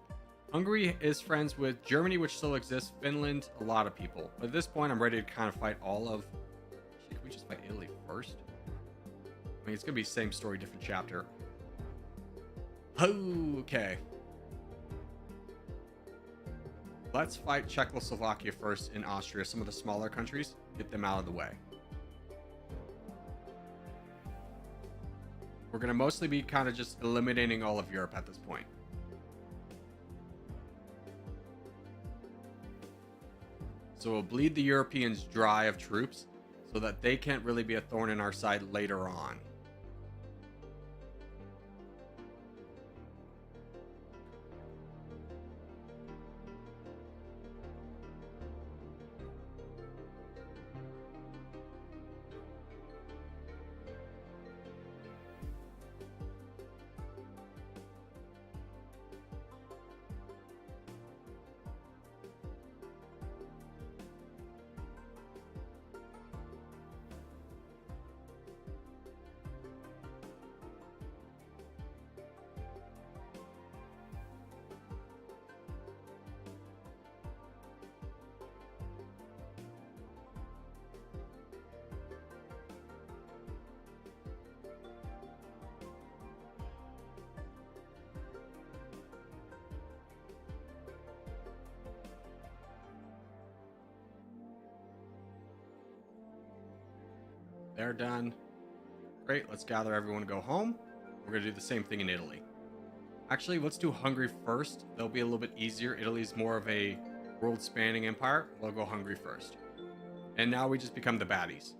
Hungary is friends with Germany, which still exists, Finland, a lot of people. But at this point, I'm ready to kind of fight all of... Can we just fight Italy first? I mean, it's going to be same story, different chapter. Okay. Let's fight Czechoslovakia first in Austria, some of the smaller countries. Get them out of the way. We're going to mostly be kind of just eliminating all of Europe at this point. So we'll bleed the Europeans dry of troops so that they can't really be a thorn in our side later on. They're done. Great, let's gather everyone to go home. We're going to do the same thing in Italy. Actually, let's do Hungary first. They'll be a little bit easier. Italy's more of a world-spanning empire. We'll go Hungary first. And now we just become the baddies.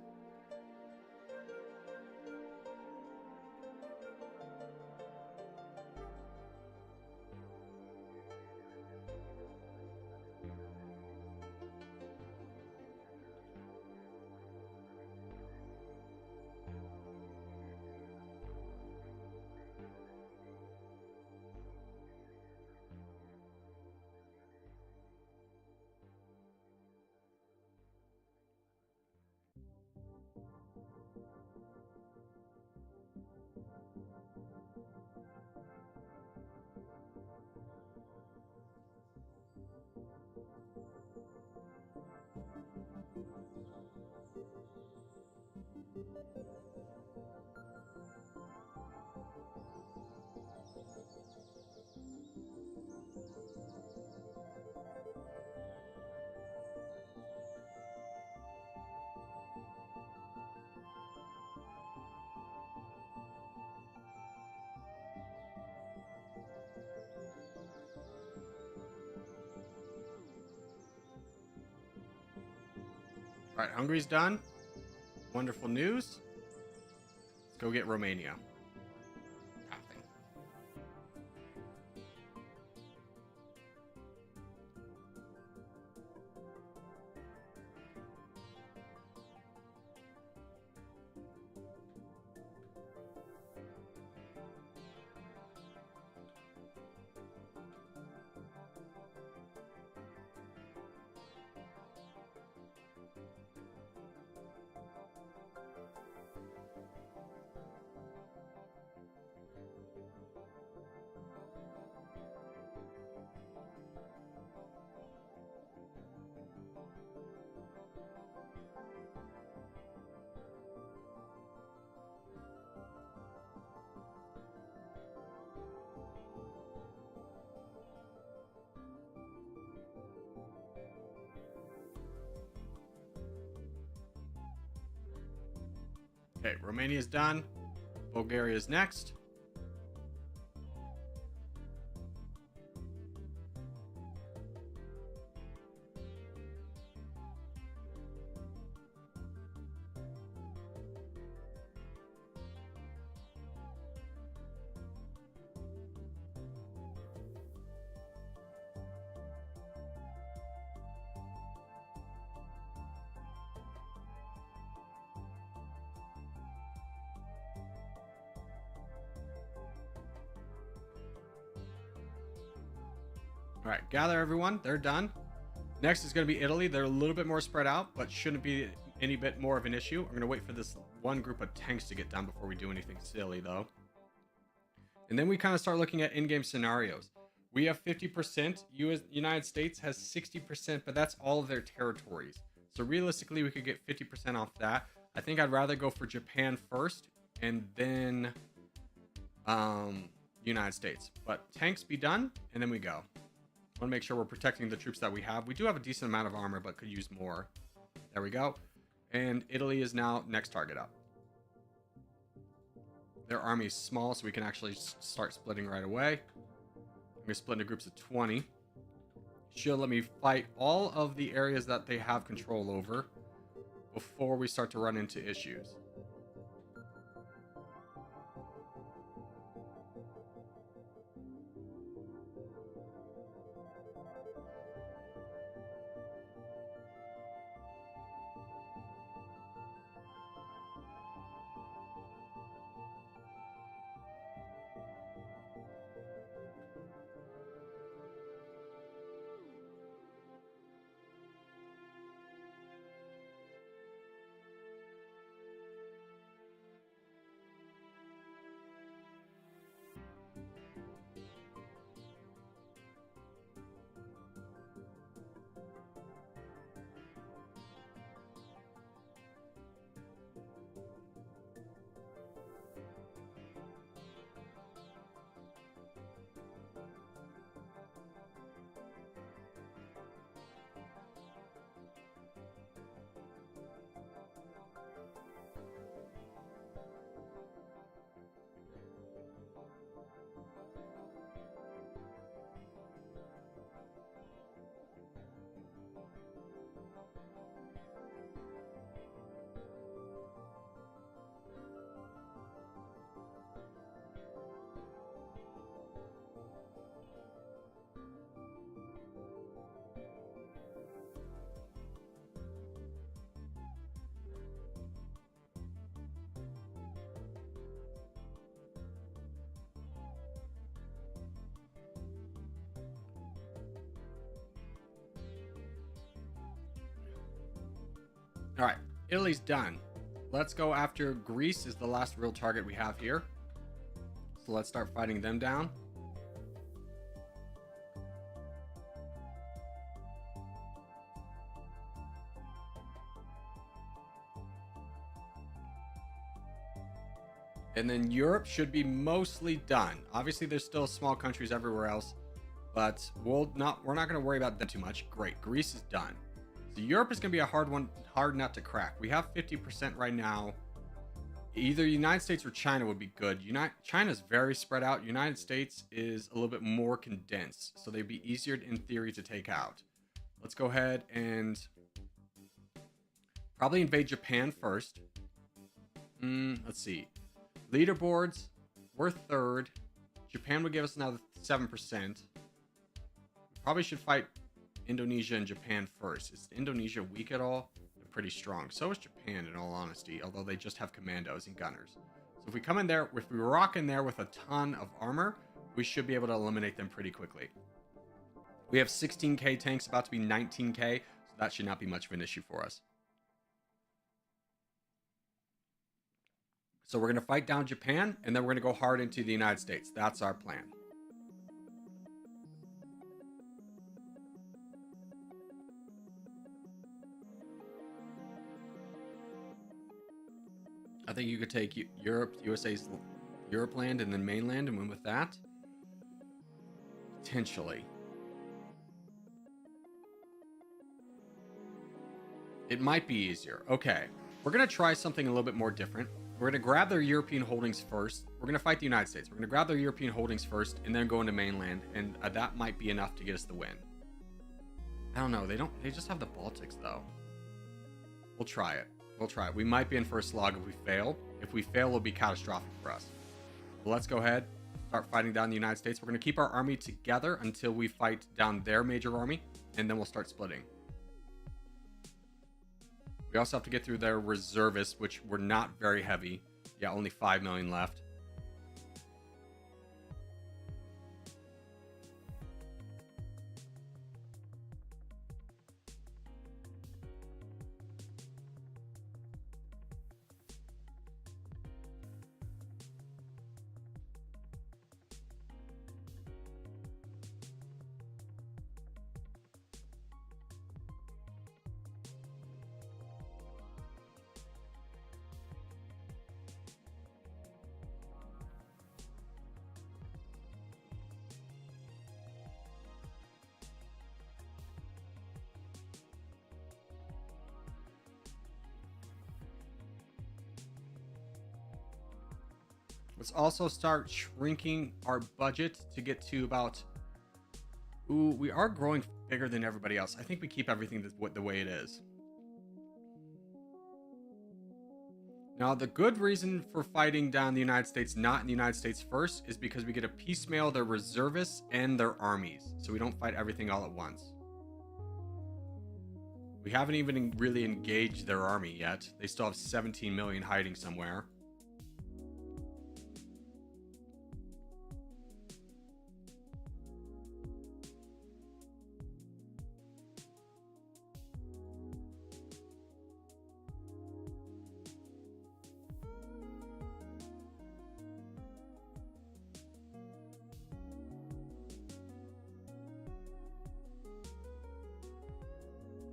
All right, Hungary's done. Wonderful news. Let's go get Romania. Nothing. Okay, Romania's done. Bulgaria's next. All right, gather everyone. They're done. Next is going to be Italy. They're a little bit more spread out, but shouldn't be any bit more of an issue. I'm going to wait for this one group of tanks to get done before we do anything silly, though. And then we kind of start looking at in-game scenarios. We have 50%. United States has 60%, but that's all of their territories. So realistically, we could get 50% off that. I think I'd rather go for Japan first and then United States. But tanks be done, and then we go. I want to make sure we're protecting the troops that we have. We do have a decent amount of armor, but could use more. There we go. And Italy is now next target up. Their army is small, so we can actually start splitting right away. I'm going to split into groups of 20. Should let me fight all of the areas that they have control over before we start to run into issues. All right, Italy's done. Let's go after Greece is the last real target we have here. So let's start fighting them down. And then Europe should be mostly done. Obviously, there's still small countries everywhere else, but we're not going to worry about that too much. Great, Greece is done. So Europe is going to be a hard nut to crack. We have 50% right now. Either United States or China would be good. China's very spread out. United States is a little bit more condensed, so they'd be easier in theory to take out. Let's go ahead and Probably invade Japan first. Let's see. Leaderboards, we're third. Japan would give us another 7%. Probably should fight Indonesia and Japan first. Is Indonesia weak at all? They're pretty strong. So is Japan, in all honesty, although they just have commandos and gunners. So if we come in there, if we rock in there with a ton of armor, we should be able to eliminate them pretty quickly. We have 16k tanks, about to be 19k, so that should not be much of an issue for us. So we're going to fight down Japan, and then we're going to go hard into the United States. That's our plan. I think you could take Europe, USA's Europe land, and then mainland and win with that. Potentially. It might be easier. Okay. We're going to try something a little bit more different. We're going to grab their European holdings first. We're going to fight the United States. We're going to grab their European holdings first and then go into mainland. And that might be enough to get us the win. I don't know. They just have the Baltics, though. We'll try it. We'll try it. We might be in for a slog if we fail. If we fail, it'll be catastrophic for us. But let's go ahead. Start fighting down the United States. We're going to keep our army together until we fight down their major army. And then we'll start splitting. We also have to get through their reservists, which were not very heavy. Yeah, only 5 million left. Let's also start shrinking our budget to get to about... Ooh, we are growing bigger than everybody else. I think we keep everything the way it is. Now, the good reason for fighting down the United States, not in the United States first, is because we get to piecemeal their reservists and their armies. So we don't fight everything all at once. We haven't even really engaged their army yet. They still have 17 million hiding somewhere.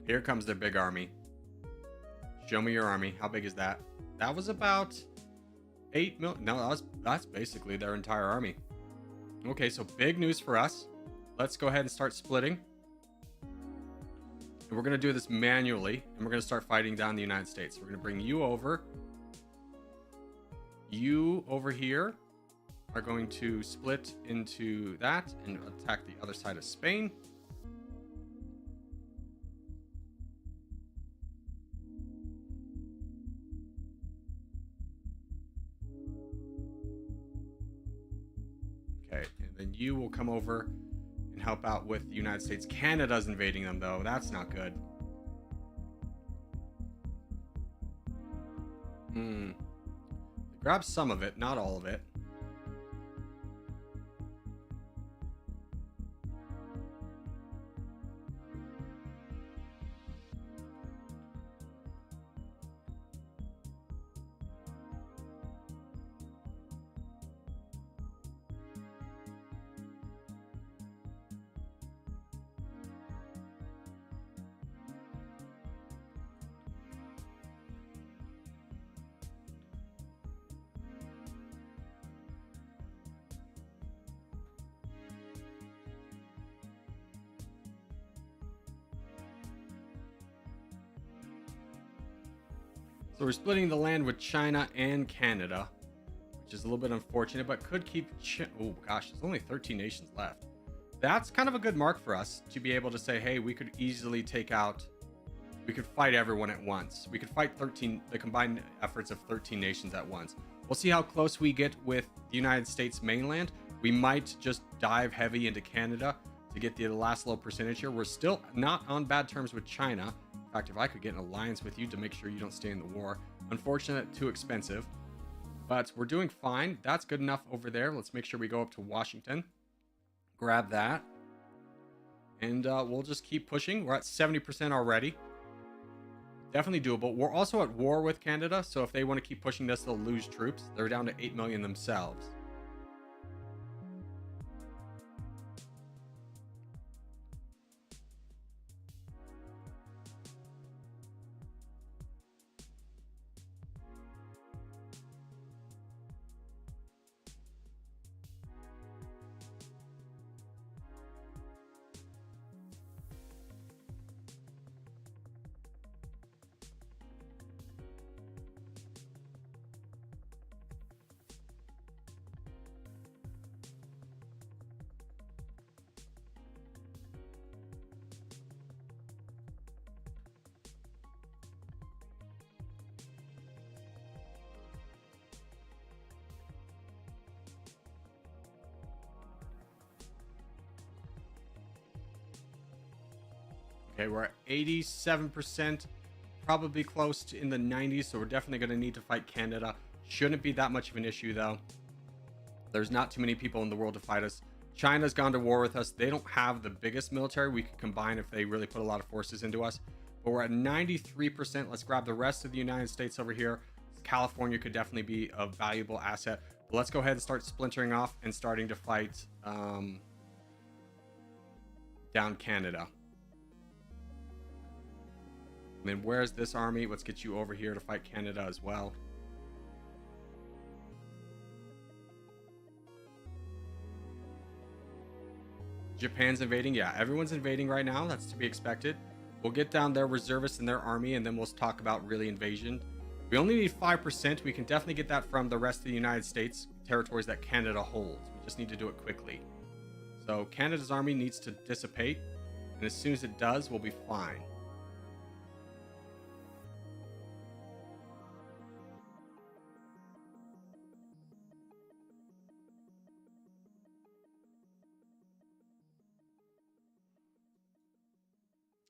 Here comes their big army. Show me your army. How big is that? That was about 8 million. No, that's basically their entire army. Okay, so big news for us. Let's go ahead and start splitting. And we're going to do this manually. And we're going to start fighting down the United States. We're going to bring you over. You over here are going to split into that and attack the other side of Spain. And you will come over and help out with the United States. Canada's invading them, though. That's not good. Grab some of it, not all of it. So we're splitting the land with China and Canada, which is a little bit unfortunate, but could keep... Oh, gosh, there's only 13 nations left. That's kind of a good mark for us to be able to say, hey, we could easily take out we could fight everyone at once. We could fight the combined efforts of 13 nations at once. We'll see how close we get with the United States mainland. We might just dive heavy into Canada to get the last little percentage here. We're still not on bad terms with China. In fact, if I could get an alliance with you to make sure you don't stay in the war. Unfortunate, too expensive. But we're doing fine. That's good enough over there. Let's make sure we go up to Washington. Grab that. And we'll just keep pushing. We're at 70% already. Definitely doable. We're also at war with Canada, so if they want to keep pushing this, they'll lose troops. They're down to 8 million themselves. Okay, we're at 87%, probably close to in the 90s, so we're definitely going to need to fight Canada. Shouldn't be that much of an issue, though. There's not too many people in the world to fight us. China's gone to war with us. They don't have the biggest military we could combine if they really put a lot of forces into us. But we're at 93%. Let's grab the rest of the United States over here. California could definitely be a valuable asset. But let's go ahead and start splintering off and starting to fight down Canada. And then where's this army? Let's get you over here to fight Canada as well. Japan's invading. Yeah, everyone's invading right now. That's to be expected. We'll get down their reservists and their army, and then we'll talk about really invasion. We only need 5%. We can definitely get that from the rest of the United States territories that Canada holds. We just need to do it quickly. So Canada's army needs to dissipate, and as soon as it does, we'll be fine.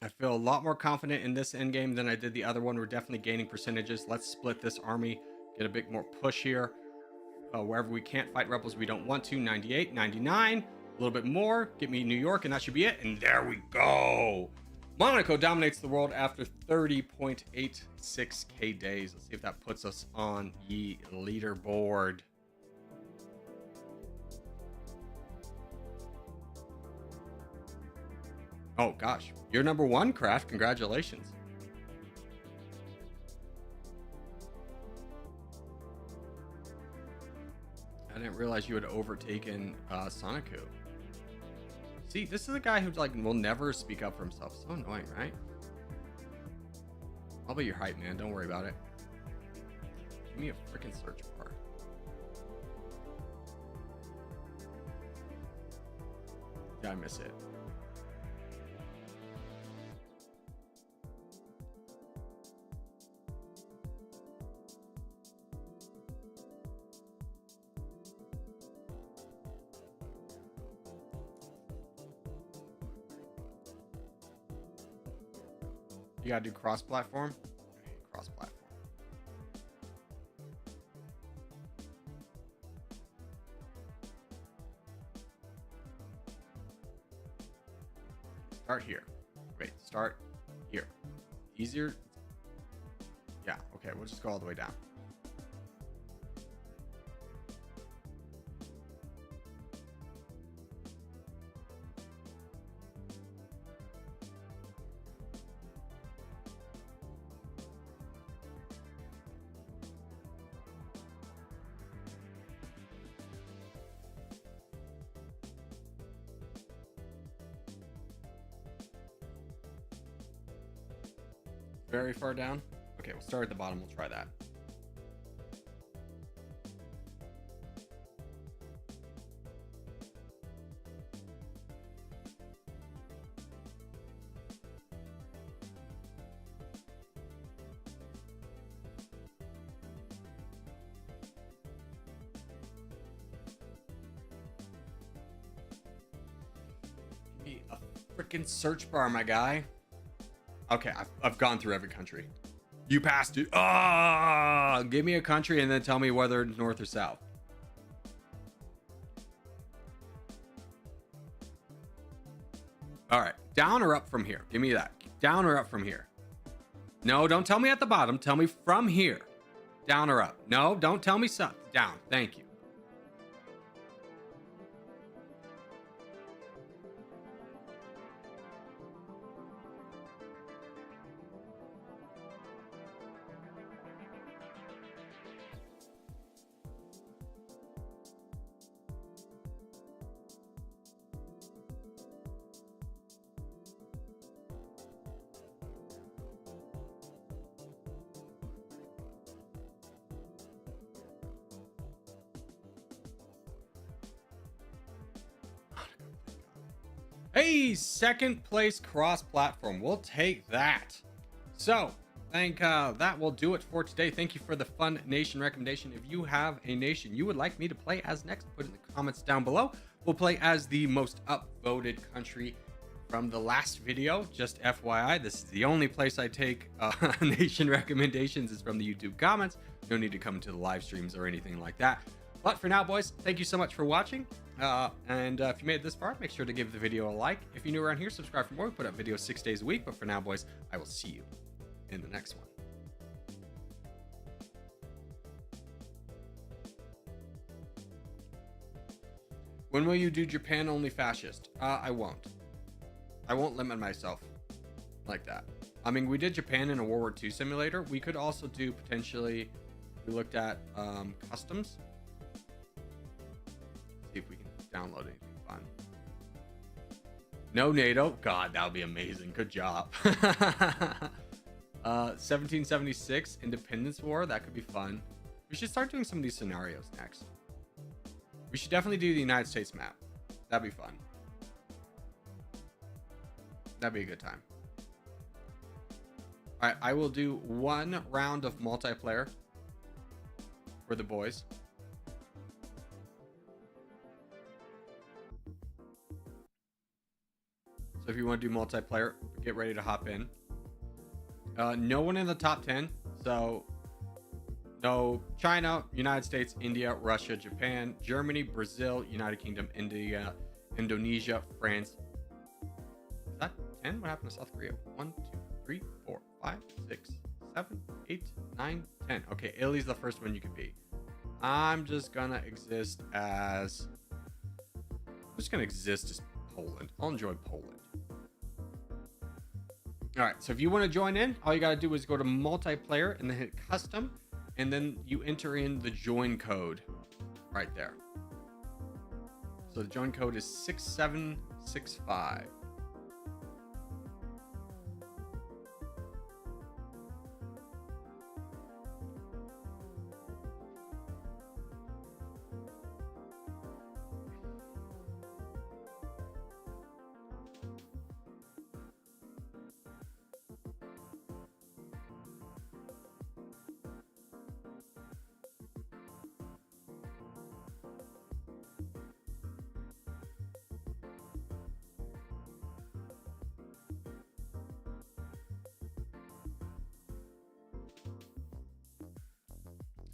I feel a lot more confident in this endgame than I did the other one. We're definitely gaining percentages. Let's split this army, get a bit more push here. Wherever we can't fight rebels, we don't want to. 98, 99, a little bit more. Get me New York, and that should be it. And there we go. Monaco dominates the world after 30.86k days. Let's see if that puts us on the leaderboard. Oh gosh, you're number one, Craft. Congratulations. I didn't realize you had overtaken Soniku. See, this is a guy who like will never speak up for himself. So annoying, right? I'll be your hype man. Don't worry about it. Give me a freaking search bar. Did I miss it? You gotta do cross-platform? Cross-platform. Start here. Wait, start here. Easier? Yeah, okay, we'll just go all the way down. Very far down. Okay, we'll start at the bottom. We'll try that. freaking search bar, my guy. Okay, I've gone through every country. You passed it. Ah, give me a country and then tell me whether it's north or south. All right, down or up from here? Give me that. Down or up from here? No, don't tell me at the bottom. Tell me from here. Down or up? No, don't tell me south. Down. Thank you. Hey, second place cross-platform. We'll take that. So, that will do it for today. Thank you for the fun nation recommendation. If you have a nation you would like me to play as next, put it in the comments down below. We'll play as the most upvoted country from the last video. Just FYI, this is the only place I take nation recommendations is from the YouTube comments. No need to come to the live streams or anything like that. But for now, boys, thank you so much for watching. If you made it this far, make sure to give the video a like. If you're new around here, subscribe for more. We put up videos 6 days a week. But for now, boys, I will see you in the next one. When will you do Japan only fascist? I won't. I won't limit myself like that. I mean, we did Japan in a World War II simulator. We could also do potentially, we looked at customs. See if we can download anything fun. No NATO. God, that would be amazing. Good job. 1776 Independence War. That could be fun. We should start doing some of these scenarios next. We should definitely do the United States map. That'd be fun. That'd be a good time. All right, I will do one round of multiplayer for the boys. So if you want to do multiplayer, get ready to hop in. No one in the top 10. So no China, United States, India, Russia, Japan, Germany, Brazil, United Kingdom, India, Indonesia, France. Is that 10? What happened to South Korea? 1, 2, 3, 4, 5, 6, 7, 8, 9, 10. Okay, Italy's the first one you could be. I'm just gonna exist as Poland. I'll enjoy Poland. All right, so if you want to join in, all you got to do is go to multiplayer and then hit custom, and then you enter in the join code right there. So the join code is 6765.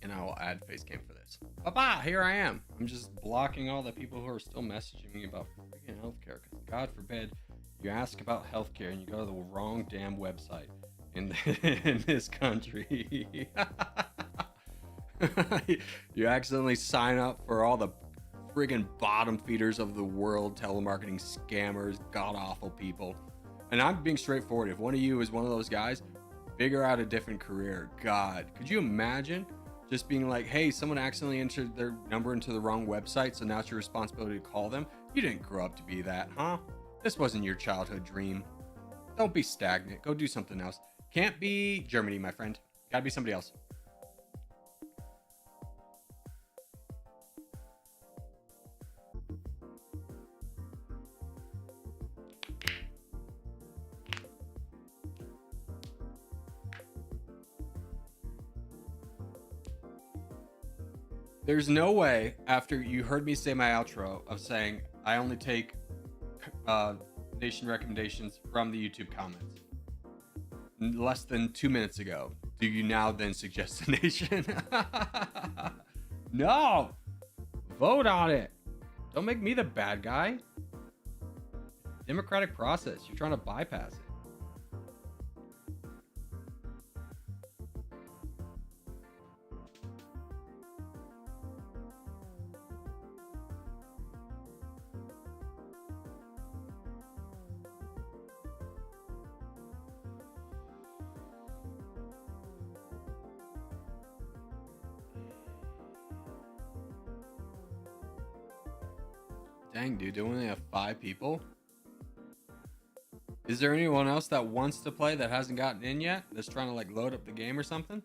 And I will add face cam for this. Bye-bye, here I am. I'm just blocking all the people who are still messaging me about freaking healthcare. Because God forbid you ask about healthcare and you go to the wrong damn website in this country. You accidentally sign up for all the friggin' bottom feeders of the world, telemarketing scammers, god-awful people. And I'm being straightforward. If one of you is one of those guys, figure out a different career. God, could you imagine just being like, hey, someone accidentally entered their number into the wrong website, so now it's your responsibility to call them? You didn't grow up to be that, huh? This wasn't your childhood dream. Don't be stagnant. Go do something else. Can't be Germany, my friend. Gotta be somebody else. There's no way, after you heard me say my outro of saying I only take nation recommendations from the YouTube comments less than 2 minutes ago. Do you now then suggest a nation? No! Vote on it. Don't make me the bad guy. Democratic process. You're trying to bypass it. Dang, dude, do we only have 5 people? Is there anyone else that wants to play that hasn't gotten in yet? That's trying to like load up the game or something?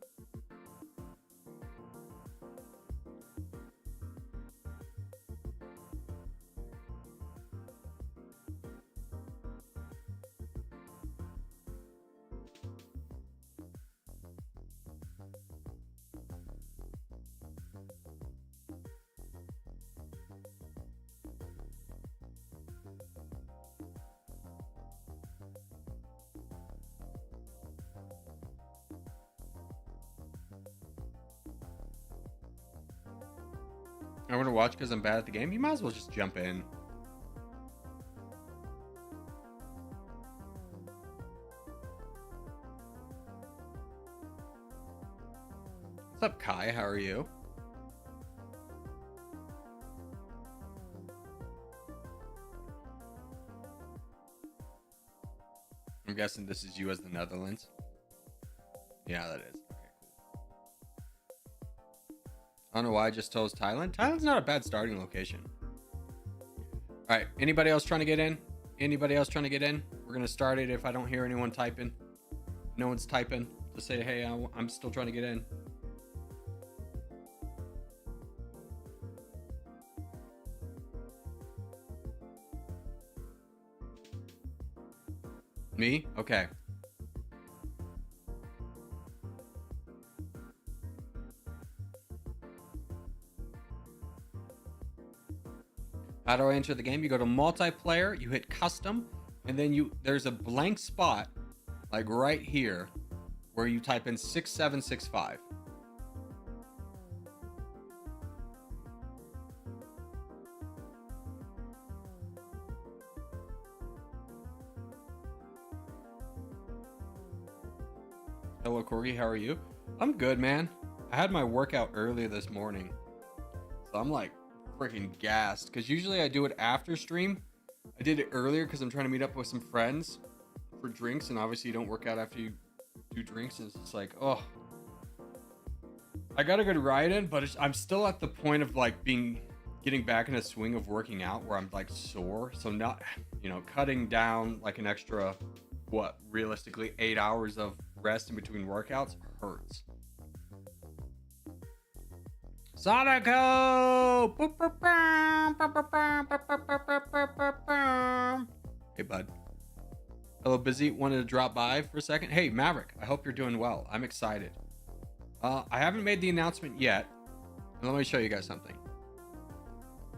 I want to watch because I'm bad at the game. You might as well just jump in. What's up, Kai? How are you? I'm guessing this is you as the Netherlands. Yeah, that is. I don't know why I just chose Thailand. Thailand's not a bad starting location. All right. Anybody else trying to get in? Anybody else trying to get in? We're going to start it if I don't hear anyone typing. No one's typing. Just say, hey, I'm still trying to get in. Me? Okay. How do I enter the game? You go to multiplayer, you hit custom, and then there's a blank spot like right here where you type in 6765. Hello, Corgi. How are you? I'm good, man. I had my workout earlier this morning, so I'm like freaking gassed because usually I do it after stream. I did it earlier because I'm trying to meet up with some friends for drinks, and obviously you don't work out after you do drinks, and it's just like, oh, I got a good ride in, but I'm still at the point of like getting back in a swing of working out where I'm like sore. So not, cutting down like an extra, realistically 8 hours of rest in between workouts hurts. Sonico! Hey, bud. Hello, Busy. Wanted to drop by for a second. Hey, Maverick. I hope you're doing well. I'm excited. I haven't made the announcement yet. And let me show you guys something.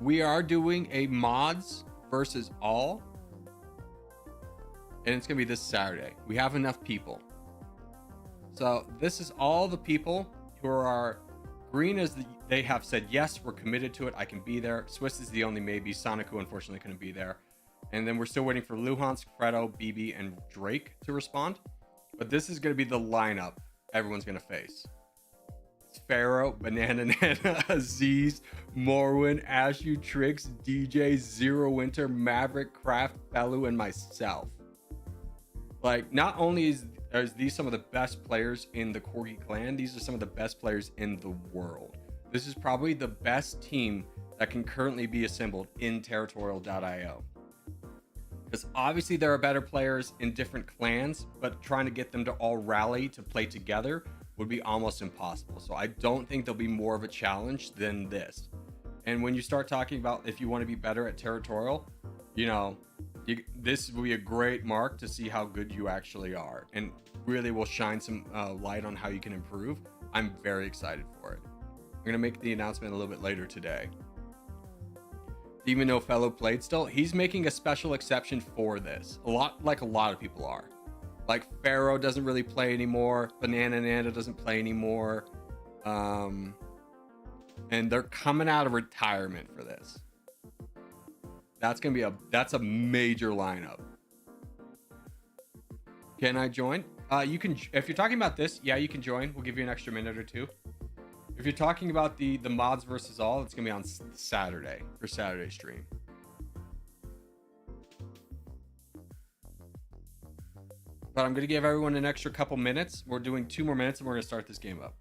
We are doing a mods versus all. And it's going to be this Saturday. We have enough people. So this is all the people who are green as they have said, yes, we're committed to it. I can be there. Swiss is the only maybe. Sonico, unfortunately, couldn't be there. And then we're still waiting for Luhansk, Fredo, BB, and Drake to respond. But this is going to be the lineup everyone's going to face. It's Pharaoh, Banana Nana, Aziz, Morwin, Ashu, Trix, DJ, Zero Winter, Maverick, Craft, Fellu, and myself. Like, not only are these some of the best players in the Corgi clan, these are some of the best players in the world. This is probably the best team that can currently be assembled in territorial.io. Because obviously there are better players in different clans, but trying to get them to all rally to play together would be almost impossible. So I don't think there'll be more of a challenge than this. And when you start talking about if you want to be better at territorial, this will be a great mark to see how good you actually are, and really will shine some light on how you can improve. I'm very excited for it. I'm going to make the announcement a little bit later today. even though fellow played still, he's making a special exception for this. A lot of people are. Like Pharaoh doesn't really play anymore. Banana Nana doesn't play anymore. And they're coming out of retirement for this. That's a major lineup. Can I join? You can, if you're talking about this, yeah, you can join. We'll give you an extra minute or two. If you're talking about the mods versus all, it's gonna be on Saturday for Saturday stream. But I'm gonna give everyone an extra couple minutes. We're doing 2 more minutes and we're gonna start this game up.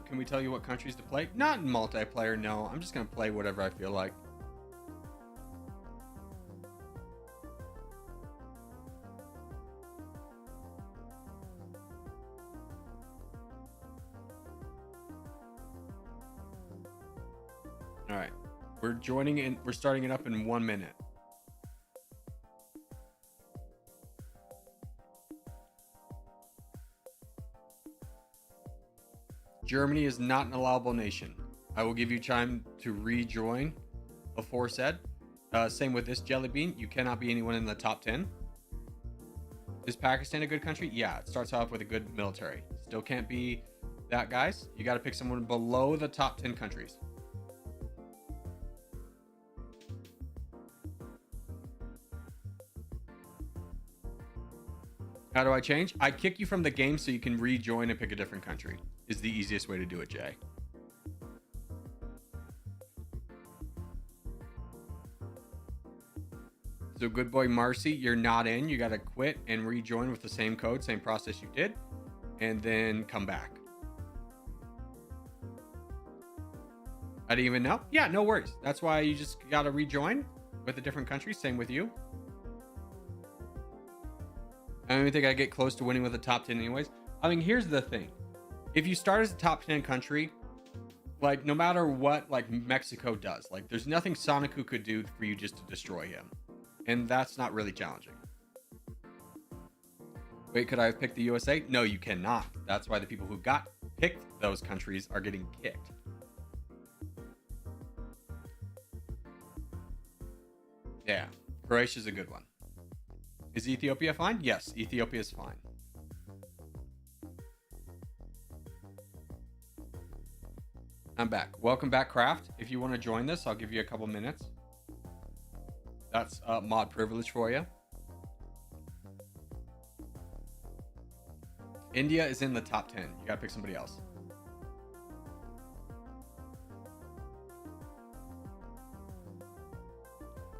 Can we tell you what countries to play? Not in multiplayer, no. I'm just gonna play whatever I feel like. All right, we're starting it up in 1 minute. Germany is not an allowable nation. I will give you time to rejoin aforesaid. Same with this Jelly Bean. You cannot be anyone in the top 10. Is Pakistan a good country? Yeah, it starts off with a good military. Still can't be that, guys. You got to pick someone below the top 10 countries. How do I change? I kick you from the game so you can rejoin and pick a different country. Is the easiest way to do it, Jay. So good boy Marcy, you're not in. You got to quit and rejoin with the same code, same process you did, and then come back. I didn't even know. Yeah, no worries. That's why you just got to rejoin with a different country. Same with you. I don't even think I get close to winning with the top 10 anyways. I mean, here's the thing. If you start as a top 10 country, like no matter what, like Mexico does, like there's nothing Sonicu could do for you just to destroy him. And that's not really challenging. Wait, could I have picked the USA? No, you cannot. That's why the people who got picked those countries are getting kicked. Yeah, Croatia's a good one. Is Ethiopia fine? Yes, Ethiopia is fine. I'm back. Welcome back, Craft. If you want to join this, I'll give you a couple minutes. That's mod privilege for you. India is in the top 10. You gotta pick somebody else.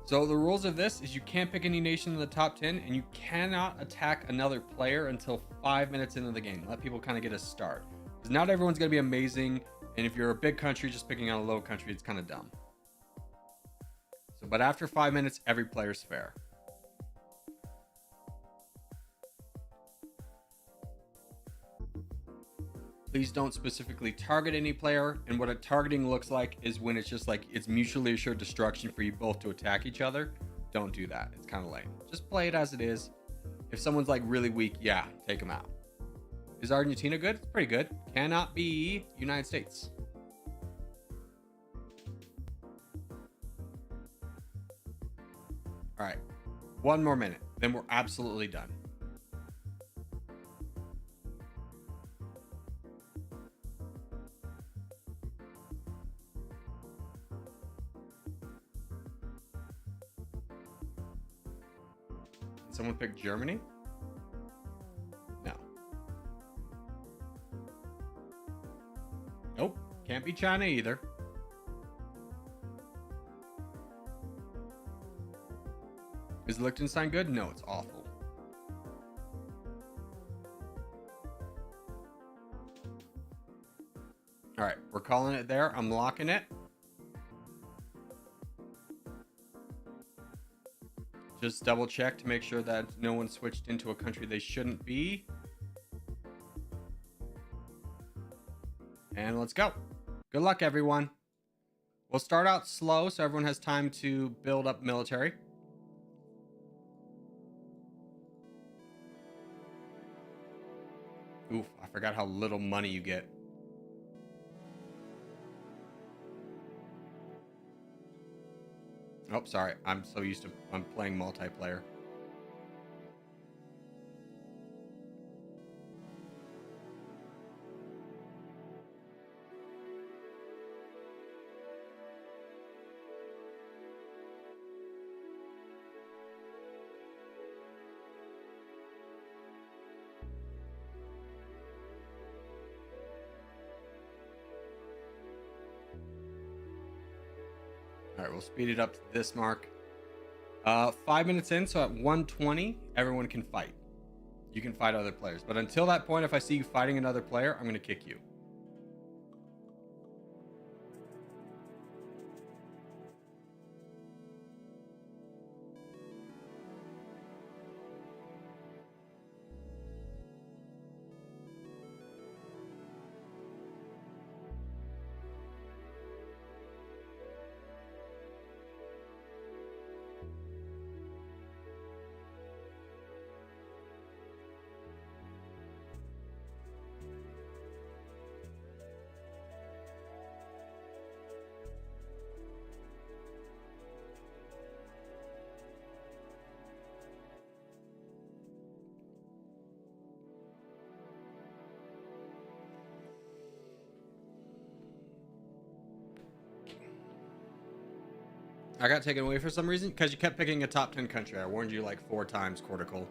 So the rules of this is you can't pick any nation in the top 10 and you cannot attack another player until 5 minutes into the game. Let people kind of get a start. Because not everyone's going to be amazing. And if you're a big country, just picking on a little country, it's kind of dumb. So, but after 5 minutes, every player's fair. Please don't specifically target any player. And what a targeting looks like is when it's just like it's mutually assured destruction for you both to attack each other. Don't do that. It's kind of lame. Just play it as it is. If someone's like really weak, yeah, take them out. Is Argentina good? It's pretty good. Cannot be United States. All right. 1 more minute. Then we're absolutely done. Someone pick Germany? No. Nope. Can't be China either. Is Liechtenstein good? No, it's awful. All right, we're calling it there. I'm locking it. Just double check to make sure that no one switched into a country they shouldn't be. And let's go. Good luck, everyone. We'll We'll start out slow so everyone has time to build up military. Oof, I forgot how little money you get. Oh, sorry. I'm playing multiplayer. All right, we'll speed it up to this mark. 5 minutes in, so at 120, everyone can fight. You can fight other players. But until that point, if I see you fighting another player, I'm going to kick you. I got taken away for some reason because you kept picking a top 10 country. I warned you like 4 times, Cortical.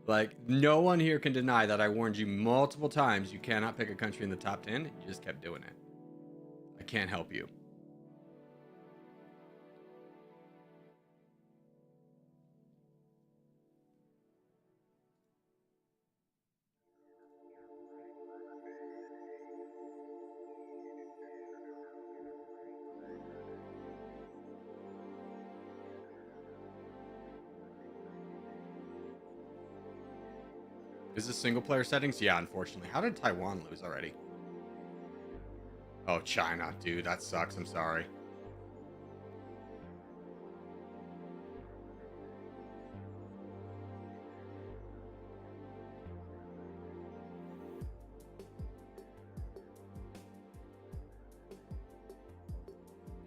Like, no one here can deny that I warned you multiple times you cannot pick a country in the top 10. You just kept doing it. I can't help you. Is this single player settings? Yeah, unfortunately. How did Taiwan lose already? Oh, China. Dude, that sucks. I'm sorry.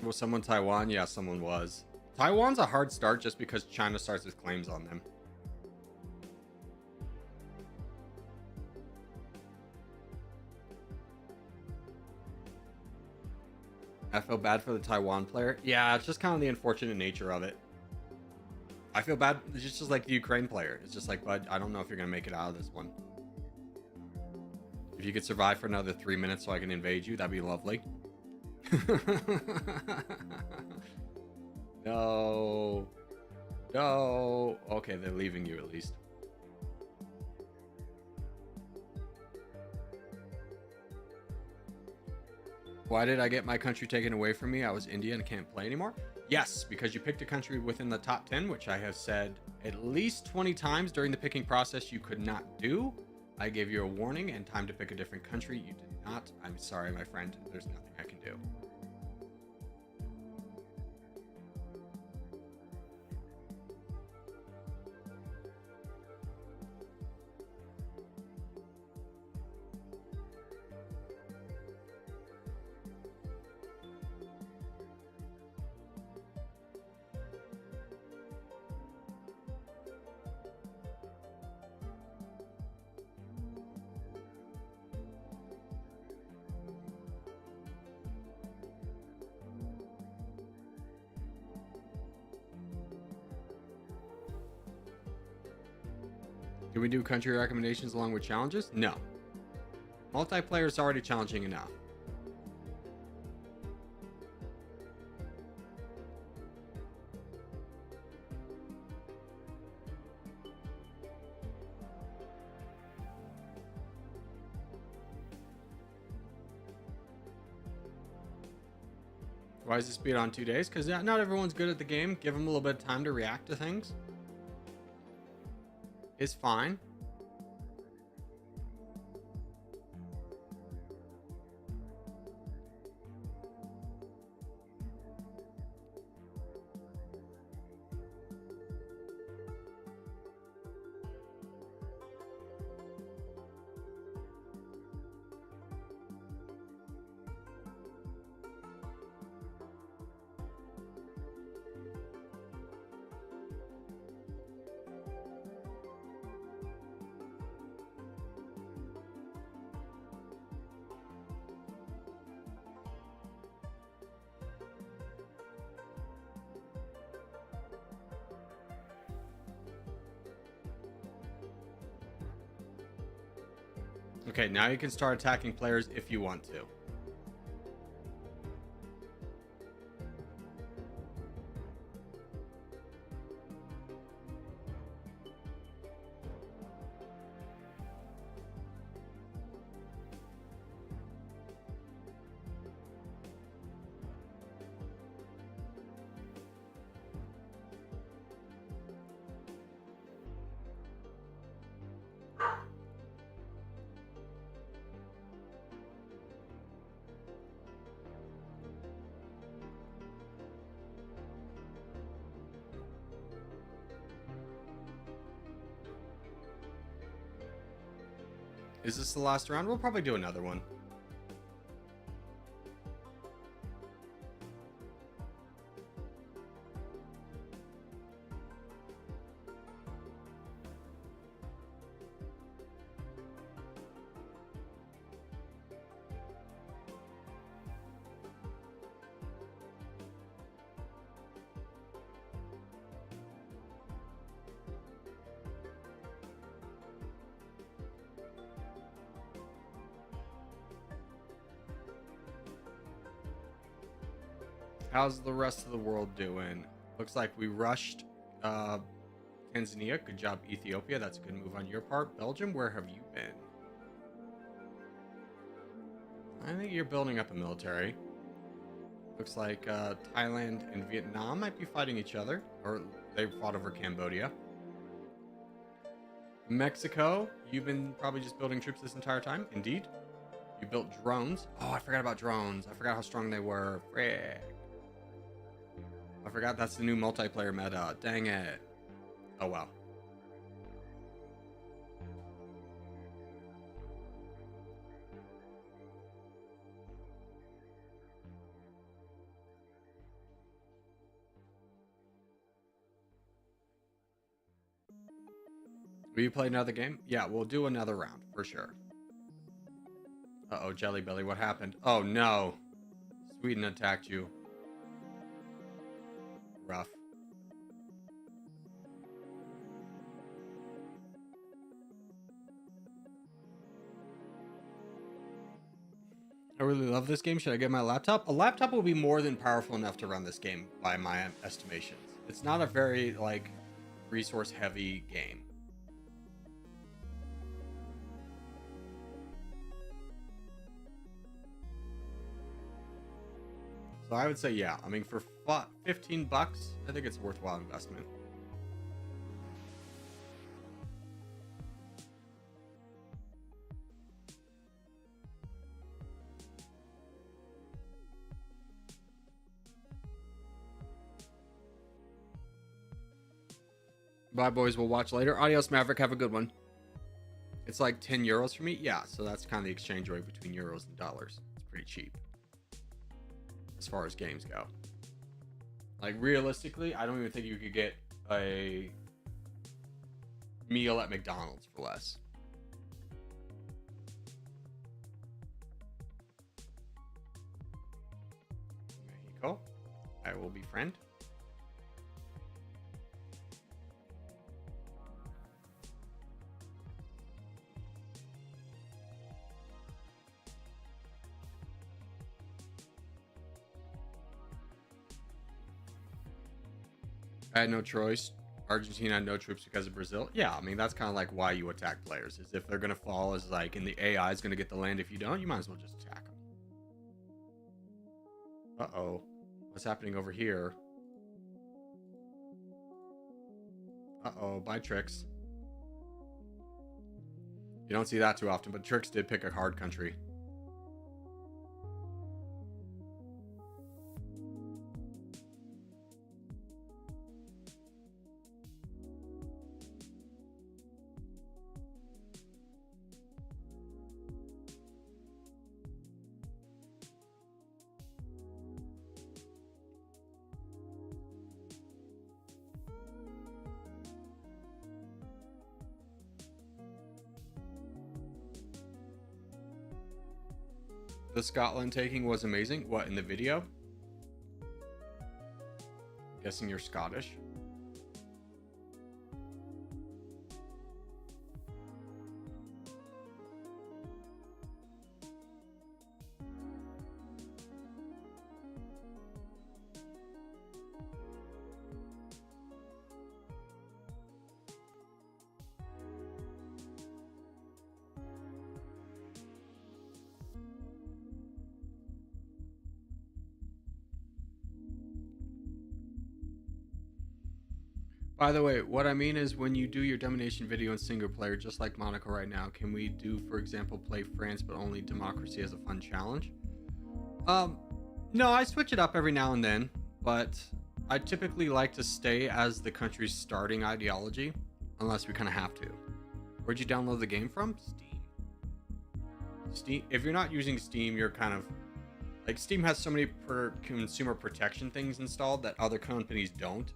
Was someone Taiwan? Yeah, someone was. Taiwan's a hard start just because China starts with claims on them. I feel bad for the Taiwan player. Yeah, it's just kind of the unfortunate nature of it. I feel bad. It's just like the Ukraine player. It's just like, bud, I don't know if you're going to make it out of this one. If you could survive for another 3 minutes so I can invade you, that'd be lovely. No. No. Okay, they're leaving you at least. Why did I get my country taken away from me? I was India and can't play anymore. Yes, because you picked a country within the top 10, which I have said at least 20 times during the picking process you could not do. I gave you a warning and time to pick a different country. You did not. I'm sorry, my friend. There's nothing I can do. Can we do country recommendations along with challenges? No. Multiplayer is already challenging enough. Why is the speed on 2 days? Because not everyone's good at the game. Give them a little bit of time to react to things. Is fine. Okay, now you can start attacking players if you want to. Is this the last round? We'll probably do another one. How's the rest of the world doing? Looks like we rushed Tanzania. Good job, Ethiopia. That's a good move on your part. Belgium, where have you been? I think you're building up a military. Looks like Thailand and Vietnam might be fighting each other, or they fought over Cambodia. Mexico, you've been probably just building troops this entire time. Indeed. You built drones. Oh, I forgot about drones. I forgot how strong they were. Frick. I forgot that's the new multiplayer meta. Dang it. Oh, well. Will you play another game? Yeah, we'll do another round for sure. Uh-oh, Jelly Belly, what happened? Oh, no. Sweden attacked you. Rough. I really love this game. Should I get my laptop? A laptop will be more than powerful enough to run this game by my estimations. It's not a very, like, resource-heavy game. So I would say, yeah. I mean, for $15, I think it's a worthwhile investment. Bye, boys. We'll watch later. Adios, Maverick. Have a good one. It's like 10 euros for me. Yeah, so that's kind of the exchange rate between euros and dollars. It's pretty cheap as far as games go. Like, realistically, I don't even think you could get a meal at McDonald's for less. Mexico. I will befriend. I had no choice. Argentina had no troops because of Brazil. Yeah, I mean, that's kind of like why you attack players. Is if they're going to fall, is like, and the AI is going to get the land if you don't, you might as well just attack them. Uh-oh. What's happening over here? Uh-oh, bye, Trix. You don't see that too often, but Trix did pick a hard country. The Scotland taking was amazing. What, in the video? Guessing you're Scottish. By the way, what I mean is when you do your domination video in single player, just like Monaco right now, can we do, for example, play France but only democracy as a fun challenge? Um, no, I switch it up every now and then, but I typically like to stay as the country's starting ideology, unless we kind of have to. Where'd you download the game from? Steam. Steam. If you're not using Steam, you're kind of like, Steam has so many consumer protection things installed that other companies don't.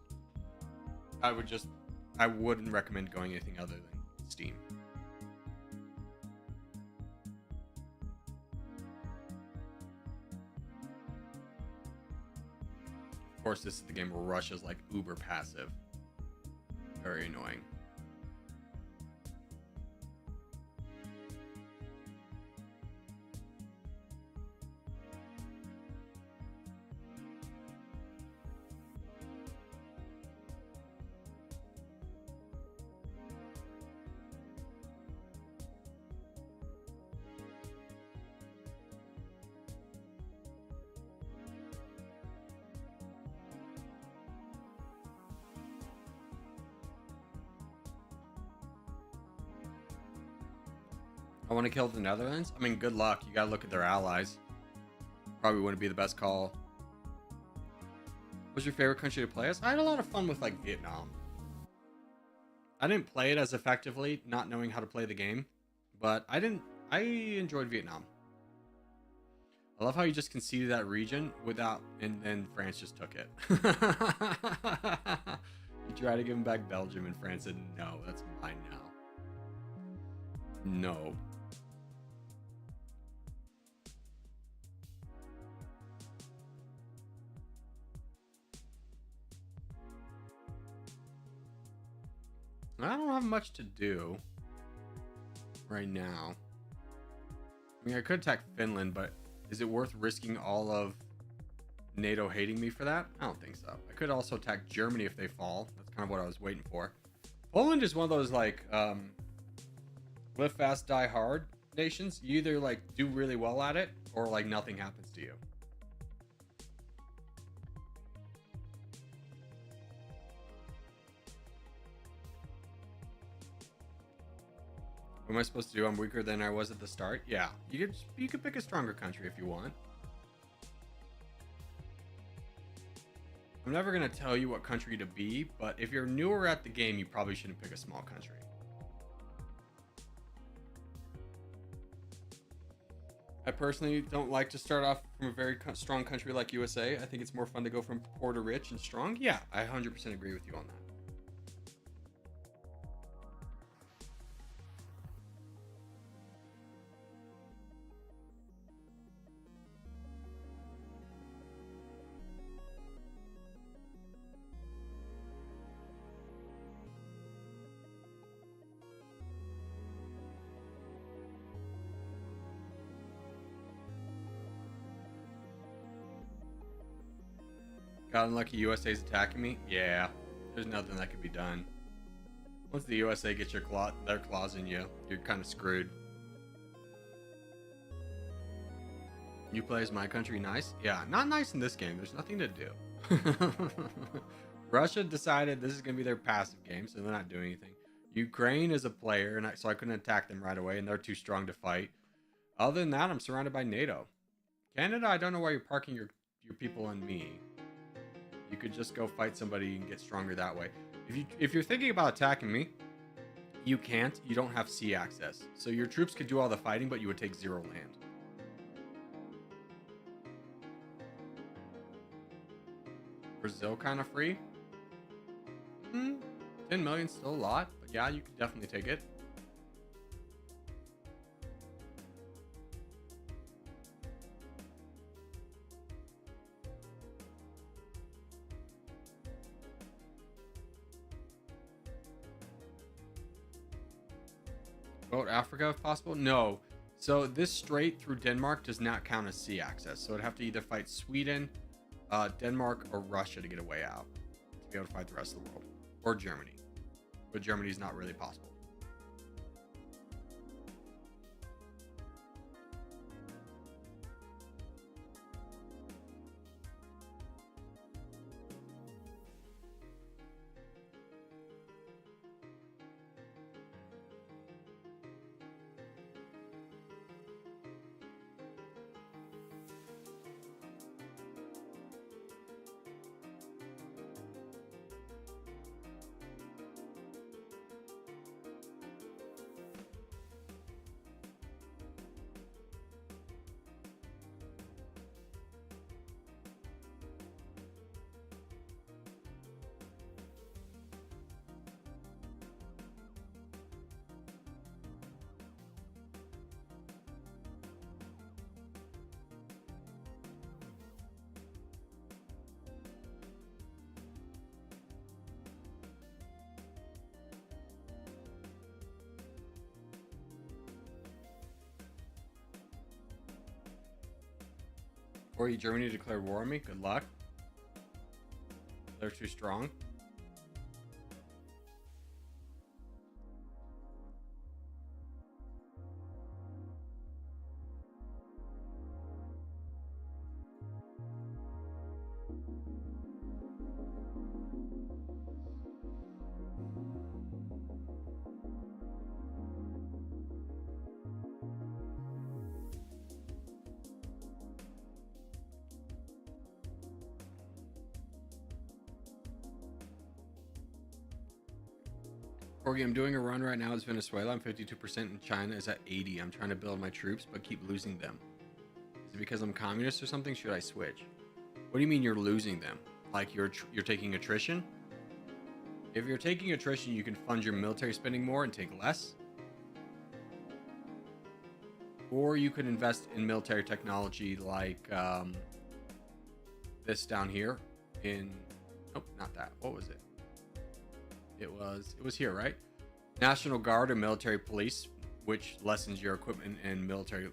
I wouldn't recommend going anything other than Steam. Of course, this is the game where Russia's like uber passive. Very annoying. I want to kill the Netherlands. I mean, good luck. You gotta look at their allies. Probably wouldn't be the best call. What's your favorite country to play as? I had a lot of fun with like Vietnam. I didn't play it as effectively, not knowing how to play the game, but I enjoyed Vietnam. I love how you just conceded that region without, and then France just took it. You try to give him back Belgium, and France said, no, that's mine now. No. I don't have much to do right now. I mean, I could attack Finland, but is it worth risking all of NATO hating me for that? I don't think so. I could also attack Germany if they fall. That's kind of what I was waiting for. Poland is one of those like live fast, die hard nations. You either like do really well at it or like nothing happens to you. What am I supposed to do? I'm weaker than I was at the start. Yeah, you could pick a stronger country if you want. I'm never gonna tell you what country to be, but if you're newer at the game, you probably shouldn't pick a small country. I personally don't like to start off from a very strong country like USA. I think it's more fun to go from poor to rich and strong. Yeah, I 100% agree with you on that. Got unlucky. USA's attacking me? Yeah, there's nothing that can be done. Once the USA gets their claws in you, you're kind of screwed. You play as my country nice? Yeah, not nice in this game. There's nothing to do. Russia decided this is going to be their passive game, so they're not doing anything. Ukraine is a player, and so I couldn't attack them right away, and they're too strong to fight. Other than that, I'm surrounded by NATO. Canada, I don't know why you're parking your people on me. You could just go fight somebody and get stronger that way. If you're thinking about attacking me, you can't. You don't have sea access. So your troops could do all the fighting, but you would take 0 land. Brazil kind of free? 10 million still a lot, but yeah, you could definitely take it. Vote Africa if possible? No. So this strait through Denmark does not count as sea access. So I'd have to either fight Sweden, Denmark, or Russia to get a way out. To be able to fight the rest of the world. Or Germany. But Germany's not really possible. Or Germany declared war on me. Good luck. They're too strong. Corgi, I'm doing a run right now. It's Venezuela. I'm 52% and China is at 80. I'm trying to build my troops, but keep losing them. Is it because I'm communist or something? Should I switch? What do you mean you're losing them? Like you're taking attrition? If you're taking attrition, you can fund your military spending more and take less. Or you could invest in military technology like this down here in... Nope, not that. What was it? It was here, right? National Guard or military police, which lessens your equipment and military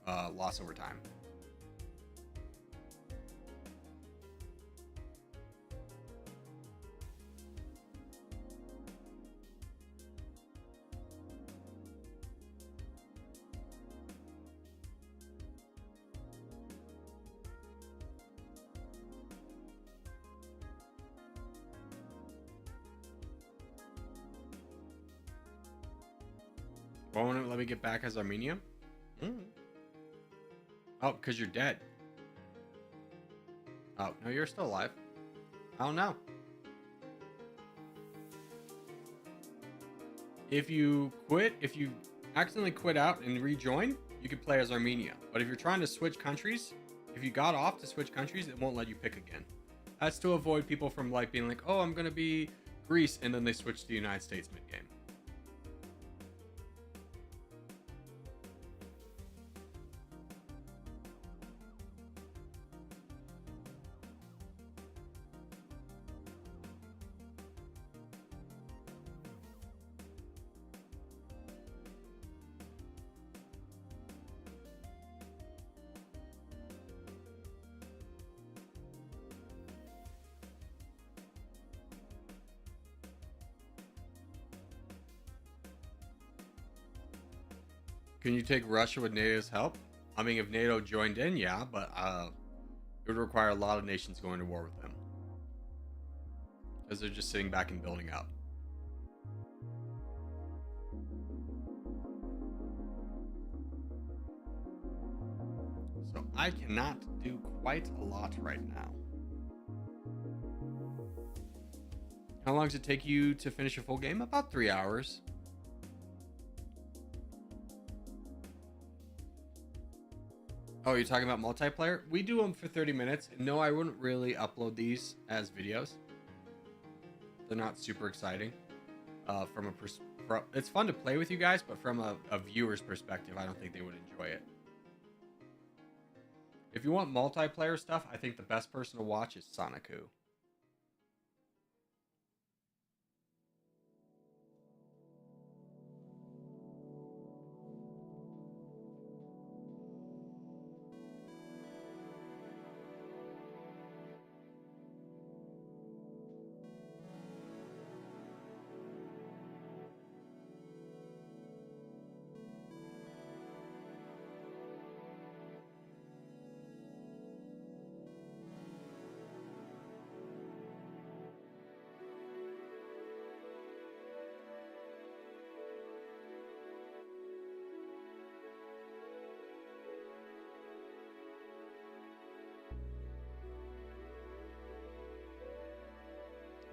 loss over time. Why won't it let me get back as Armenia? Oh, because you're dead. Oh, no, you're still alive. I don't know. If you accidentally quit out and rejoin, you can play as Armenia. But if you're trying to switch countries, if you got off to switch countries, it won't let you pick again. That's to avoid people from like being like, oh, I'm going to be Greece, and then they switch to the United States mid-game. Can you take Russia with NATO's help? I mean, if NATO joined in, yeah, but it would require a lot of nations going to war with them. Because they're just sitting back and building up. So I cannot do quite a lot right now. How long does it take you to finish a full game? About 3 hours. Oh, you're talking about multiplayer? We do them for 30 minutes. No, I wouldn't really upload these as videos. They're not super exciting. It's fun to play with you guys, but from a viewer's perspective, I don't think they would enjoy it. If you want multiplayer stuff, I think the best person to watch is Soniku.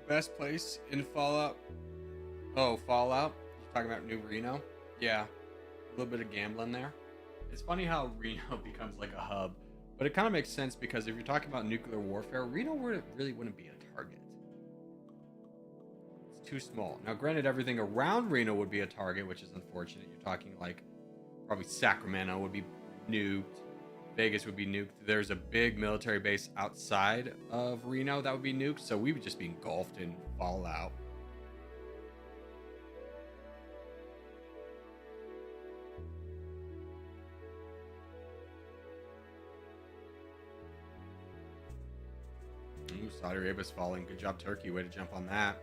Best place in Fallout? Oh, Fallout? You're talking about New Reno? Yeah, a little bit of gambling there. It's funny how Reno becomes like a hub, but it kind of makes sense because if you're talking about nuclear warfare, Reno really wouldn't be a target. It's too small. Now, granted, everything around Reno would be a target, which is unfortunate. You're talking like probably Sacramento would be nuked. Vegas would be nuked. There's a big military base outside of Reno that would be nuked, so we would just be engulfed in fallout. Ooh, Saudi Arabia's falling. Good job, Turkey. Way to jump on that.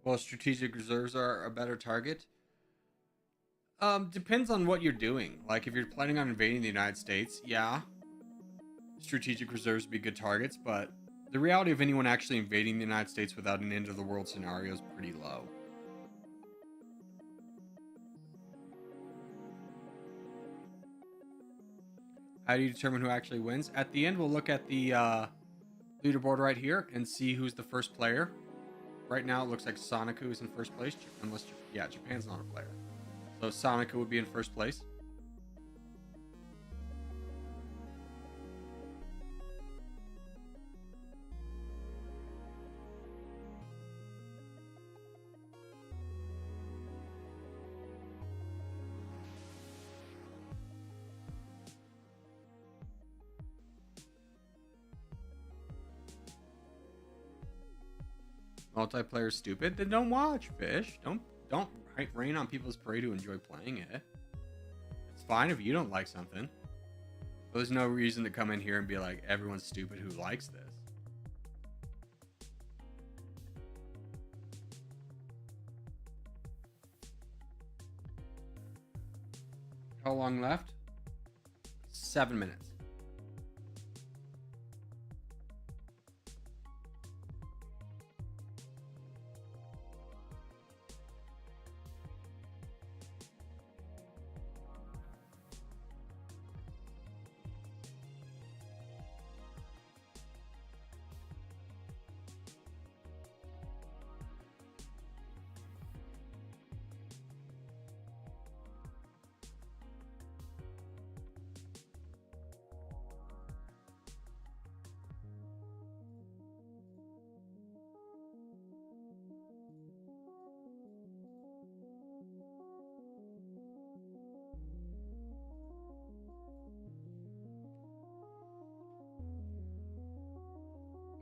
Well, strategic reserves are a better target. Depends on what you're doing. Like, if you're planning on invading the United States, yeah, strategic reserves would be good targets, but the reality of anyone actually invading the United States without an end of the world scenario is pretty low. How do you determine who actually wins? At the end, we'll look at the leaderboard right here and see who's the first player. Right now, it looks like Soniku is in first place, unless, yeah, Japan's not a player. So Soniku would be in first place. Multiplayer stupid? Then don't watch, fish. Don't rain on people's parade who enjoy playing it. It's fine if you don't like something. But there's no reason to come in here and be like, everyone's stupid who likes this. How long left? 7 minutes.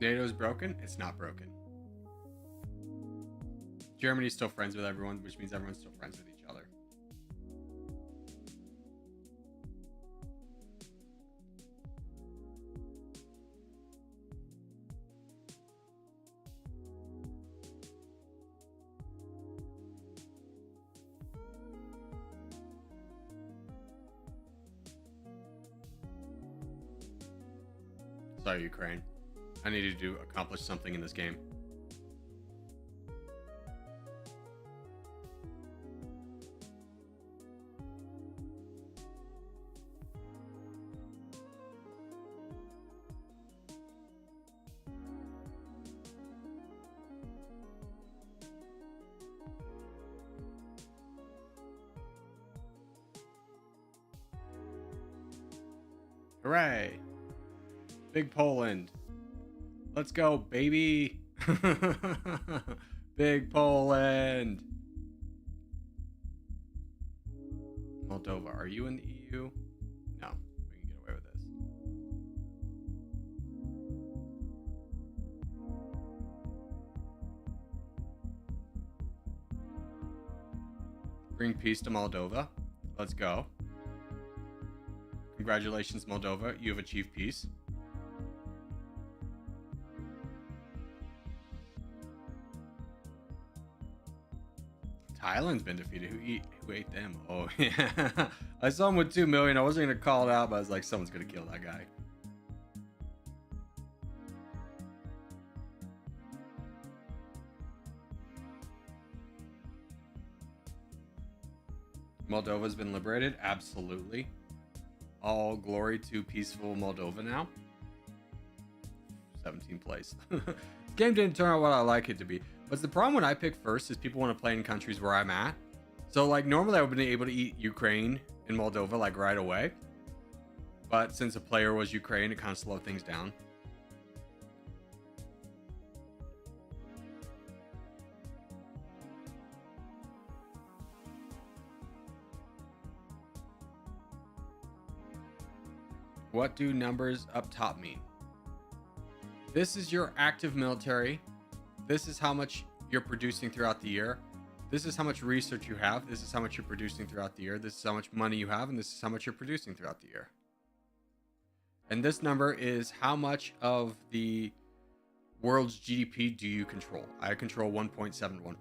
NATO's broken? It's not broken. Germany's still friends with everyone, which means everyone's still friends with each other. Sorry, Ukraine. I needed to accomplish something in this game. Hooray! Big Poland. Let's go, baby. Big Poland. Moldova, are you in the EU? No, we can get away with this. Bring peace to Moldova. Let's go. Congratulations, Moldova. You have achieved peace. Thailand's been defeated. Who ate them? Oh, yeah. I saw him with 2 million. I wasn't going to call it out, but I was like, someone's going to kill that guy. Moldova's been liberated. Absolutely. All glory to peaceful Moldova now. 17th place. This game didn't turn out what I like it to be. But the problem when I pick first is people want to play in countries where I'm at. So like normally I would have been able to eat Ukraine in Moldova like right away. But since the player was Ukraine, it kind of slowed things down. What do numbers up top mean? This is your active military. This is how much you're producing throughout the year. This is how much research you have. This is how much you're producing throughout the year. This is how much money you have. And this is how much you're producing throughout the year. And this number is how much of the world's GDP do you control? I control 1.71%.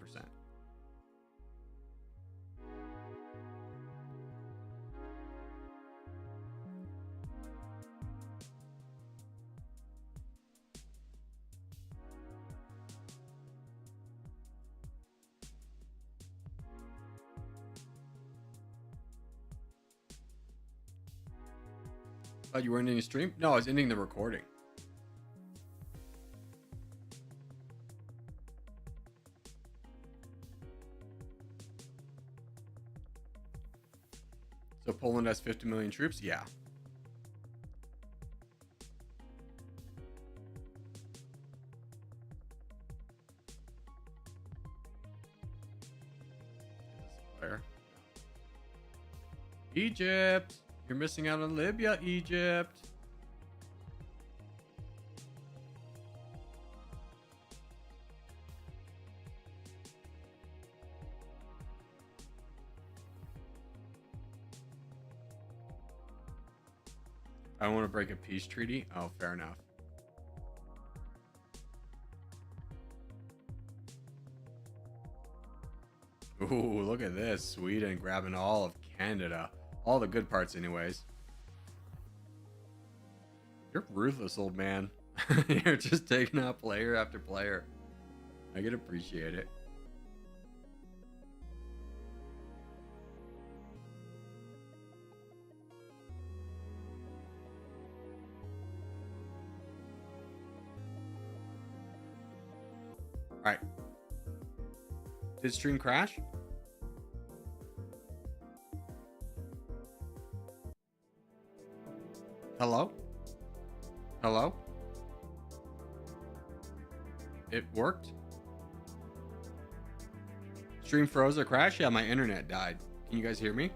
Oh, you were ending the stream? No, I was ending the recording. So Poland has 50 million troops? Yeah. Egypt. You're missing out on Libya, Egypt. I don't want to break a peace treaty. Oh, fair enough. Ooh, look at this. Sweden grabbing all of Canada. All the good parts anyways. You're ruthless, old man. You're just taking out player after player. I can appreciate it. All right. Did stream crash? Hello? Hello? It worked? Stream froze or crashed? Yeah, my internet died. Can you guys hear me?